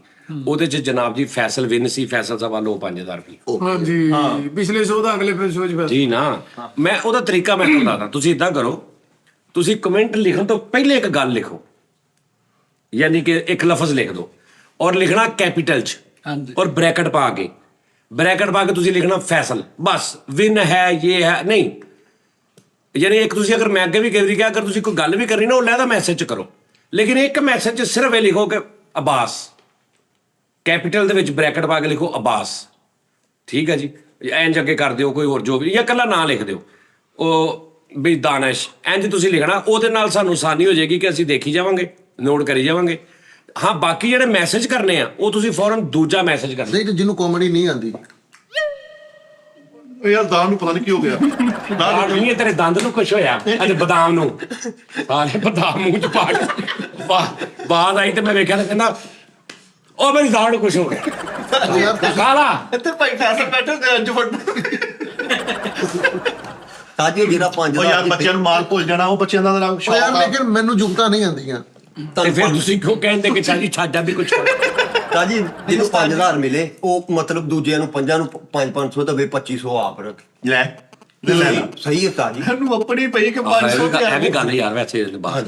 ਉਹਦੇ ਚ ਜਨਾਬ ਜੀ ਫੈਸਲ ਵਿਨ ਸੀ, ਫੈਸਲ ਸਾਹਿਬ ਵੱਲੋਂ 5000 ਰੁਪਏ। ਹਾਂਜੀ, ਪਿਛਲੇ ਸ਼ੋਅ ਦਾ ਅਗਲੇ ਸ਼ੋਅ 'ਚ ਜੀ ਨਾ, ਮੈਂ ਉਹਦਾ ਤਰੀਕਾ ਮੈਂ ਤੁਹਾਨੂੰ ਦੱਸਦਾ। ਤੁਸੀਂ ਇਦਾਂ ਕਰੋ, ਤੁਸੀਂ ਕਮੈਂਟ ਲਿਖਣ ਤੋਂ ਪਹਿਲੇ ਇੱਕ ਗੱਲ ਲਿਖੋ, ਯਾਨੀ ਕਿ ਇੱਕ ਲਫ਼ਜ਼ ਲਿਖ ਦਿਓ ਔਰ ਲਿਖਣਾ ਕੈਪੀਟਲ 'ਚ ਔਰ ਬ੍ਰੈਕਟ ਪਾ ਕੇ ਤੁਸੀਂ ਲਿਖਣਾ ਫੈਸਲ, ਬਸ। ਵਿਨ ਹੈ, ਇਹ ਹੈ ਨਹੀਂ, ਯਾਨੀ ਇੱਕ ਤੁਸੀਂ ਅਗਰ ਮੈਂ ਅੱਗੇ ਵੀ ਕਈ ਵਾਰੀ ਕਿਹਾ, ਅਗਰ ਤੁਸੀਂ ਕੋਈ ਗੱਲ ਵੀ ਕਰਨੀ ਨਾ, ਉਹ ਲੈਦਾ ਮੈਸੇਜ 'ਚ ਕਰੋ, ਲੇਕਿਨ ਇੱਕ ਮੈਸੇਜ 'ਚ ਸਿਰਫ ਇਹ ਲਿਖੋ ਕਿ ਅਬਾਸ, ਕੈਪੀਟਲ ਦੇ ਵਿੱਚ ਬ੍ਰੈਕਟ ਪਾ ਕੇ ਲਿਖੋ ਅਬਾਸ, ਠੀਕ ਹੈ ਜੀ। ਇੰਜ ਅੱਗੇ ਕਰ ਦਿਓ ਕੋਈ ਹੋਰ ਜੋ ਵੀ, ਜਾਂ ਇਕੱਲਾ ਨਾਂ ਲਿਖ ਦਿਓ, ਉਹ ਵੀ ਦਾਨਿਸ਼, ਇੰਜ ਤੁਸੀਂ ਲਿਖਣਾ। ਉਹਦੇ ਨਾਲ ਸਾਨੂੰ ਆਸਾਨੀ ਹੋ ਜਾਏਗੀ ਕਿ ਅਸੀਂ ਦੇਖੀ ਜਾਵਾਂਗੇ, ਨੋਟ ਕਰੀ ਜਾਵਾਂਗੇ। ਹਾਂ, ਬਾਕੀ ਜਿਹੜੇ ਮੈਸੇਜ ਕਰਨੇ ਆ ਉਹ ਤੁਸੀਂ ਫੌਰਨ ਦੂਜਾ ਮੈਸੇਜ ਕਰਨਾ। ਨਹੀਂ ਤੇ ਜਿਹਨੂੰ ਕਾਮੇਡੀ ਨਹੀਂ ਆਉਂਦੀ, ਉਹ ਯਾਰ ਦਾਲ ਨੂੰ ਪਤਾ ਨਹੀਂ ਕੀ ਹੋ ਗਿਆ। ਦਾਲ ਨਹੀਂ ਹੈ, ਤੇਰੇ ਦੰਦ ਨੂੰ ਕੁਛ ਹੋਇਆ ਅਤੇ ਬਦਾਮ ਨੂੰ, ਸਾਰੇ ਬਦਾਮ ਮੂੰਹ ਚ ਪਾ ਕੇ ਬਾਅਦ ਆਈ ਤੇ ਮੈਂ ਵੇਖਿਆ ਤੇ ਕਹਿੰਦਾ ਉਹ ਮੇਰੀ ਦਾਲ ਨੂੰ ਕੁਛ ਹੋ ਗਿਆ। ਕਾਲਾ ਇੱਥੇ ਭਾਈ ਫੈਸਲ ਬੈਠੇ ਤੇ ਅੱਜ ਫੜ ਤਾਜੀ ਜਿਹੜਾ 5 ਉਹ ਯਾਰ ਬੱਚਿਆਂ ਨੂੰ ਮਾਲ ਭੁੱਲ ਜਾਣਾ, ਉਹ ਬੱਚਿਆਂ ਦਾ ਨਾਮ ਉਹ ਯਾਰ ਲੇਕਿਨ ਮੈਨੂੰ ਜੁਗਤਾਂ ਨਹੀਂ ਆਉਂਦੀਆਂ। ਤੇ ਫਿਰ ਤੁਸੀਂ ਕਿਉਂ ਕਹਿੰਦੇ ਕਿ ਸਾਡੀ ਸਾਡਾ ਵੀ ਕੁਛ ਤਾਜੀ ਜਿਹਨੂੰ 5000 ਮਿਲੇ, ਉਹ ਮਤਲਬ ਦੂਜਿਆਂ ਨੂੰ 5 ਨੂੰ 500 ਦਵੇ, 2500 ਆਪ ਰੱਖ ਲੈ ਲੈ ਲਾ। ਸਹੀ ਹੈ ਤਾਜੀ। ਇਹਨੂੰ ਆਪਣੀ ਪਈ ਕਿ 500 ਇਹ ਵੀ ਗੱਲ ਯਾਰ ਵੈਸੇ ਬਾਤ।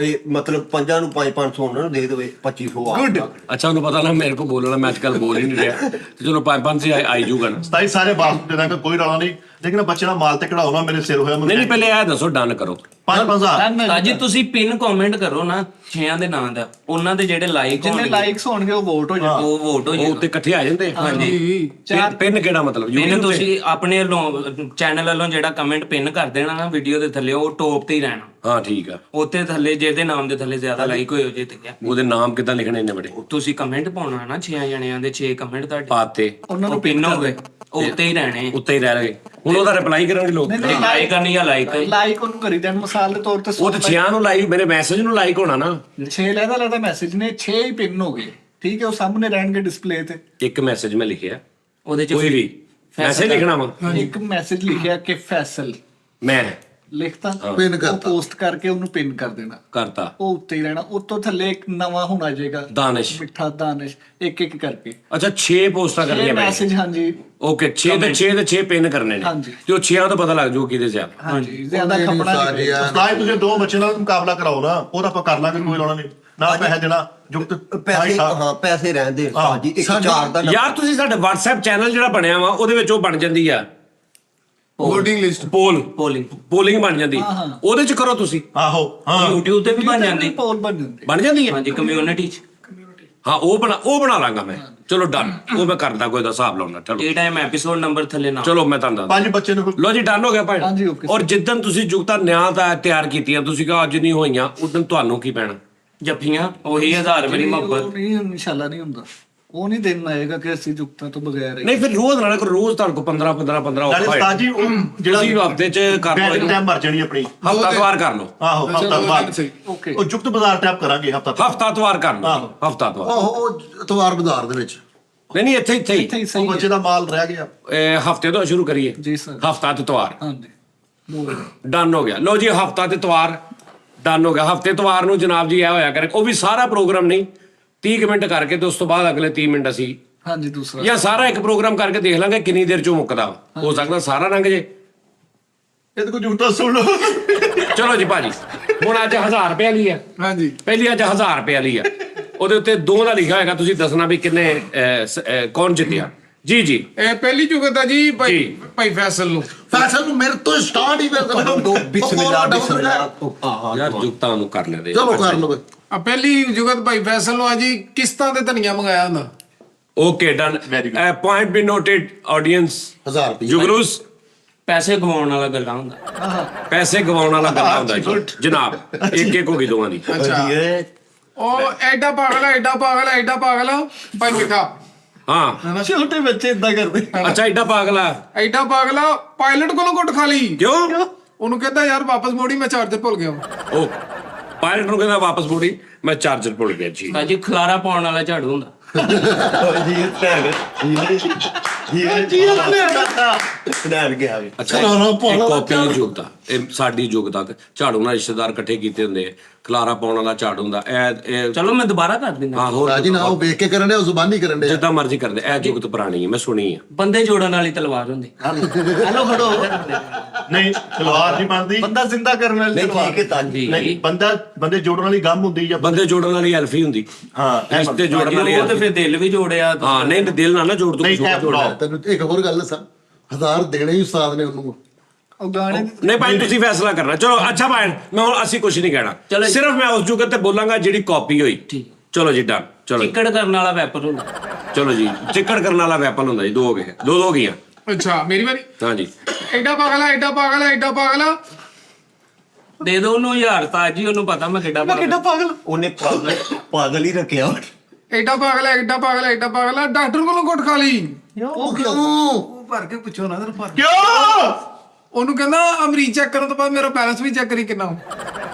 ਇਹ ਮਤਲਬ 5 ਨੂੰ 500 ਉਹਨਾਂ ਨੂੰ ਦੇ ਦੇਵੇ, 2500 ਆਪ। ਅੱਛਾ, ਉਹਨੂੰ ਪਤਾ ਨਾ ਮੇਰੇ ਕੋ ਬੋਲਣਾ, ਮੈਂ ਅੱਜ ਕੱਲ ਬੋਲ ਹੀ ਨਹੀਂ ਰਿਹਾ, ਤੇ ਚਲੋ 5 ਸੇ ਆਈ ਜੂਗਾ ਨਾ। ਸਤਾਈ ਸਾਰੇ ਬਾਸ ਦੇ ਦਾਂਗੇ, ਕੋਈ ਰੌਲਾ ਨਹੀਂ, ਲੇਕਿਨ ਬੱਚੇ ਦਾ ਮਾਲ ਤੇ ਕਢਾਉਣਾ ਮੇਰੇ ਸਿਰ ਹੋਇਆ। ਨਹੀਂ ਪਹਿਲੇ ਇਹ ਦੱਸੋ, ਡਨ ਕਰੋ। 5,000 ਤਾਜੀ ਤੁਸੀਂ ਪਿਨ ਕਮੈਂਟ ਕਰੋ ਨਾ 6 ਦੇ ਨਾਂ ਦਾ, ਉਹਨਾਂ ਦੇ ਜਿਹੜੇ ਲਾਈਕ ਜਿੰਨੇ ਲਾਈਕਸ ਹੋਣਗੇ ਉਹ ਵੋਟ ਹੋ ਜਾਣਗੇ। ਉਹ ਵੋਟ ਹੋ ਉਹ ਜਾਏ। ਉੱਤੇ ਇਕੱਠੇ ਆ ਜਾਂਦੇ। ਹਾਂਜੀ, ਪਿੰਨ ਕਿਹੜਾ ਮਤਲਬ? ਪਿਨ ਤੁਸੀਂ ਆਪਣੇ ਵੱਲੋਂ ਚੈਨਲ ਵੱਲੋਂ ਜਿਹੜਾ ਕਮੈਂਟ ਪਿਨ ਕਰ ਦੇਣਾ ਨਾ ਵੀਡੀਓ ਦੇ ਥੱਲੇ, ਉਹ ਟੌਪ ਤੇ ਹੀ ਰਹਿਣਾ। ਹਾਂ ਠੀਕ ਆ। ਉੱਤੇ ਥੱਲੇ ਜਿਹਦੇ ਨਾਮ ਦੇ ਥੱਲੇ ਜ਼ਿਆਦਾ ਲਾਈਕ ਹੋਏ ਜੇ ਤੇ ਕਿਆ ਉਹਦੇ ਨਾਮ ਕਿੱਦਾਂ ਲਿਖਣੇ ਨੇ ਬੜੇ? ਤੁਸੀਂ ਕਮੈਂਟ ਪਾਉਣਾ ਨਾ 6 ਜਣਿਆਂ ਦੇ 6 ਕਮੈਂਟ ਤੁਹਾਡੇ ਪਾਤੇ ਉਹਨਾਂ ਨੂੰ ਪਿਨ ਹੋ ਗਏ, ਉਹ ਉੱਤੇ ਹੀ ਰਹਿਣੇ। ਉੱਤੇ ਹੀ ਰਹਿ ਗਏ। ਹੁਣ ਉਹਦਾ ਰਿਪਲਾਈ ਕਰਨਗੇ ਲੋਕ। ਲਾਈਕ ਕਰਨੀ ਜਾਂ ਲਾਈਕ ਲਾਈਕ ਉਹਨੂੰ ਕਰੀ ਦੇਣ ਮਿਸਾਲ ਦੇ ਤੌਰ ਤੇ ਉਹ ਤੇ 6 ਨੂੰ ਲਾਈਕ, ਮੇਰੇ ਮੈਸੇਜ ਨੂੰ ਲਾਈਕ ਹੋਣਾ ਨਾ। 6 ਲੈਦਾ ਮੈਸੇਜ ਨੇ 6 ਹੀ ਪਿੰਨ ਹੋ ਗਏ, ਠੀਕ ਹੈ, ਉਹ ਸਾਹਮਣੇ ਰਹਿਣਗੇ ਡਿਸਪਲੇ ਤੇ। ਇੱਕ ਮੈਸੇਜ ਮੈਂ ਲਿਖਿਆ, ਉਹਦੇ ਚ ਕੋਈ ਵੀ ਮੈਸੇਜ ਲਿਖਣਾ ਵਾ, ਇੱਕ ਮੈਸੇਜ ਲਿਖਿਆ ਕਿ ਫੈਸਲ ਮੈਂ ਲਿਖਤਾ, ਪਿੰਨ ਉਹ ਕਰਤਾ, ਪੋਸਟ ਕਰਕੇ ਉਹਨੂੰ ਪਿੰਨ ਕਰ ਦੇਣਾ, ਕਰਤਾ। ਉਹ ਉੱਤੇ ਹੀ ਰਹਿਣਾ। ਉਤੋਂ ਥੱਲੇ ਇੱਕ ਨਵਾਂ ਹੁਣ ਆ ਜਾਏਗਾ ਦਾਨਿਸ਼। ਮਿੱਠਾ ਦਾਨਿਸ਼, ਇੱਕ ਇੱਕ ਕਰਕੇ ਅੱਛਾ 6 ਪੋਸਟਾਂ ਕਰਨੀਆਂ ਮੈਂ। ਮੈਸੇਜ। ਹਾਂਜੀ ਓਕੇ, 6 ਤੇ 6 ਤੇ 6 ਪਿੰਨ ਕਰਨੇ ਨੇ, ਹਾਂਜੀ। ਤੇ ਉਹ 6 ਤੋਂ ਪਤਾ ਲੱਗ ਜਾਊ ਕਿਹਦੇ ਸੇ ਆ। ਹਾਂਜੀ, ਜ਼ਿਆਦਾ ਖਪਣਾ ਉਸਤਾਦ ਜੀ ਨਹੀਂ। ਯਾਰ, ਸਤਾਈ ਤੁਸੀਂ 2 ਬੱਚੇ ਨਾਲ ਮੁਕਾਬਲਾ ਕਰਾਓ ਨਾ, ਉਹਦਾ ਆਪਾਂ ਕਰ ਲਾਂਗੇ, ਕੋਈ ਰੌਲਾ ਨਹੀਂ। ਨਾ ਪੈਸੇ ਦੇਣਾ ਜੁਗਤ ਪੈਸੇ, ਹਾਂ ਪੈਸੇ ਰਹਿੰਦੇ ਤਾਜੀ। ਇੱਕ 4 ਦਾ ਯਾਰ ਤੁਸੀਂ ਸਾਡੇ WhatsApp ਚੈਨਲ ਜਿਹੜਾ ਬਣਿਆ ਵਾ ਉਹਦੇ ਵਿੱਚ ਉਹ ਬਣ ਜਾਂਦੀ ਆ ਵੋਟਿੰਗ ਲਿਸਟ, ਪੋਲਿੰਗ ਬਣ ਜਾਂਦੀ, ਉਹਦੇ ਚ ਕਰੋ ਤੁਸੀਂ। ਆਹੋ ਹਾਂ YouTube ਤੇ ਵੀ ਬਣ ਜਾਂਦੀ, ਪੋਲ ਬਣ ਜਾਂਦੇ। ਬਣ ਜਾਂਦੀ ਹੈ। ਹਾਂਜੀ ਕਮਿਊਨਿਟੀ ਚ। ਹਾਂ ਉਹ ਬਣਾ ਲਾਂਗਾ ਮੈਂ। ਚਲੋ ਡਨ, ਉਹ ਮੈਂ ਕਰਦਾ ਕੋਈ ਦਾ ਹਿਸਾਬ ਲਾਉਣਾ। ਚਲੋ ਇਹ ਟਾਈਮ ਐਪੀਸੋਡ ਨੰਬਰ ਥੱਲੇ ਨਾ। ਚਲੋ ਮੈਂ ਤੁਹਾਨੂੰ ਦੱਸਦਾ। 5 ਬੱਚੇ ਨੂੰ ਲੋ ਜੀ, ਡਨ ਹੋ ਗਿਆ ਭਾਈ। ਹਾਂਜੀ, okay, ਔਰ ਜਿੱਦਣ ਤੁਸੀਂ ਜੁਗਤਾ ਨਿਆਂ ਦਾ ਤਿਆਰ ਕੀਤੀਆਂ, ਤੁਸੀਂ ਕਿਹਾ ਅੱਜ ਨਹੀਂ ਹੋਈਆਂ, ਉਦੋਂ ਤੁਹਾਨੂੰ ਕੀ ਪੈਣਾ? ਜੱਫੀਆਂ ਉਹੀ 1000 ਮੇਰੀ ਮੁਹੱਬਤ। ਉਹ ਨਹੀਂ, ਇਨਸ਼ਾਅੱਲਾ ਨਹੀਂ ਹੁੰਦਾ। ਉਹ ਨਹੀਂ ਦਿਨ ਆਏਗਾ ਕਿ ਅਸੀਂ ਜੁਗਤਾਂ ਤੋਂ ਬਗੈਰ ਹੀ। ਨਹੀਂ ਫਿਰ ਰੋਜ਼ ਨਾ ਕਰੋ, ਰੋਜ਼ ਤੁਹਾਨੂੰ ਕੋ 15 ਨਾਲੇ ਔਖਾ ਉਸਤਾਦ ਜੀ ਉਹ ਜਿਹੜਾ ਤੁਸੀਂ ਹਫਤੇ ਚ ਕਰ ਲਓ, ਬੈਟਿੰਗ ਟਾਈਮ ਮਰ ਜਾਣੀ ਆਪਣੀ। ਹਫਤਾ ਤਵਾਰ ਕਰ ਲਓ, ਆਹੋ ਹਫਤਾ ਬਾਅਦ ਓਕੇ, ਉਹ ਜੁਗਤ ਬਾਜ਼ਾਰ ਟੈਪ ਕਰਾਂਗੇ ਹਫਤਾ। ਹਫਤਾ ਤਵਾਰ ਕਰ ਲਓ, ਆਹੋ। ਹਫਤਾ ਤਵਾਰ। ਉਹ ਇਤਵਾਰ ਬਾਜ਼ਾਰ ਦੇ ਵਿੱਚ ਨਹੀਂ ਇੱਥੇ ਇੱਥੇ ਹੀ ਹੀ ਉਹ ਸਹੀ ਬੱਚੇ ਦਾ ਮਾਲ ਰਹਿ ਗਿਆ। ਹਫਤੇ ਤੋਂ ਸ਼ੁਰੂ ਕਰੀਏ। ਜੀ ਸਰ। ਹਫਤਾ ਤੇ ਤਵਾਰ ਹਾਂਜੀ, ਡਨ ਹੋ ਗਿਆ। ਲੋ ਜੀ, ਹਫਤਾ ਤੇ ਤਵਾਰ ਡਨ ਹੋ ਗਿਆ। ਹਫਤੇ ਤਵਾਰ ਨੂੰ ਜਨਾਬ ਜੀ ਇਹ ਹੋਇਆ ਕਰੇ, ਉਹ ਵੀ ਸਾਰਾ ਪ੍ਰੋਗਰਾਮ ਨਹੀਂ, 30 ਮਿੰਟ ਕਰਕੇ ਤੇ ਉਸ ਤੋਂ ਬਾਅਦ ਅਗਲੇ 30 ਮਿੰਟ ਅਸੀਂ ਹਾਂਜੀ ਦੂਸਰਾ ਜਾਂ ਸਾਰਾ ਇੱਕ ਪ੍ਰੋਗਰਾਮ ਕਰਕੇ ਦੇਖ ਲਾਂਗੇ ਕਿੰਨੀ ਦੇਰ ਚੋਂ ਮੁੱਕਦਾ ਵਾ। ਹੋ ਸਕਦਾ ਸਾਰਾ ਲੰਘ ਜੇ। ਇਹ ਤਾਂ ਕੋਈ ਝੂਠਾ ਸੁਣ ਲਓ। ਚਲੋ ਜੀ ਭਾਜੀ, ਹੁਣ ਅੱਜ 1000 ਰੁਪਏ ਲਈ ਆ। ਹਾਂਜੀ ਪਹਿਲੀ ਅੱਜ 1000 ਰੁਪਏ ਲਈ ਆ, ਉਹਦੇ ਉੱਤੇ 2 ਦਾ ਲਿਖਿਆ ਹੋਏਗਾ, ਤੁਸੀਂ ਦੱਸਣਾ ਵੀ ਕਿੰਨੇ ਕੌਣ ਜਿੱਤਿਆ। ਜੀ ਜੀ ਇਹ ਪਹਿਲੀ ਚੁਗਤ ਆ ਜੀ ਭਾਈ ਜੀ। ਭਾਈ ਫੈਸਲ ਨੂੰ। ਫੈਸਲ ਨੂੰ ਮੇਰੇ ਤੋਂ ਸਟਾਰਟ ਹੀ ਫਿਰ ਦੋ ਬਿਸਮਿਲ੍ਲਾ ਬਿਸਮਿਲ੍ਲਾ ਯਾਰ ਜੁਗਤਾਂ ਨੂੰ ਕਰ ਲੈਂਦੇ। ਚਲੋ ਕਰ ਲਓ ਆ ਪਹਿਲੀ ਜੁਗਤ ਭਾਈ ਫੈਸਲ ਨੂੰ ਆ ਜੀ ਕਿਸ਼ਤਾਂ ਤੇ ਧਨੀਆ ਮੰਗਾਇਆ ਹੁੰਦਾ। Okay done. Point B noted audience. 1000 ਰੁਪਏ ਜੁਗਨੂਸ ਪੈਸੇ ਗਵਾਉਣ ਵਾਲਾ ਗੱਲਾਂ ਹੁੰਦਾ। ਪੈਸੇ ਗਵਾਉਣ ਵਾਲਾ ਗੱਲਾਂ ਹੁੰਦਾ ਜੀ ਜਨਾਬ। ਇੱਕ ਹੋ ਗਈ ਦੋਵਾਂ ਦੀ। ਅੱਛਾ ਉਹ ਐਡਾ ਪਾਗਲ ਐਡਾ ਪਾਗਲ ਐਡਾ ਪਾਗਲ ਭਾਈ ਮਿੱਠਾ। ਹਾਂ ਛੋਟੇ ਬੱਚੇ ਇਦਾਂ ਕਰਦੇ। ਅੱਛਾ ਏਡਾ ਪਾਗਲ ਆ ਐਡਾ ਪਾਗਲ ਪਾਇਲਟ ਕੋਲੋਂ ਘੁੱਟ ਖਾ ਲਈ। ਕਿਉਂ? ਉਹਨੂੰ ਕਹਿੰਦਾ ਯਾਰ ਵਾਪਸ ਮੋੜੀ ਮੈਂ ਚਾਰਜਰ ਭੁੱਲ ਗਿਆ। ਉਹ ਪਾਇਲਟ ਨੂੰ ਕਹਿੰਦਾ ਵਾਪਸ ਮੋੜੀ ਮੈਂ ਚਾਰਜਰ ਭੁੱਲ ਗਿਆ ਜੀ। ਭਾਜੀ ਖਲਾਰਾ ਪਾਉਣ ਵਾਲਾ ਝਾੜੂ ਹੁੰਦਾ। ਅੱਛਾ ਇੱਕ ਕਾਪੀ ਦੀ ਯੋਗਤਾ, ਇਹ ਸਾਡੀ ਯੋਗਤਾ। ਝਾੜੂ ਨਾਲ ਰਿਸ਼ਤੇਦਾਰ ਇਕੱਠੇ ਕੀਤੇ ਹੁੰਦੇ ਆ, ਖਲਾਰਾ ਪਾਉਣ ਵਾਲਾ ਝਾੜੂ ਹੁੰਦਾ। ਇਹ ਚਲੋ ਮੈਂ ਦੁਬਾਰਾ ਕਰ ਦਿੰਦਾ। ਹਾਂ ਹੋਰ ਰਾਜੀ ਨਾ ਉਹ ਵੇਖ ਕੇ ਕਰਨ ਦੇ, ਉਹ ਜ਼ੁਬਾਨੀ ਕਰਨ ਦੇ। ਜਿੱਦਾਂ ਮਰਜ਼ੀ ਕਰਦੇ। ਇਹ ਯੁਗਤ ਪੁਰਾਣੀ ਹੈ, ਮੈਂ ਸੁਣੀ ਆ। ਬੰਦੇ ਜੋੜਨ ਵਾਲੀ ਤਲਵਾਰ ਹੁੰਦੀ। ਹੈਲੋ ਖੜੋ। ਨਹੀਂ ਤਲਵਾਰ ਨਹੀਂ ਬਣਦੀ। ਬੰਦਾ ਜ਼ਿੰਦਾ ਕਰਨ ਵਾਲੀ ਨਹੀਂ ਤਲਵਾਰ। ਠੀਕ ਹੈ ਤਾਜੀ। ਨਹੀਂ ਬੰਦੇ ਜੋੜਨ ਵਾਲੀ ਗਮ ਹੁੰਦੀ ਜਾਂ ਬੰਦੇ ਜੋੜਨ ਵਾਲੀ ਐਲਫੀ ਹੁੰਦੀ। ਹਾਂ ਰਿਸ਼ਤੇ ਜੋੜਨ ਵਾਲੀ ਉਹ ਤੇ ਫਿਰ ਦਿਲ ਵੀ ਜੋੜਿਆ। ਹਾਂ ਨਹੀਂ ਦਿਲ ਨਾਲ ਨਾ ਜੋੜ ਤੂੰ ਨਹੀਂ ਇਹ ਬਣਾਓ। ਤੈਨੂੰ ਇੱਕ ਹੋਰ ਗੱਲ ਦੱਸਾਂ, 1000 ਦੇਣੇ ਹੀ ਉਸਤਾਦ ਨੇ ਉਹਨੂੰ। ਉਹ ਗਾਣੇ ਨਹੀਂ ਭਾਈ ਤੁਸੀਂ ਫੈਸਲਾ ਕਰਨਾ। ਚਲੋ ਅੱਛਾ ਭਾਈ ਮੈਂ ਹੁਣ ਅਸੀਂ ਕੁਝ ਨਹੀਂ ਕਹਿਣਾ। ਚਲੋ ਜੀ। ਸਿਰਫ ਮੈਂ ਉਸ ਜੁਗਤ ਤੇ ਬੋਲਾਂਗਾ ਜਿਹੜੀ ਕਾਪੀ ਹੋਈ। ਠੀਕ। ਚਲੋ ਜੀ ਡਨ। ਚਲੋ ਜੀ। ਚਿੱਕੜ ਕਰਨ ਵਾਲਾ ਵੈਪਨ ਹੁੰਦਾ। ਚਲੋ ਜੀ ਚਿੱਕੜ ਕਰਨ ਵਾਲਾ ਵੈਪਨ ਹੁੰਦਾ ਜੀ। 2 ਹੋ ਗਏ, 2 ਹੋ ਗਈਆਂ। ਅੱਛਾ ਮੇਰੀ ਵਾਰੀ। ਹਾਂਜੀ ਐਡਾ ਪਾਗਲ ਐਡਾ ਪਾਗਲ ਐਡਾ ਪਾਗਲ ਦੇ ਦੋ ਉਹਨੂੰ 1000 ਤਾਜੀ, ਉਹਨੂੰ ਪਤਾ ਮੈਂ ਕਿੱਡਾ ਪਾਗਲ। ਉਹਨੇ ਪਾਗਲ ਹੀ ਰੱਖਿਆ। ਐਡਾ ਪਾਗਲ ਐਡਾ ਪਾਗਲ ਐਡਾ ਪਾਗਲ ਡਾਕਟਰ ਕੋਲੋਂ ਘੁੱਟ ਖਾ ਲਈ। ਉਹ ਕਿਉਂ? ਉਹ ਭਰ ਕੇ ਪੁੱਛੋ ਨਾ ਤੈਨੂੰ ਭਰ ਕੇ। ਕਿਉਂ? ਉਹਨੂੰ ਕਹਿੰਦਾ ਮਰੀਜ਼ ਚੈੱਕ ਕਰਨ ਤੋਂ ਬਾਅਦ ਮੇਰਾ ਬੈਲੈਂਸ ਵੀ ਚੈੱਕ ਕਰੀ ਕਿੰਨਾ।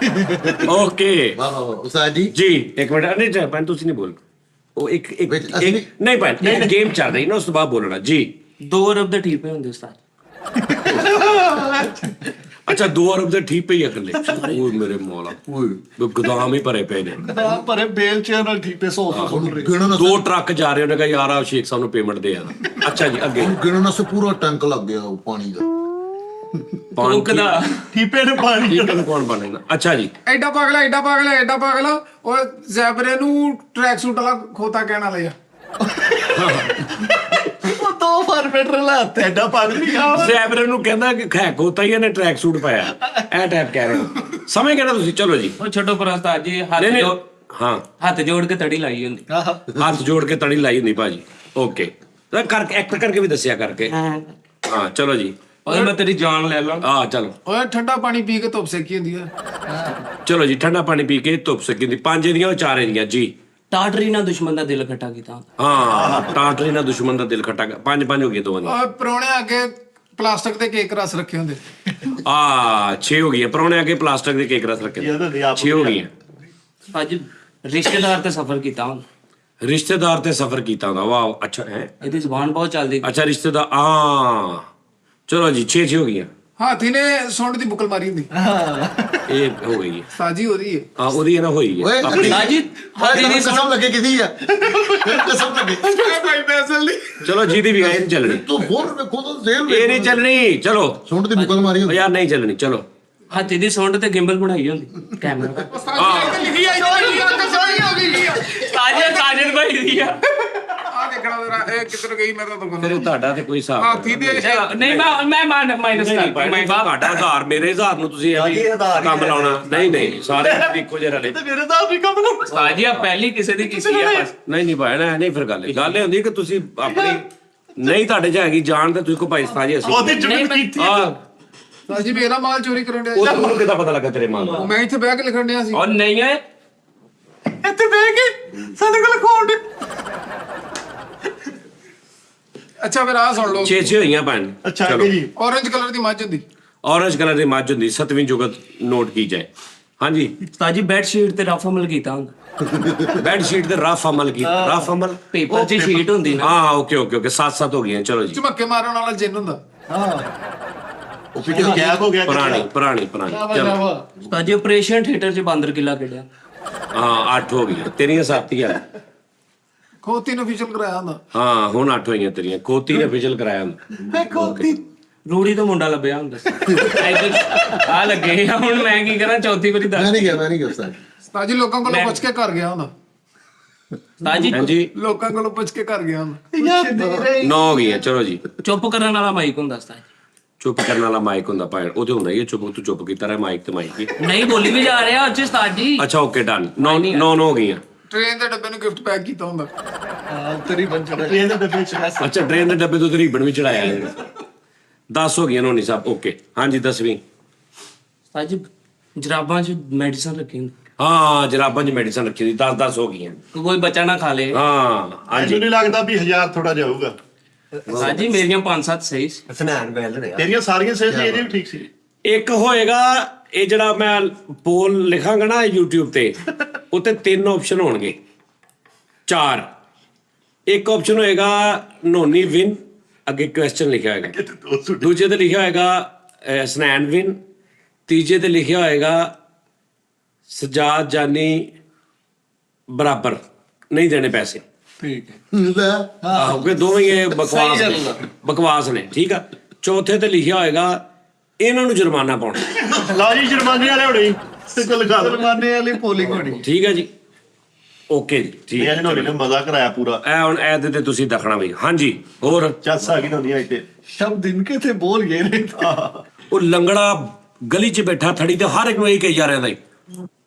ਓਕੇ ਵਾਹ ਵਾਹ ਉਸਤਾਦ ਜੀ। ਜੀ ਇੱਕ ਮਿੰਟ ਨਹੀਂ ਜੀ ਭਾਈ ਤੁਸੀਂ ਨਹੀਂ ਬੋਲ। ਉਹ ਇੱਕ ਵਿੱਚ ਅਸੀਂ ਨਹੀਂ ਭਾਈ ਇੱਕ ਗੇਮ ਚੱਲ ਰਹੀ ਨਾ, ਉਸ ਤੋਂ ਬਾਅਦ ਬੋਲਣਾ ਜੀ। 2 ਅਰਬ ਦੇ ਠੀਪੇ ਹੁੰਦੇ ਉਸਤਾਦ। ਅੱਛਾ 2 ਅਰਬ ਦੇ ਠੀਕ ਪਈ ਅਕਲੇ। ਓਏ ਮੇਰੇ ਮੌਲਾ ਓਏ ਗਦਾਮ ਹੀ ਭਰੇ ਪਏ ਨੇ। ਕਦਾਂ ਭਰੇ ਬੇਲ ਚ ਨਾਲ ਠੀਪੇ 100 ਗਿਣਨ ਨਾਲ 2 ਟਰੱਕ ਜਾ ਰਹੇ ਉਹਨੇ ਕਹਾ ਯਾਰ ਆ ਸ਼ੇਖ ਸਾਹਿਬ ਨੂੰ ਪੇਮੈਂਟ ਦੇ ਆ। ਅੱਛਾ ਜੀ ਅੱਗੇ ਗਿਣਨ ਨਾਲ ਪੂਰਾ ਟੈਂਕ ਲੱਗ ਗਿਆ ਉਹ ਪਾਣੀ ਦਾ। ਟੋਕਦਾ ਠੀਪੇ ਨੇ ਪਾਣੀ ਠੀਕ ਨੂੰ ਕੌਣ ਬਣੇਗਾ? ਅੱਛਾ ਜੀ ਐਡਾ ਪਾਗਲ ਐਡਾ ਪਾਗਲ ਐਡਾ ਪਾਗਲ ਉਹ ਜ਼ੈਬਰੇ ਨੂੰ ਟਰੈਕ ਸੂਟ ਵਾਲਾ ਖੋਤਾ ਕਹਿਣ ਵਾਲੇ ਆ। ਉਹ 2 ਫਾਰਮੇਟਰ ਲਾਤੇ। ਐਡਾ ਪਾਗਲ ਨਹੀਂ ਆ। ਜ਼ੈਬਰ ਨੂੰ ਕਹਿੰਦਾ ਕਿ ਖੈਕ ਹੋਤਾ ਹੀ ਇਹਨੇ ਟਰੈਕ ਸੂਟ ਪਾਇਆ। ਇਹ ਟਾਈਪ ਕਹਿ ਰਹੇ ਹੋ, ਸਮਝ ਗਏ ਨਾ ਤੁਸੀਂ? ਚਲੋ ਜੀ ਉਹ ਛੱਡੋ ਪਰ ਉਸਤਾਦ ਜੀ ਹੱਥ ਨਹੀਂ ਨਹੀਂ ਜੋੜ ਹਾਂ ਹੱਥ ਜੋੜ ਕੇ ਤੜੀ ਲਾਈ ਹੁੰਦੀ। ਹੱਥ ਜੋੜ ਕੇ ਤੜੀ ਲਾਈ ਹੁੰਦੀ ਭਾਜੀ। ਓਕੇ ਤਾਂ ਕਰਕੇ ਐਕਟ ਕਰਕੇ ਵੀ ਦੱਸਿਆ ਕਰਕੇ। ਹਾਂ ਚਲੋ ਜੀ ਉਹ ਮੈਂ ਤੇਰੀ ਜਾਨ ਲੈ ਲਾਂ। ਆ ਚਲੋ ਓਏ ਠੰਡਾ ਪਾਣੀ ਪੀ ਕੇ ਧੁੱਪ ਸੇਕੀ ਹੁੰਦੀ ਆ। ਚਲੋ ਜੀ ਠੰਡਾ ਪਾਣੀ ਪੀ ਕੇ ਧੁੱਪ ਸਕੀ ਦੀ 5 ਦੀਆਂ 4 ਦੀਆਂ ਜੀ। ਟਾਟਰੀ ਨਾਲ ਦੁਸ਼ਮਣ ਦਾ ਦਿਲ ਇਕੱਠਾ ਕੀਤਾ ਹੁੰਦਾ। ਹਾਂ ਟਾਟਰੀ ਨਾਲ ਦੁਸ਼ਮਣ ਦਾ ਦਿਲ ਖੱਟਾ 5 ਹੋ ਗਏ ਦੋਵਾਂ ਦੀਆਂ। ਓਏ ਪਰੋਣੇ ਅੱਗੇ ਪਲਾਸਟਿਕ ਦੇ ਕੇਕ ਰਸ ਰੱਖੇ ਹੁੰਦੇ। ਆ 6 ਹੋ ਗਈਆਂ। ਪਰੌਣੇ ਅੱਗੇ ਪਲਾਸਟਿਕ ਦੇ ਕੇਕ ਰਸ ਰੱਖੇ 6 ਹੋ ਗਈਆਂ। ਅੱਜ ਰਿਸ਼ਤੇਦਾਰ ਤੇ ਸਫ਼ਰ ਕੀਤਾ ਹੁੰਦਾ। ਰਿਸ਼ਤੇਦਾਰ ਤੇ ਸਫ਼ਰ ਕੀਤਾ ਹੁੰਦਾ। ਵਾਓ ਅੱਛਾ ਹੈ। ਇਹਦੀ ਜ਼ੁਬਾਨ ਬਹੁਤ ਚੱਲਦੀ। ਅੱਛਾ ਰਿਸ਼ਤੇਦਾਰ ਆ ਚਲੋ ਜੀ 6 ਹੋ ਗਈਆਂ। ਹਾਥੀ ਨੇ ਸੁੰਡ ਦੀ ਬੁਕਲ ਮਾਰੀ ਹੁੰਦੀ। ਇਹ ਹੋ ਗਈ ਹੈ। ਸਾਜੀ ਉਹਦੀ ਹੈ। ਆ ਉਹਦੀ ਨਾ ਹੋਈ ਹੈ ਓਏ ਆਪਣੀ। ਸਾਜੀ ਹਾਥੀ ਦੀ ਕਸਮ ਲੱਗੇ ਕਿਦੀ ਆ? ਕਸਮ ਲੱਗੇ। ਭਾਈ ਫੈਸਲ ਦੀ ਚਲੋ ਜਿਹਦੀ ਵੀ ਆਏ ਨਹੀਂ ਚੱਲਣੀ। ਤੂੰ ਹੋਰ ਵੇਖੋ ਤਾਂ ਜ਼ੇਲ ਇਹ ਨਹੀਂ ਚੱਲਣੀ। ਚਲੋ ਸੁੰਡ ਦੀ ਬੁਕਲ ਮਾਰੀ ਉਹ ਹੁੰਦੀ। ਯਾਰ ਨਹੀਂ ਚੱਲਣੀ। ਚਲੋ ਹਾਥੀ ਦੀ ਸੁੰਡ ਤੇ ਗਿੰਬਲ ਬਣਾਈ ਹੁੰਦੀ ਕੈਮਰਾ। ਲਿਖੀ ਆਈ ਸਾਜੀ ਹੋ ਗਈ ਆ। ਸਾਜਨ ਭਾਈ ਦੀ ਆ। ਆ ਦੇਖਣਾ ਜ਼ਰਾ ਇਹ ਕਿੱਧਰ ਗਈ ਮੈਂ ਤਾਂ ਫਿਰ ਤੁਹਾਨੂੰ ਤੁਹਾਡਾ ਤੇ ਕੋਈ ਹਿਸਾਬ ਹਾਥੀ ਦੇ ਨਹੀਂ ਮੈਂ ਮਾਈਨਸ ਕਰ ਨਹੀਂ ਤੁਹਾਡਾ 1000 ਮੇਰੇ 1000 ਨੂੰ ਤੁਸੀਂ ਇਹ ਵੀ ਕੰਮ ਲਾਉਣਾ। ਨਹੀਂ ਸਾਰੇ ਇੱਕੋ ਜਿਹੇ ਰਲੇ। ਮੇਰੇ ਦਾ ਵੀ ਕੰਮ ਨਾ। ਸਾਜੀ ਆ ਪਹਿਲੀ ਕਿਸੇ ਦੀ ਕਿਸੇ ਆ ਬਸ। ਨਹੀਂ ਭਾਈ ਨਾ ਨਹੀਂ ਫਿਰ ਗੱਲ ਇਹ ਹੁੰਦੀ ਕਿ ਤੁਸੀਂ ਆਪਣੀ ਨਹੀਂ ਤੁਹਾਡੇ ਚ ਹੈਗੀ ਜਾਣ ਤੇ ਤੁਸੀਂ ਕੋ ਭਾਈ ਸਾਜੀ ਅਸੀਂ ਉਹਦੀ ਜੁਗਤ ਕੀਤੀ। ਆ ਸਾਜੀ ਮੇਰਾ ਮਾਲ ਚੋਰੀ ਕਰਨ ਡਿਆ ਉਹ ਸੀ। ਤੁਹਾਨੂੰ ਕਿੱਦਾਂ ਪਤਾ ਲੱਗਾ ਤੇਰੇ ਮਾਲ ਦਾ? ਮੈਂ ਇੱਥੇ ਬਹਿ ਕੇ ਲਿਖਣ ਡਿਆ ਸੀ। ਔਰ ਨਹੀਂ ਹੈ ਇੱਥੇ ਬਹਿ ਕੇ ਸਾਡੇ ਕੋਲ ਖੋਣ ਦੇ। ਅੱਛਾ ਫਿਰ ਆ ਸੁਣ ਲਓ। 6 ਹੋਈਆਂ ਪੰਜ। ਅੱਛਾ ਅੱਗੇ ਜੀ। ਔਰੇਂਜ ਕਲਰ ਦੀ ਮੱਝ ਹੁੰਦੀ। ਔਰੇਂਜ ਕਲਰ ਦੀ ਮੱਝ ਹੁੰਦੀ 7ਵੀਂ ਜੁਗਤ ਨੋਟ ਕੀ ਜਾਏ। ਹਾਂਜੀ ਸਾਜੀ ਬੈੱਡ ਸ਼ੀਟ ਤੇ ਰਫ ਅਮਲ ਕੀਤਾ ਹੁੰਦਾ। ਬੈੱਡ ਸ਼ੀਟ ਤੇ ਰਫ ਅਮਲ ਕੀ ਰਫ ਅਮਲ ਪੇਪਰ 'ਚ ਸ਼ੀਟ ਹੁੰਦੀ ਨਾ। ਹਾਂ ਓਕੇ 7 ਹੋ ਗਈਆਂ। ਚਲੋ ਜੀ ਝਮੱਕੇ ਮਾਰਨ ਵਾਲਾ ਜਿੰਨ ਹੁੰਦਾ। ਉਹ ਪਿੱਛੇ ਗੈਪ ਹੋ ਗਿਆ। ਪੁਰਾਣੀ ਚਲੋ ਸਾਜੀ ਆਪਰੇਸ਼ਨ ਥੀਏਟਰ 'ਚ ਬਾਂਦਰ ਕਿਲਾ ਖੇਡਿਆ। ਹਾਂ 8 ਹੋ ਗਈਆਂ। ਤੇਰੀਆਂ 7 ਹੀ ਆ। ਖੋਤੀ ਨੂੰ ਫਿਸ਼ਲ ਕਰਾਇਆ ਹੁੰਦਾ। ਹਾਂ ਹੁਣ 8 ਹੋਈਆਂ ਤੇਰੀਆਂ। ਖੋਤੀ ਨੇ ਫਿਜ਼ਲ ਕਰਾਇਆ ਹੁੰਦਾ। ਖੋਤੀ ਰੂੜੀ ਤੋਂ ਮੁੰਡਾ ਲੱਭਿਆ ਹੁੰਦਾ ਆ ਲੱਗੇ ਆ, ਹੁਣ ਮੈਂ ਕੀ ਕਰਾਂ ਚੌਥੀ ਵਾਰੀ ਦੱਸ। ਮੈਂ ਨਹੀਂ ਗਿਆ ਉਸਤਾਦ। ਉਸਤਾਦ ਜੀ ਲੋਕਾਂ ਕੋਲੋਂ ਪੁੱਛ ਕੇ ਘਰ ਗਿਆ ਹੁੰਦਾ। ਉਸਤਾਦ ਜੀ ਹਾਂਜੀ ਲੋਕਾਂ ਕੋਲੋਂ ਪੁੱਛ ਕੇ ਘਰ ਗਿਆ ਹੁੰਦਾ। 9 ਹੋ ਗਈਆਂ। ਚਲੋ ਜੀ, ਚੁੱਪ ਕਰਨ ਵਾਲਾ ਮਾਈਕ ਹੁੰਦਾ ਉਸਤਾਦ ਜੀ। ਚੁੱਪ ਕਰਨ ਵਾਲਾ ਮਾਈਕ ਹੁੰਦਾ ਭਾਈ, ਉਹ ਤੇ ਹੁੰਦਾ ਹੀ ਹੈ ਚੁੱਪ। ਤੂੰ ਚੁੱਪ ਕੀਤਾ ਰਿਹਾ, ਮਾਈਕ ਤੇ ਮਾਈਕ ਹੀ। ਨਹੀਂ ਬੋਲੀ ਵੀ ਜਾ ਰਿਹਾ ਅੱਜ ਉਸਤਾਦ ਜੀ। ਅੱਛਾ ਓਕੇ ਡਨ। 9 ਹੋ ਗਈਆਂ। ਟ੍ਰੇਨ ਦੇ ਡੱਬੇ ਨੂੰ ਗਿਫਟ ਪੈਕ ਕੀਤਾ ਹੁੰਦਾ। ਤੇਰੀ ਬੰਚੜਾ ਟ੍ਰੇਨ ਦੇ ਡੱਬੇ ਚ ਅੱਛਾ ਟ੍ਰੇਨ ਦੇ ਡੱਬੇ ਤੋਂ ਤੇ ਰੀਬਨ ਵੀ ਚੜਾਇਆ ਹੈ। 10 ਹੋ ਗਈਆਂ ਨੋਨੀ ਸਾਹਿਬ। ਓਕੇ ਹਾਂਜੀ 10ਵੀਂ। ਉਸਤਾਦ ਜੀ ਜਰਾਬਾਂ 'ਚ ਮੈਡੀਸਨ ਰੱਖੀ ਹੁੰਦੀ, ਹਾਂ ਜਰਾਬਾਂ 'ਚ ਮੈਡੀਸਨ ਰੱਖੀ ਦੀ। 10 ਹੋ ਗਈਆਂ। ਕੋਈ ਬੱਚਾ ਨਾ ਖਾ ਲੇ। ਹਾਂ ਮੈਨੂੰ ਹਾਂਜੀ ਨਹੀਂ ਲੱਗਦਾ ਵੀ 1000 ਥੋੜਾ ਜਿਹਾ ਹੋਊਗਾ। ਉਸਤਾਦ ਜੀ ਮੇਰੀਆਂ 5-7 ਸਹੀ ਸੀ। ਸਨੈਨ ਬੈਲ ਰਿਹਾ। ਤੇਰੀਆਂ ਸਾਰੀਆਂ ਸਹੀ ਸੀ, ਇਹਦੀ ਵੀ ਠੀਕ ਸੀ। ਇੱਕ ਹੋਏਗਾ ਇਹ ਜਿਹੜਾ ਮੈਂ ਪੋਲ ਲਿਖਾਂਗਾ ਨਾ YouTube ਤੇ, ਉੱਤੇ 3 ਆਪਸ਼ਨ ਹੋਣਗੇ। 4 ਇੱਕ ਆਪਸ਼ਨ ਹੋਏਗਾ ਨੋਨੀ ਵਿਨ, ਅੱਗੇ ਕੁਐਸਚਨ ਲਿਖਿਆ ਹੋਏਗਾ। ਦੂਜੇ ਤੇ ਲਿਖਿਆ ਹੋਏਗਾ ਸਨੈਨ ਵਿਨ। ਤੀਜੇ ਤੇ ਲਿਖਿਆ ਹੋਏਗਾ ਸਜਾਦ ਜਾਨੀ ਬਰਾਬਰ ਨਹੀਂ ਦੇਣੇ ਪੈਸੇ। ਠੀਕ ਹੈ। ਲੈ ਆਹੋ ਕਿ ਦੋਵੇਂ ਇਹ ਬਕਵਾਸ ਨੇ। ਠੀਕ ਆ। ਚੌਥੇ ਤੇ ਲਿਖਿਆ ਹੋਏਗਾ ਇਹਨਾਂ ਨੂੰ ਜੁਰਮਾਨਾ ਪਾਉਣਾ। ਲਓ ਜੀ ਜੁਰਮਾਨੇ ਵਾਲੇ ਹੋਣੇ ਤੇ ਚੱਲ ਖਾ ਲਓ। ਜੁਰਮਾਨੇ ਵਾਲੀ ਪੋਲਿੰਗ ਹੋਣੀ। ਠੀਕ ਹੈ ਜੀ ਓਕੇ ਜੀ ਠੀਕ ਹੈ। ਇਹ ਨੋੜੀ ਨੇ ਮਜ਼ਾ ਕਰਾਇਆ ਪੂਰਾ। ਇਹ ਹੁਣ ਇਹਦੇ ਤੇ ਤੁਸੀਂ ਦੱਖਣਾ ਵੀ। ਹਾਂਜੀ ਹੋਰ ਚੱਸ ਆ ਗਈ ਨੋਨੀ ਇੱਥੇ। ਸ਼ਬਦ ਇਨਕੇ ਥੇ ਬੋਲ ਗਏ ਨੇ। ਉਹ ਲੰਗੜਾ ਗਲੀ 'ਚ ਬੈਠਾ ਥੜੀ ਤੇ ਹਰ ਇੱਕ ਨੂੰ ਇਹ ਕਹੀ ਜਾ ਰਿਹਾ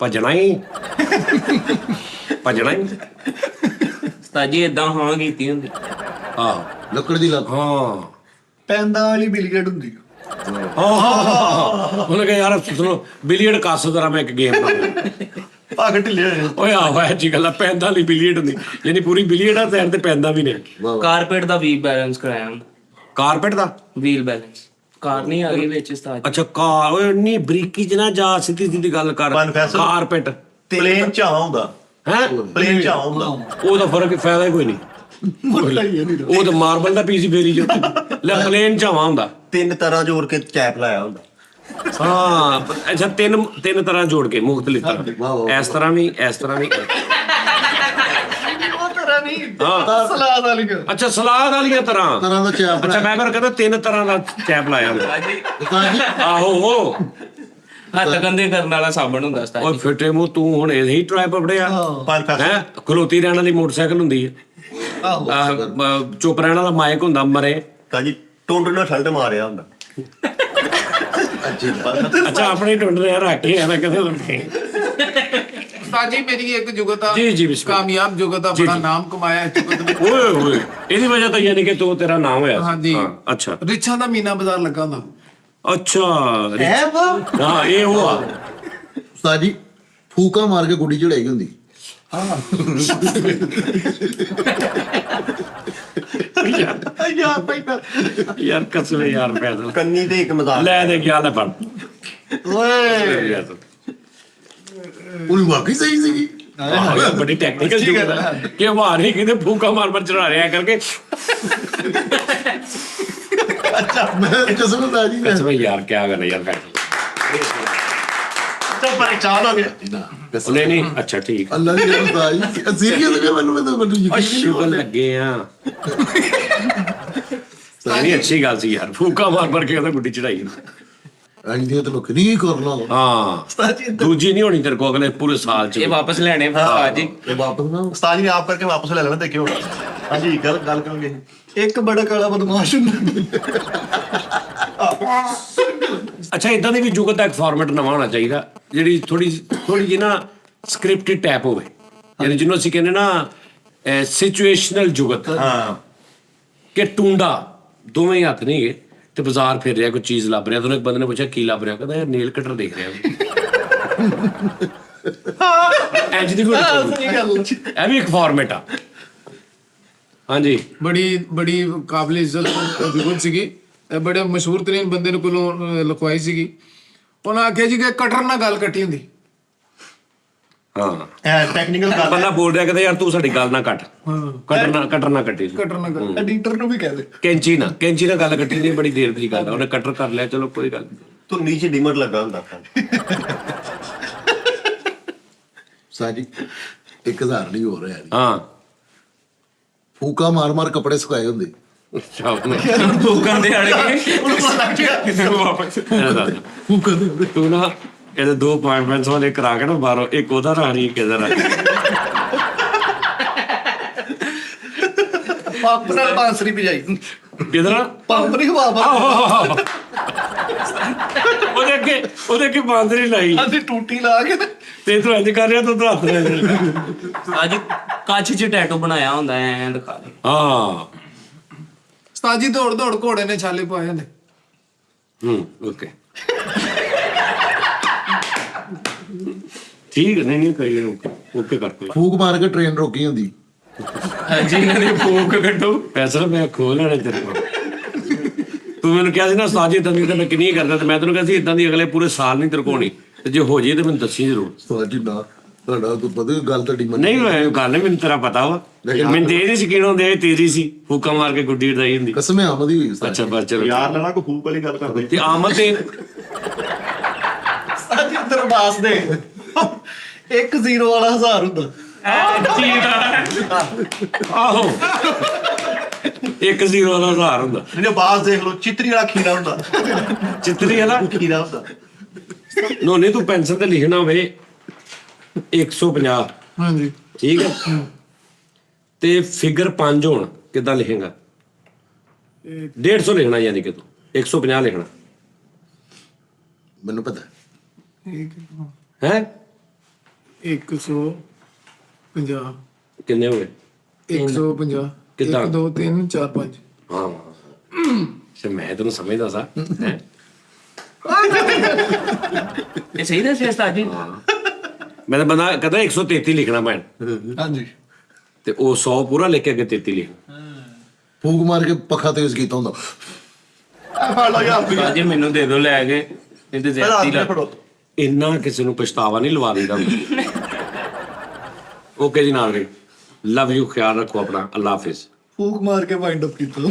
ਭੱਜਣਾ ਹੀ ਭੱਜਣਾ ਹੀ। ਉਸਤਾਦ ਜੀ ਏਦਾਂ ਹਾਂ ਕੀਤੀ ਹੁੰਦੀ। ਆਹੋ ਲੱਕੜ ਦੀ ਲੱਤ। ਹਾਂ ਪੈਂਦਾ ਵਾਲੀ ਬਿਲੀਅਰਡ ਹੁੰਦੀ। ਉਹਨੇ ਕਿਹਾ ਯਾਰ ਸੁਣੋ ਬਿਲੀਅਰਡ ਕਾਸ ਤਰ੍ਹਾਂ ਮੈਂ ਇੱਕ ਗੇਮ ਬਣਾਉਂਦਾ। ਭਾਗ ਢਿੱਲੇ ਹੋਏ। ਓਏ ਆਹੋ ਇਹ ਜੀ ਗੱਲ ਆ। ਪੈਂਦਾ ਲਈ ਬਿਲੀਅਰਡ ਹੁੰਦੀ, ਯਾਨੀ ਪੂਰੀ ਬਿਲੀਅਰਡ ਆ ਸਾਈਡ ਤੇ ਪੈਂਦਾ ਵੀ ਨੇ। ਕਾਰਪੇਟ ਦਾ ਵੀਲ ਬੈਲੈਂਸ ਕਰਾਇਆ ਹੁੰਦਾ। ਕਾਰਪੇਟ ਦਾ ਵੀਲ ਬੈਲੈਂਸ ਕਾਰ ਨਹੀਂ ਆ ਗਈ ਵਿੱਚ ਉਸਤਾਦ ਜੀ। ਅੱਛਾ ਕਾਰ। ਓਏ ਇੰਨੀ ਬਰੀਕੀ 'ਚ ਨਾ ਜਾ, ਸਿੱਧੀ ਸਿੱਧੀ ਗੱਲ ਕਰ। Confess। ਕਾਰਪੇਟ ਪਲੇਨ ਚਾਵਾ ਹੁੰਦਾ। ਹੈ ਪਲੇਨ ਚਾਵਾ ਹੁੰਦਾ। ਉਹਦਾ ਫਰਕ ਫਾਇਦਾ ਹੀ ਕੋਈ ਨਹੀਂ। ਉਹ ਤਾਂ ਮਾਰਬਲ ਦਾ ਪੀਸ ਹੀ ਫੇਰੀ ਜੋ ਲੈ ਪਲੇਨ ਝਾਵਾਂ ਹੁੰਦਾ। 3 ਤਰ੍ਹਾਂ ਜੋੜ ਕੇ ਚੈਪ ਲਾਇਆ ਹੁੰਦਾ। ਹਾਂ ਅੱਛਾ ਤਿੰਨ ਤਰ੍ਹਾਂ ਜੋੜ ਕੇ ਮੁਖਤਲਿਫ ਤਰ੍ਹਾਂ। ਇਸ ਤਰ੍ਹਾਂ ਵੀ, ਇਸ ਤਰ੍ਹਾਂ ਵੀ। ਉਹ ਤਰ੍ਹਾਂ ਨਹੀਂ। ਹਾਂ ਸਲਾਦ ਵਾਲੀ ਗੱਲ। ਅੱਛਾ ਸਲਾਦ ਵਾਲੀਆਂ ਤਰ੍ਹਾਂ। ਤਰ੍ਹਾਂ ਦਾ ਚੈਪ ਅੱਛਾ ਮੈਂ ਫਿਰ ਕਹਿੰਦਾ 3 ਤਰ੍ਹਾਂ ਦਾ ਚੈਪ ਲਾਇਆ ਹੁੰਦਾ। ਉਸਤਾਦ ਜੀ ਆਹੋ ਉਹ ਹੱਥ ਗੰਦੇ ਕਰਨ ਵਾਲਾ ਸਾਬਣ ਹੁੰਦਾ ਉਸਤਾਦ ਓਏ ਜੀ। ਫਿੱਟੇ ਮੂੰਹ ਤੂੰ ਹੁਣ ਇਹੀ ਟਰਾਈ ਪੜਿਆ ਹੈ। ਖਲੋਤੀ ਰਹਿਣ ਵਾਲੀ ਮੋਟਰਸਾਈਕਲ ਹੁੰਦੀ ਹੈ। ਚੁੱਪ ਰਹਿਣ ਵਾਲਾ ਮਾਈਕ ਹੁੰਦਾ ਮਰੇ। ਕਾਜੀ ਟੁੰਡ ਨਾਲ ਛਲਟ ਮਾਰਿਆ ਹੁੰਦਾ। ਅੱਛਾ ਆਪਣੇ ਟੁੰਡ ਰਿਆ ਰੱਖ ਕੇ ਐਵੇਂ ਕਹਿੰਦੇ ਹੁੰਦੇ। ਉਸਤਾਦ ਜੀ ਮੇਰੀ ਇੱਕ ਜੁਗਤ ਆ, ਜੀ, ਬਿਸਮਿਲ੍ਲਾ। ਕਾਮਯਾਬ ਜੁਗਤ ਆ, ਬੜਾ ਨਾਮ ਕਮਾਇਆ ਜੁਗਤ ਨੇ। ਓਏ ਹੋਏ ਇਹਦੀ ਵਜ੍ਹਾ ਤਾਂ ਯਾਨੀ ਕਿ ਤੂੰ ਤੇਰਾ ਨਾਮ ਹੋਇਆ ਸੀ। ਹਾਂਜੀ ਹਾਂ, ਅੱਛਾ ਰਿਛਾਂ ਦਾ ਮੀਨਾ ਬਾਜ਼ਾਰ ਲੱਗਾ ਹੁੰਦਾ। ਅੱਛਾ ਹੈ ਵਾ। ਹਾਂ ਇਹ ਉਹ ਆ। ਉਸਤਾਦ ਜੀ ਫੂਕਾ ਮਾਰ ਕੇ ਗੁੱਡੀ ਚੜਾਈ ਹੁੰਦੀ। ਯਾਰ ਪੈਂਦਾ। ਯਾਰ ਕਸਵੇ ਯਾਰ ਪੈਦਲ ਕੰਨੀ ਤੇ ਇੱਕ ਮਜ਼ਾਕ। ਲੈ ਦੇ ਗਿਆ ਲੈ ਫੜ। ਓਏ ਉਹ ਵਾਕਈ ਸਹੀ ਸੀਗੀ। ਆਹ ਯਾਰ ਬੜੀ ਟੈਕਨੀਕਲ ਜੀ ਕਿ ਮਾਰ ਹੀ ਕਿਤੇ ਫੂਕਾ ਮਾਰ ਚੜਾ ਰਿਹਾ ਕਰਕੇ। ਮੈਂ ਕਸਮ ਉਸਤਾਦ ਜੀ ਮੈਂ ਕਸਵੇ ਯਾਰ ਕੀ ਗੱਲ ਯਾਰ ਪੈਦਲ। ਚੱਲ ਪਰੇਸ਼ਾਨ ਹੋ ਗਿਆ। ਨਹੀਂ ਨਹੀਂ ਅੱਛਾ ਠੀਕ। ਅੱਲਾ ਦੀ ਕਸਮ ਉਸਤਾਦ ਜੀ ਸੀਰੀਅਸ ਹੈ। ਮੈਨੂੰ ਯਕੀਨ ਨਹੀਂ ਸ਼ੁਗਰ ਲੱਗੇ ਆ। ਸਾਰੀ ਅੱਛੀ ਗੱਲ ਸੀ ਯਾਰ। ਫੂਕਾ ਮਾਰ ਕੇ ਉਹਦਾ ਗੁੱਡੀ ਚੜਾਈ। ਆਂਦੀਆਂ ਤਾਂ ਲੋਕ ਨਹੀਂ ਕਰਨਾ। ਹਾਂ ਦੂਜੀ ਨਹੀਂ ਹੋਣੀ ਤੇਰੇ ਕੋਲ ਅਗਲੇ ਪੂਰੇ ਸਾਲ ਚ। ਇਹ ਵਾਪਸ ਲੈਣੇ ਉਸਤਾਦ ਜੀ। ਇਹ ਵਾਪਸ ਨਾ ਉਸਤਾਦ ਜੀ ਨੇ ਆਪ ਕਰਕੇ ਵਾਪਸ ਲੈ ਲੈਣਾ। ਦੇਖਿਓ ਹਾਂਜੀ ਗੱਲ ਕਰਾਂਗੇ। ਇੱਕ ਬੜਾ ਕਾਲਾ ਬਦਮਾਸ਼ ਹੁੰਦਾ। ਅੱਛਾ ਇਦਾਂ ਦੀ ਵੀ ਜੁਗਤ ਦਾ ਇੱਕ ਫਾਰਮੈਟ ਨਵਾਂ ਹੋਣਾ ਚਾਹੀਦਾ ਜਿਹੜੀ ਥੋੜੀ ਜਿਹੀ ਨਾ ਸਕ੍ਰਿਪਟਡ ਟੈਪ ਹੋਵੇ। ਯਾਨੀ ਜਿਹਨੂੰ ਅਸੀਂ ਕਹਿੰਦੇ ਨਾ ਸਿਚੁਏਸ਼ਨਲ ਜੁਗਤ। ਹਾਂ ਕਿ ਟੁੰਡਾ ਦੋਵੇਂ ਹੀ ਹੱਥ ਨਹੀਂ ਗਏ ਤੇ ਬਾਜ਼ਾਰ ਫਿਰ ਰਿਹਾ ਕੋਈ ਚੀਜ਼ ਲੱਭ ਰਿਹਾ। ਤੁਹਾਨੂੰ ਇੱਕ ਬੰਦੇ ਨੇ ਪੁੱਛਿਆ ਕੀ ਲੱਭ ਰਿਹਾ? ਕਹਿੰਦਾ ਯਾਰ ਨੇਲ ਕਟਰ ਦੇਖ ਰਿਹਾ। ਇੰਜ ਦੀ ਕੋਈ ਇਹ ਵੀ ਇੱਕ ਫਾਰਮੈਟ ਆ। ਹਾਂਜੀ ਬੜੀ ਕਾਬਿਲ ਇੱਜ਼ਤ ਜੁਗਤ ਸੀਗੀ। ਇਹ ਬੜੇ ਮਸ਼ਹੂਰ ਤਰੀਨ ਬੰਦੇ ਨੂੰ ਕੋਲੋਂ ਲਿਖਵਾਈ ਸੀਗੀ। ਉਹਨਾਂ ਆਖਿਆ ਜੀ ਕਿ ਕਟਰ ਨਾਲ ਗੱਲ ਕੱਟੀ ਹੁੰਦੀ। ਹਾਂ ਟੈਕਨੀਕਲ ਗੱਲ ਬੰਦਾ ਬੋਲ ਰਿਹਾ ਕਹਿੰਦਾ ਯਾਰ ਤੂੰ ਸਾਡੀ ਗੱਲ ਨਾ ਕੱਟ। ਹਾਂ ਕਟਰ ਨਾ ਕੱਟੀ। ਕਟਰ ਨਾਲ ਗੱਲ। ਐਡੀਟਰ ਨੂੰ ਵੀ ਕਹਿ ਦੇ। ਕੈਂਚੀ ਨਾਲ ਗੱਲ ਕੱਟੀ ਨਹੀਂ। ਬੜੀ ਦੇਰ ਦੀ ਗੱਲ ਆ। ਉਹਨੇ ਕਟਰ ਕਰ ਲਿਆ ਚਲੋ ਕੋਈ ਗੱਲ ਨਹੀਂ। ਤੂੰ ਨੀਚੇ ਡਿਮਰ ਲੱਗਾ ਹੁੰਦਾ। ਉਸਤਾਦ ਜੀ 1000 ਨਹੀਂ ਹੋ ਰਿਹਾ। ਹਾਂ ਫੂਕਾ ਮਾਰ ਮਾਰ ਕੱਪੜੇ ਸੁਕਾਏ ਹੁੰਦੇ। ਭੂਕਾਂ ਦੇ ਅੜ ਗਏ ਵਾਪਸ ਤੂੰ ਨਾ ਇਹਦੇ 2 ਅਪਾਇੰਟਮੈਂਟਸ ਵਾਲੇ ਕਰਾ ਕੇ ਨਾ ਬਾਹਰੋਂ, ਇੱਕ ਉਹਦਾ ਰਾਣੀ ਇੱਕ ਇਹਦਾ ਰਾਣੀ। ਪੰਪ ਨਾਲ ਬਾਂਸਰੀ ਵਜਾਈ ਕਿਹਦਾ ਨਾਲ? ਪੰਪ ਨਹੀਂ ਹਵਾ ਉਹਦੇ ਅੱਗੇ ਬਾਂਦਰੀ ਲਾਈ ਅਸੀਂ ਟੂਟੀ ਲਾ ਕੇ ਤੇ ਤੂੰ ਇੰਜ ਕਰ ਰਿਹਾ ਤੂੰ ਹੱਥ ਲੈ ਅੱਜ ਕੱਚ 'ਚ ਟੈਟੂ ਬਣਾਇਆ ਹੁੰਦਾ ਐ ਦਿਖਾ ਦੇ। ਹਾਂ ਉਸਤਾਦ ਜੀ ਦੌੜ ਦੌੜ ਘੋੜੇ ਨੇ ਛਾਲੇ ਪਾਏ ਹੁੰਦੇ। ਓਕੇ ਠੀਕ ਨਹੀਂ ਨਹੀਂ ਕਰੀ ਓਕੇ ਕਰਤੇ ਫੂਕ ਮਾਰ ਕੇ ਟ੍ਰੇਨ ਰੋਕੀ ਹੁੰਦੀ। ਹਾਂਜੀ ਇਹਨਾਂ ਦੀ ਭੂਕ ਕੱਢੋ। ਪੈਸਾ ਮੈਂ ਖੋਲ ਲੈਣਾ ਤੇਰੇ ਕੋਲ। ਤੂੰ ਮੈਨੂੰ ਕਿਹਾ ਸੀ ਨਾ ਉਸਤਾਦ ਜੀ ਇਦਾਂ ਦੀ ਮੈਂ ਕਿੰਨੀ ਕਰਦਾ, ਤੇ ਮੈਂ ਤੈਨੂੰ ਕਿਹਾ ਸੀ ਇਦਾਂ ਦੀ ਅਗਲੇ ਪੂਰੇ ਸਾਲ ਨਹੀਂ ਤੇਰੇ ਕੋਲ ਹੋਣੀ, ਤੇ ਜੇ ਹੋ ਜੇ ਤੇ ਮੈਨੂੰ ਦੱਸੀ ਜ਼ਰੂਰ। ਉਸਤਾਦ ਜੀ ਨਾ ਤੁਹਾਡਾ ਤੂੰ ਪਤਾ ਗੱਲ ਤੁਹਾਡੀ ਮੰਨੀ। ਨਹੀਂ ਮੈਂ ਗੱਲ ਨਹੀਂ, ਮੈਨੂੰ ਤੇਰਾ ਪਤਾ ਵਾ, ਮੈਨੂੰ ਤੇ ਇਹਦੀ ਸ਼ਕੀਨ ਹੁੰਦੀ ਹੈ ਤੇਰੀ ਸੀ, ਫੂਕਾ ਮਾਰ ਕੇ ਗੁੱਡੀ ਉਡਾਈ ਹੁੰਦੀ। ਕਸਮ ਹੈ ਆਮਦ ਹੀ ਹੋਈ ਉਸਤਾਦ। ਅੱਛਾ ਬਸ ਚਲੋ ਯਾਰ ਲੈਣਾ ਕੋਈ ਫੂਕ ਵਾਲੀ ਗੱਲ ਕਰਦੇ ਤੇ ਆਮਦ ਤੇ ਅੱਜ ਦਰਬਾਸ ਦੇ 1-0 ਵਾਲਾ 1000 ਹੁੰਦਾ। ਆਹੋ 1-0 ਵਾਲਾ 1000 ਹੁੰਦਾ। ਨਹੀਂ ਬਾਸ ਦੇਖ ਲਓ, ਚਿੱਤਰੀ ਵਾਲਾ ਖੀਰਾ ਹੁੰਦਾ, ਚਿੱਤਰੀ ਹੈ ਨਾ ਖੀਰਾ ਹੁੰਦਾ। ਨੋ ਨਹੀਂ ਤੂੰ ਪੈਨਸਲ ਤੇ ਲਿਖਣਾ ਹੋਵੇ 150 ਹਾਂਜੀ ਠੀਕ ਹੈ, ਤੇ ਫਿਗਰ 5 ਹੋਣ ਕਿੱਦਾਂ ਲਿਖੇਗਾ? 150 ਲਿਖਣਾ, ਯਾਨੀ ਕਿ ਤੂੰ 150 ਲਿਖਣਾ ਮੈਨੂੰ ਪਤਾ ਹੈ। 150 ਕਿੰਨੇ ਹੋ ਗਏ? 150 ਕਿੱਦਾਂ? 1 2 3 4 5 ਹਾਂ ਤੇ ਮੈਂ ਤੈਨੂੰ ਸਮਝਦਾ ਸਾਂ ਹੈਂ? ਇਹ ਸਹੀ ਦੱਸਿਆ ਉਸਤਾਦ ਜੀ? ਮੈਂ ਤਾਂ ਬੰਦਾ ਕਹਿੰਦਾ 133 ਲਿਖਣਾ ਭੈਣ, ਹਾਂਜੀ ਤੇ ਉਹ 100 ਪੂਰਾ ਲਿਖ ਕੇ ਅੱਗੇ 33 ਲਿਖਣਾ। ਫੂਕ ਮਾਰ ਕੇ ਪੱਖਾ ਤੇਜ਼ ਕੀਤਾ ਹੁੰਦਾ। ਫੜ ਲਓ ਯਾਰ ਉਸਤਾਦ ਜੀ ਮੈਨੂੰ ਦੇ ਦਿਓ ਲੈ ਕੇ, ਨਹੀਂ ਤੇ ਜ਼ਿਆਦਤੀ ਪਹਿਲਾਂ ਲੱਗ। ਫੜੋ। ਇੰਨਾ ਕਿਸੇ ਨੂੰ ਪਛਤਾਵਾ ਨਹੀਂ ਲਵਾ ਦਿੰਦਾ। ਓਕੇ ਜੀ ਨਾਗਰਿਕ, ਲਵ ਯੂ, ਖਿਆਲ ਰੱਖੋ ਆਪਣਾ, ਅੱਲਾ ਹਾਫਿਜ਼। ਫੂਕ ਮਾਰ ਕੇ ਵਾਈਂਡ ਅਪ ਕੀਤਾ